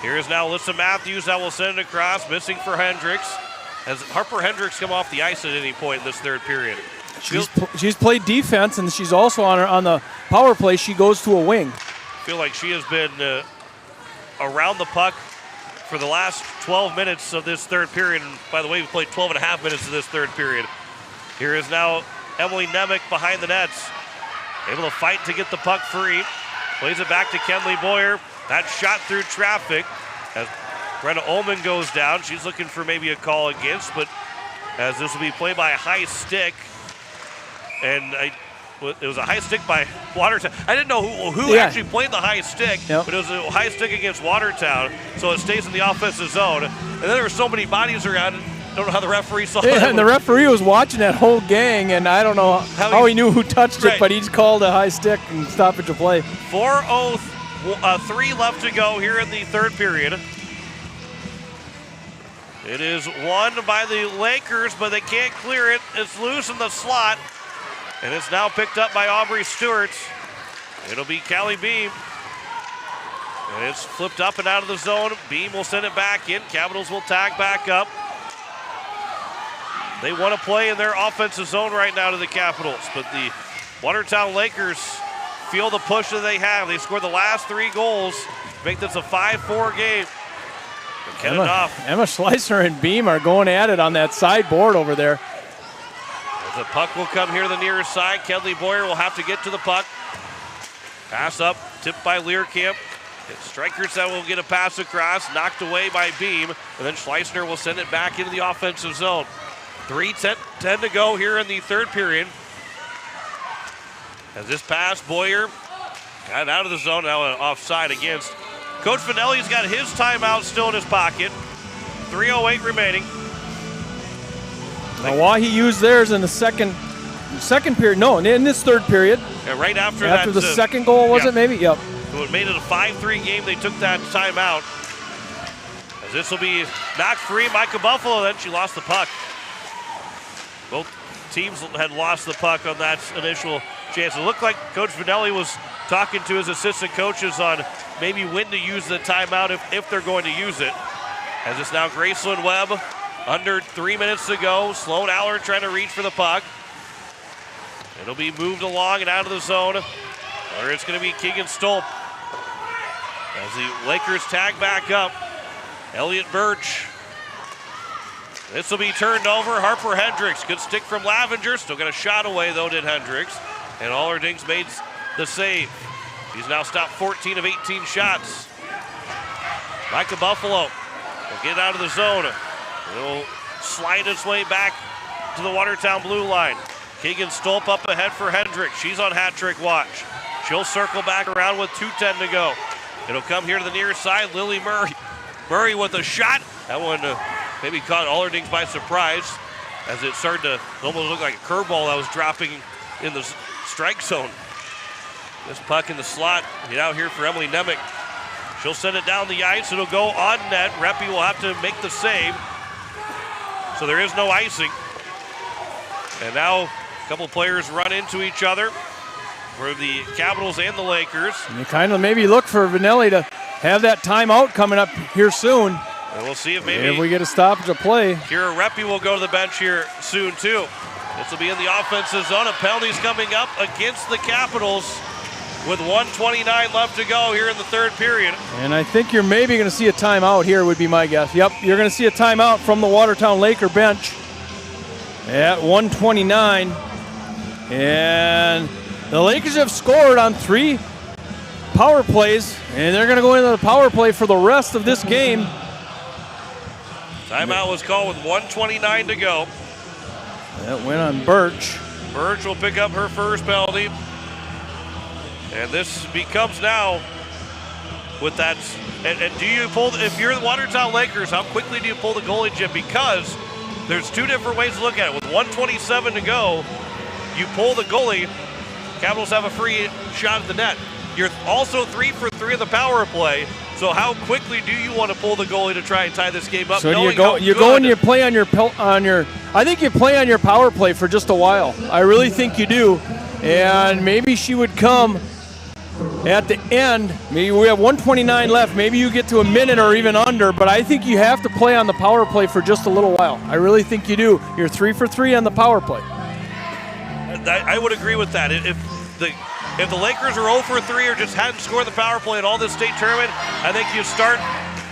Speaker 2: Here is now Alyssa Matthews that will send it across, missing for Hendricks. Has Harper Hendricks come off the ice at any point in this third period?
Speaker 3: She's played defense, and she's also on the power play. She goes to a wing.
Speaker 2: I feel like she has been around the puck for the last 12 minutes of this third period. And by the way, we played 12 and a half minutes of this third period. Here is now Emily Nemec behind the nets. Able to fight to get the puck free. Plays it back to Kenley Boyer. That shot through traffic as Brenna Ullman goes down. She's looking for maybe a call against, but as this will be played by a high stick. And it was a high stick by Watertown. I didn't know who actually played the high stick, but it was a high stick against Watertown, so it stays in the offensive zone. And then there were so many bodies around, don't know how the referee saw it.
Speaker 3: And the referee was watching that whole gang, and I don't know how he knew who touched it, but he's called a high stick and stoppage of play.
Speaker 2: 4:03 left to go here in the third period. It is won by the Lakers, but they can't clear it. It's loose in the slot. And it's now picked up by Aubrey Stewart. It'll be Callie Beam. And it's flipped up and out of the zone. Beam will send it back in. Capitals will tag back up. They want to play in their offensive zone right now to the Capitals, but the Watertown Lakers feel the push that they have. They scored the last 3 goals to make this a 5-4 game.
Speaker 3: Emma Schleiser and Beam are going at it on that sideboard over there.
Speaker 2: The puck will come here to the near side. Kenley Boyer will have to get to the puck. Pass up, tipped by Learcamp. It's Strikers that will get a pass across, knocked away by Beam, and then Schleisner will send it back into the offensive zone. 3:10 to go here in the third period. As this pass, Boyer got out of the zone, now offside against. Coach Finelli's got his timeout still in his pocket. 3:08 remaining.
Speaker 3: Oahe used theirs in the second period. No, in this third period.
Speaker 2: Yeah, right after
Speaker 3: the second goal, was it maybe? Yep.
Speaker 2: So it made it a 5-3 game. They took that timeout. As this will be knocked free, Micah Buffalo, then she lost the puck. Both teams had lost the puck on that initial chance. It looked like Coach Finelli was talking to his assistant coaches on maybe when to use the timeout if they're going to use it. As it's now Graceland Webb. Under 3 minutes to go. Sloan Allard trying to reach for the puck. It'll be moved along and out of the zone, where it's going to be Keegan Stolp. As the Lakers tag back up, Elliott Birch. This will be turned over. Harper Hendricks. Good stick from Lavenger. Still got a shot away, though, did Hendricks. And Allerdings made the save. He's now stopped 14 of 18 shots. Micah Buffalo will get out of the zone. It'll slide its way back to the Watertown blue line. Keegan Stolp up ahead for Hendricks. She's on hat trick watch. She'll circle back around with 2:10 to go. It'll come here to the near side. Lily Murray. Murray with a shot. That one maybe caught Allerdings by surprise as it started to almost look like a curveball that was dropping in the strike zone. This puck in the slot. Get out here for Emily Nemec. She'll send it down the ice. It'll go on net. Reppy will have to make the save. So there is no icing. And now a couple players run into each other for the Capitals and the Lakers.
Speaker 3: And you kind of maybe look for Vanelli to have that timeout coming up here soon.
Speaker 2: And we'll see if maybe
Speaker 3: if we get a stoppage of play.
Speaker 2: Kira Reppy will go to the bench here soon too. This will be in the offensive zone. A penalty's coming up against the Capitals with 1:29 left to go here in the third period.
Speaker 3: And I think you're maybe going to see a timeout here would be my guess. Yep, you're going to see a timeout from the Watertown Laker bench at 1:29. And the Lakers have scored on 3 power plays, and they're going to go into the power play for the rest of this game.
Speaker 2: Timeout was called with 1:29 to go.
Speaker 3: That went on Birch.
Speaker 2: Birch will pick up her first penalty. And this becomes now with that. And do you pull, if you're the Watertown Lakers, how quickly do you pull the goalie, Jim? Because there's 2 different ways to look at it. With 1:27 to go, you pull the goalie. Capitals have a free shot at the net. You're also 3 for 3 in the power play. So how quickly do you want to pull the goalie to try and tie this game up?
Speaker 3: So you go and you play on your I think you play on your power play for just a while. I really think you do. And maybe she would come at the end, maybe we have 1:29 left. Maybe you get to a minute or even under, but I think you have to play on the power play for just a little while. I really think you do. You're 3 for 3 on the power play.
Speaker 2: I would agree with that. If the Lakers are 0 for 3 or just hadn't scored the power play in all this state tournament, I think you start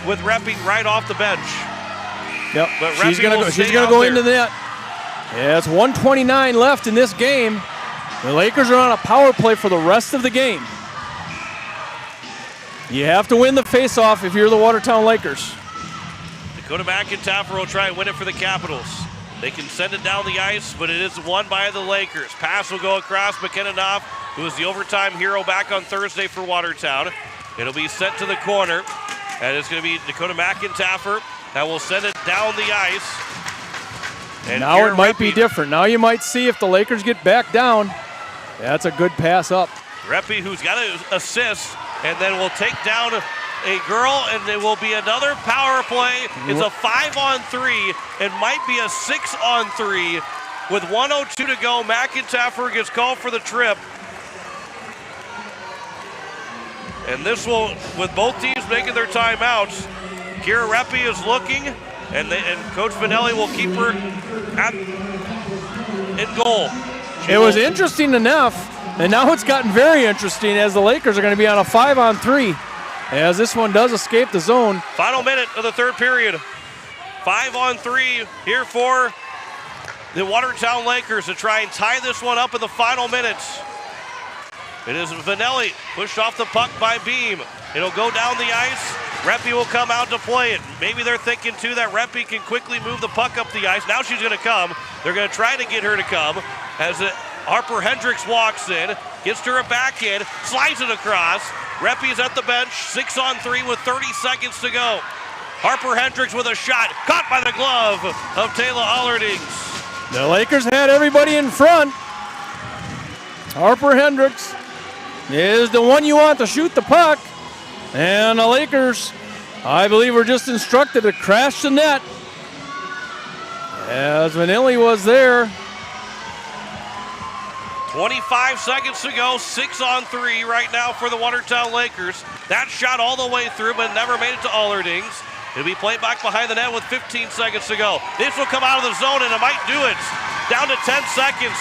Speaker 2: with Reppy right off the bench.
Speaker 3: Yep,
Speaker 2: But
Speaker 3: she's
Speaker 2: Reppy
Speaker 3: going to go into that. Yeah, it's 1:29 left in this game. The Lakers are on a power play for the rest of the game. You have to win the face-off if you're the Watertown Lakers.
Speaker 2: Dakota McIntyre will try and win it for the Capitals. They can send it down the ice, but it is won by the Lakers. Pass will go across McKenna Knopf, who was the overtime hero back on Thursday for Watertown. It'll be sent to the corner, and it's going to be Dakota McIntyre that will send it down the ice. And
Speaker 3: now it might be different. Now you might see if the Lakers get back down. That's a good pass up.
Speaker 2: Reppy, who's got an assist, and then will take down a girl, and it will be another power play. It's a 5-on-3. It might be a 6-on-3. With 1:02 to go, McIntyre gets called for the trip. And this will, with both teams making their timeouts, Kira Reppy is looking, and Coach Vanelli will keep her in goal.
Speaker 3: It was interesting enough, and now it's gotten very interesting as the Lakers are going to be on a 5-on-3 as this one does escape the zone.
Speaker 2: Final minute of the third period. 5-on-3 here for the Watertown Lakers to try and tie this one up in the final minutes. It is Vanelli pushed off the puck by Beam. It'll go down the ice. Reppy will come out to play it. Maybe they're thinking, too, that Reppy can quickly move the puck up the ice. Now she's going to come. They're going to try to get her to come as Harper Hendricks walks in, gets to her backhand, slides it across. Reppy's at the bench, 6-on-3 with 30 seconds to go. Harper Hendricks with a shot, caught by the glove of Taylor Allerdings.
Speaker 3: The Lakers had everybody in front. Harper Hendricks is the one you want to shoot the puck. And the Lakers, I believe, were just instructed to crash the net. As Vanilli was there.
Speaker 2: 25 seconds to go, 6-on-3 right now for the Watertown Lakers. That shot all the way through, but never made it to Allerdings. It'll be played back behind the net with 15 seconds to go. This will come out of the zone, and it might do it. Down to 10 seconds.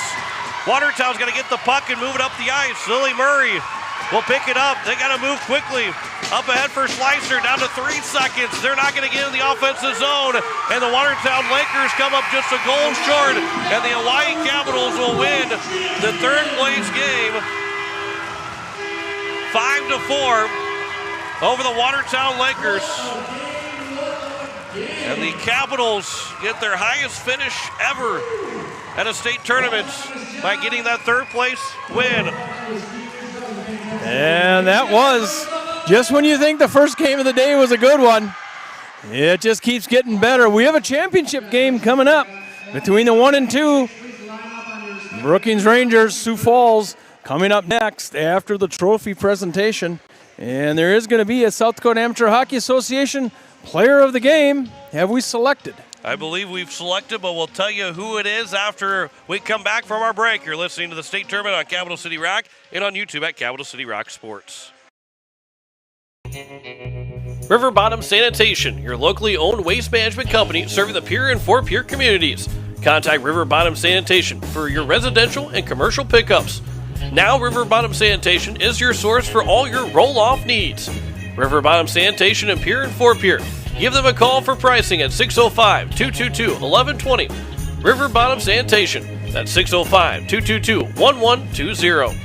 Speaker 2: Watertown's going to get the puck and move it up the ice. Lily Murray will pick it up. They got to move quickly. Up ahead for Slicer, down to 3 seconds. They're not going to get in the offensive zone, and the Watertown Lakers come up just a goal short, and the Hawaii Capitals will win the third place game 5-4 over the Watertown Lakers. And the Capitals get their highest finish ever at a state tournament by getting that third place win.
Speaker 3: And that was just when you think the first game of the day was a good one. It just keeps getting better. We have a championship game coming up between the 1 and 2. Brookings Rangers, Sioux Falls, coming up next after the trophy presentation. And there is going to be a South Dakota Amateur Hockey Association Player of the Game. Have we selected?
Speaker 2: I believe we've selected, but we'll tell you who it is after we come back from our break. You're listening to the state tournament on Capital City Rock and on YouTube at Capital City Rock Sports.
Speaker 8: River Bottom Sanitation, your locally owned waste management company serving the Pierre and Fort Pierre communities. Contact River Bottom Sanitation for your residential and commercial pickups. Now River Bottom Sanitation is your source for all your roll-off needs. River Bottom Sanitation in Pierre and Fort Pierre. Give them a call for pricing at 605-222-1120. River Bottom Sanitation. That's 605-222-1120.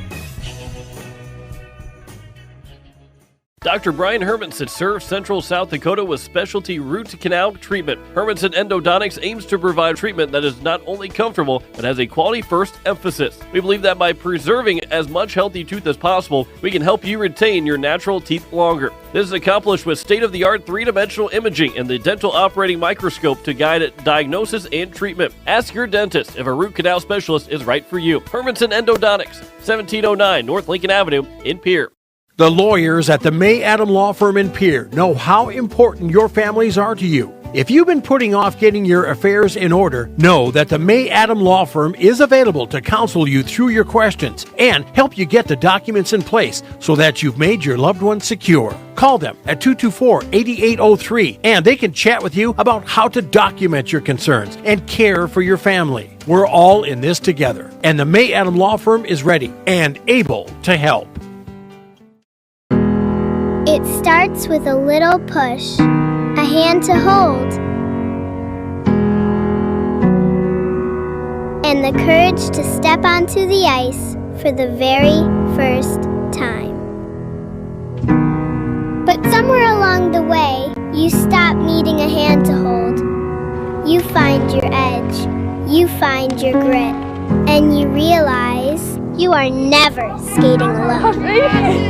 Speaker 8: Dr. Brian Hermanson serves Central South Dakota with specialty root canal treatment. Hermanson Endodontics aims to provide treatment that is not only comfortable, but has a quality-first emphasis. We believe that by preserving as much healthy tooth as possible, we can help you retain your natural teeth longer. This is accomplished with state-of-the-art three-dimensional imaging and the dental operating microscope to guide diagnosis and treatment. Ask your dentist if a root canal specialist is right for you. Hermanson Endodontics, 1709 North Lincoln Avenue in Pierre.
Speaker 9: The lawyers at the May Adam Law Firm in Pierre know how important your families are to you. If you've been putting off getting your affairs in order, know that the May Adam Law Firm is available to counsel you through your questions and help you get the documents in place so that you've made your loved ones secure. Call them at 224-8803 and they can chat with you about how to document your concerns and care for your family. We're all in this together, and the May Adam Law Firm is ready and able to help.
Speaker 4: It starts with a little push, a hand to hold, and the courage to step onto the ice for the very first time. But somewhere along the way, you stop needing a hand to hold. You find your edge, you find your grit, and you realize you are never skating alone.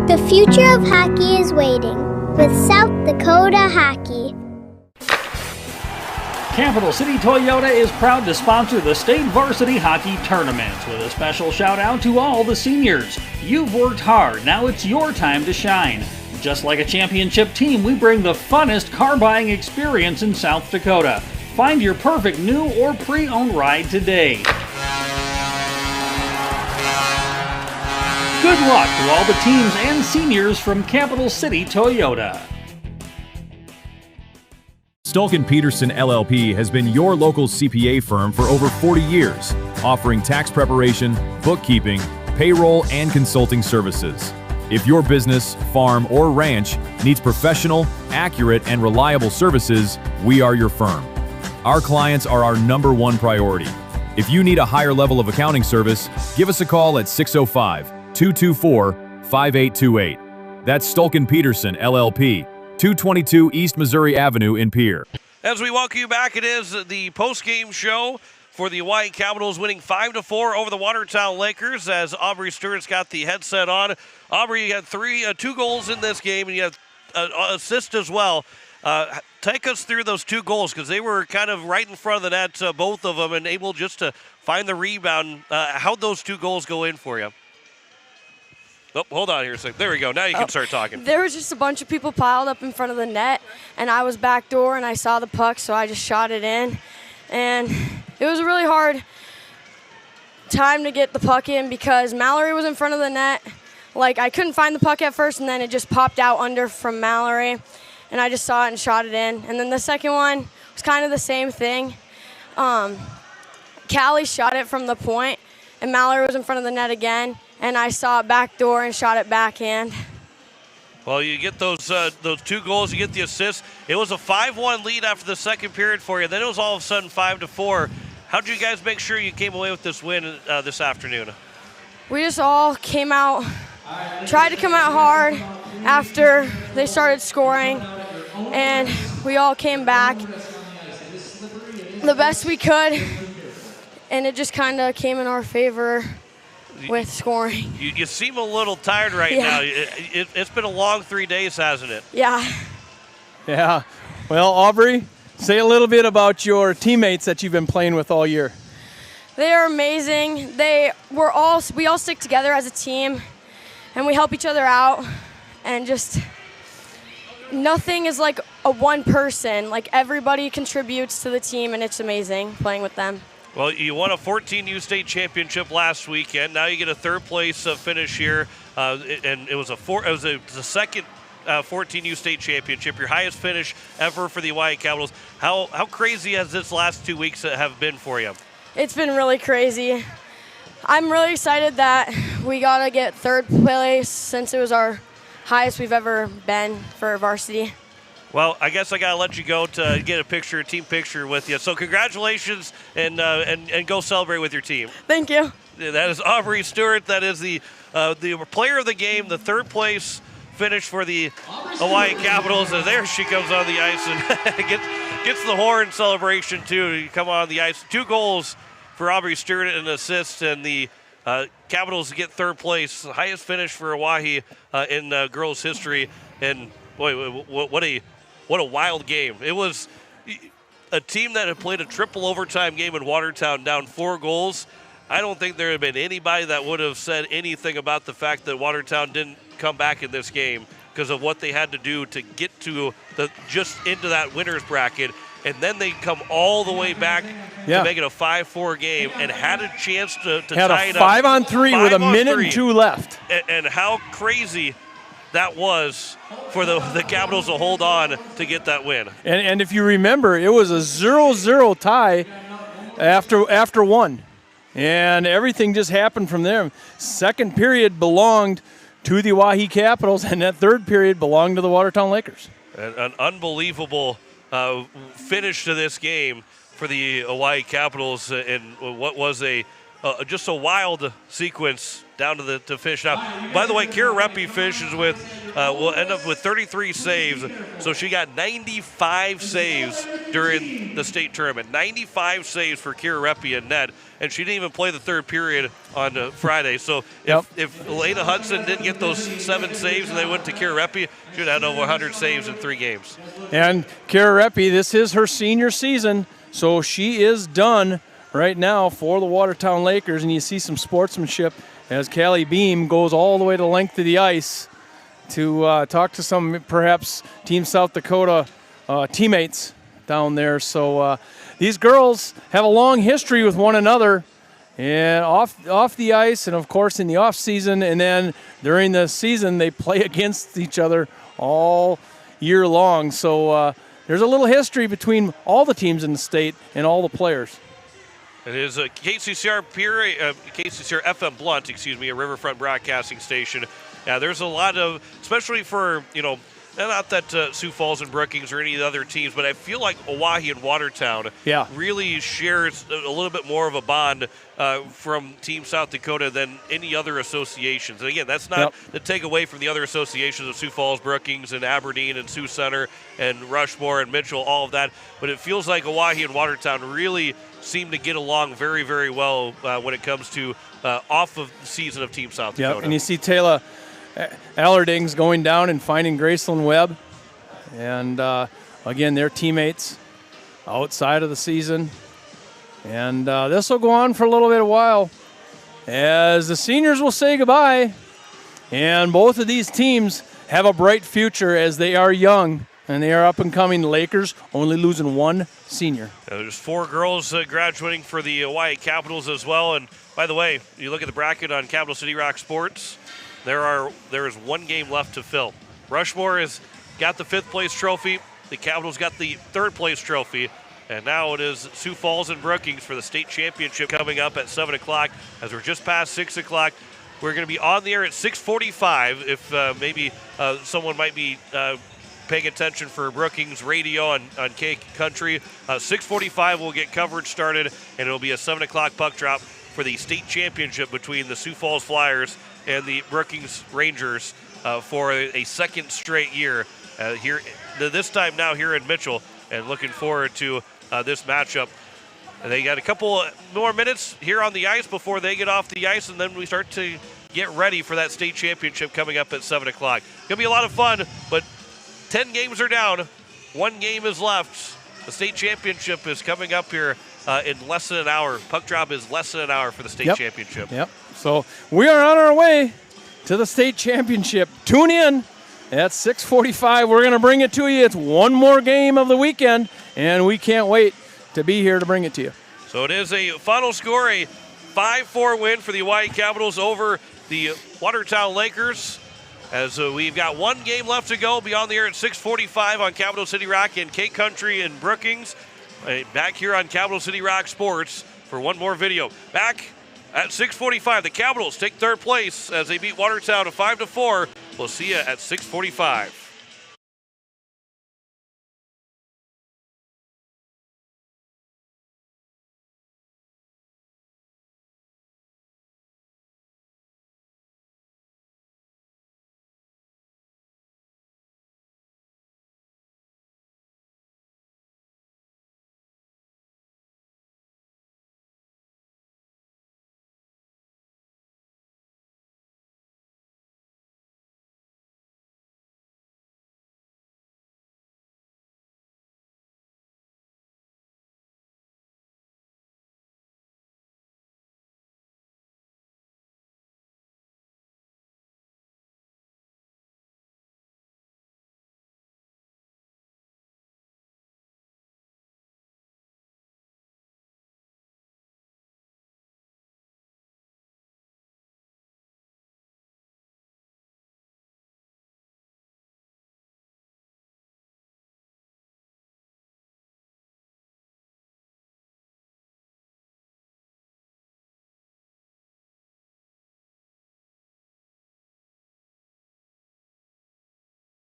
Speaker 4: The future of hockey is waiting with South Dakota Hockey.
Speaker 1: Capital City Toyota is proud to sponsor the State Varsity Hockey Tournament with a special shout out to all the seniors. You've worked hard, now it's your time to shine. Just like a championship team, we bring the funnest car buying experience in South Dakota. Find your perfect new or pre-owned ride today. Good luck to all the teams and seniors from Capital City Toyota.
Speaker 16: Stulken Peterson LLP has been your local CPA firm for over 40 years, offering tax preparation, bookkeeping, payroll, and consulting services. If your business, farm, or ranch needs professional, accurate, and reliable services, we are your firm. Our clients are our #1 priority. If you need a higher level of accounting service, give us a call at 605-224-5828. That's Stulken Peterson LLP, 222 East Missouri Avenue in Pierre.
Speaker 2: As we welcome you back, it is the post-game show for the Hawaii Capitals winning 5-4 over the Watertown Lakers as Aubrey Stewart's got the headset on. Aubrey, you had two goals in this game, and you had an assist as well. Take us through those two goals because they were kind of right in front of the net, both of them, and able just to find the rebound. How'd those two goals go in for you? Oh, hold on here a second. There we go. Now you can start talking.
Speaker 17: There was just a bunch of people piled up in front of the net, and I was back door, and I saw the puck, so I just shot it in. And it was a really hard time to get the puck in because Mallory was in front of the net. Like, I couldn't find the puck at first, and then it just popped out under from Mallory, and I just saw it and shot it in. And then the second one was kind of the same thing. Callie shot it from the point, and Mallory was in front of the net again, and I saw it back door and shot it backhand.
Speaker 2: Well, you get those two goals, you get the assist. It was a 5-1 lead after the second period for you. Then it was all of a sudden 5-4. How did you guys make sure you came away with this win this afternoon?
Speaker 17: We just all came out, tried to come out hard after they started scoring, and we all came back the best we could, and it just kind of came in our favor with scoring.
Speaker 2: You seem a little tired right now. It's been a long 3 days, hasn't it?
Speaker 17: Yeah.
Speaker 3: Yeah. Well, Aubrey, say a little bit about your teammates that you've been playing with all year.
Speaker 17: They are amazing. We all stick together as a team, and we help each other out, and just nothing is like a one person. Like, everybody contributes to the team, and it's amazing playing with them.
Speaker 2: Well, you won a 14U state championship last weekend. Now you get a third place finish here, and it was the second 14U state championship, your highest finish ever for the Hawaii Capitals. How crazy has this last 2 weeks have been for you?
Speaker 17: It's been really crazy. I'm really excited that we got to get third place since it was our highest we've ever been for varsity.
Speaker 2: Well, I guess I got to let you go to get a team picture with you. So congratulations, and go celebrate with your team.
Speaker 17: Thank you.
Speaker 2: That is Aubrey Stewart. That is the player of the game, the third place finish for the Hawaii Capitals. And there she comes on the ice and gets the horn celebration, too. You come on the ice. 2 goals for Aubrey Stewart and an assist, and the Capitals get third place. The highest finish for Oahe in girls' history. And, boy, what a wild game. It was a team that had played a triple overtime game in Watertown, down 4 goals. I don't think there had been anybody that would have said anything about the fact that Watertown didn't come back in this game because of what they had to do to get to just into that winner's bracket. And then they come all the way back to make it a 5-4 game and had a chance to tie it up.
Speaker 3: Had a 5-on-3 with a minute and 2 left.
Speaker 2: And how crazy that was for the Capitals to hold on to get that win.
Speaker 3: And if you remember, it was a 0-0 tie after one. And everything just happened from there. Second period belonged to the Oahe Capitals, and that third period belonged to the Watertown Lakers.
Speaker 2: An unbelievable finish to this game for the Oahe Capitals, and what was just a wild sequence down to finish. Now, by the way, Kira Reppy finishes with, will end up with 33 saves, so she got 95 saves during the state tournament. 95 saves for Kira Reppy in net, and she didn't even play the third period on Friday. So if Elena Hudson didn't get those 7 saves and they went to Kira Reppy, she would have had over 100 saves in 3 games.
Speaker 3: And Kira Reppy, this is her senior season, so she is done right now for the Watertown Lakers, and you see some sportsmanship as Callie Beam goes all the way to the length of the ice to talk to some perhaps Team South Dakota teammates down there. So these girls have a long history with one another, and off the ice, and of course in the off season, and then during the season they play against each other all year long. So there's a little history between all the teams in the state and all the players.
Speaker 2: It is KCCR FM Blunt, a Riverfront Broadcasting Station. Yeah, there's a lot of, especially for, not that Sioux Falls and Brookings or any of the other teams, but I feel like Oahe and Watertown really shares a little bit more of a bond from Team South Dakota than any other associations. And again, that's not to take away from the other associations of Sioux Falls, Brookings, and Aberdeen, and Sioux Center, and Rushmore, and Mitchell, all of that. But it feels like Oahe and Watertown really seem to get along very, very well when it comes to off of the season of Team South Dakota.
Speaker 3: And you see Taylor Allerdings going down and finding Graceland Webb. And, again, they're teammates outside of the season. And this will go on for a little bit of while as the seniors will say goodbye. And both of these teams have a bright future as they are young. And they are up-and-coming. Lakers only losing 1 senior.
Speaker 2: There's 4 girls graduating for the Oahe Capitals as well. And by the way, you look at the bracket on Capital City Rock Sports, there is 1 game left to fill. Rushmore has got the 5th place trophy. The Capitals got the 3rd place trophy. And now it is Sioux Falls and Brookings for the state championship coming up at 7 o'clock. As we're just past 6 o'clock, we're going to be on the air at 6:45 if maybe someone might be paying attention for Brookings radio on K Country. 6:45 we'll get coverage started, and it'll be a 7 o'clock puck drop for the state championship between the Sioux Falls Flyers and the Brookings Rangers for a second straight year here. This time now here in Mitchell, and looking forward to this matchup. And they got a couple more minutes here on the ice before they get off the ice, and then we start to get ready for that state championship coming up at 7 o'clock. Gonna be a lot of fun, but 10 games are down. 1 game is left. The state championship is coming up here in less than an hour. Puck drop is less than an hour for the state championship.
Speaker 3: Yep. So we are on our way to the state championship. Tune in at 6:45. We're going to bring it to you. It's one more game of the weekend, and we can't wait to be here to bring it to you.
Speaker 2: So it is a final score, a 5-4 win for the Oahe Capitals over the Watertown Lakers. As we've got 1 game left to go, be on the air at 6:45 on Capital City Rock and K Country and Brookings. Back here on Capital City Rock Sports for one more video. Back at 6:45, the Capitals take 3rd place as they beat Watertown 5-4. We'll see you at 6:45.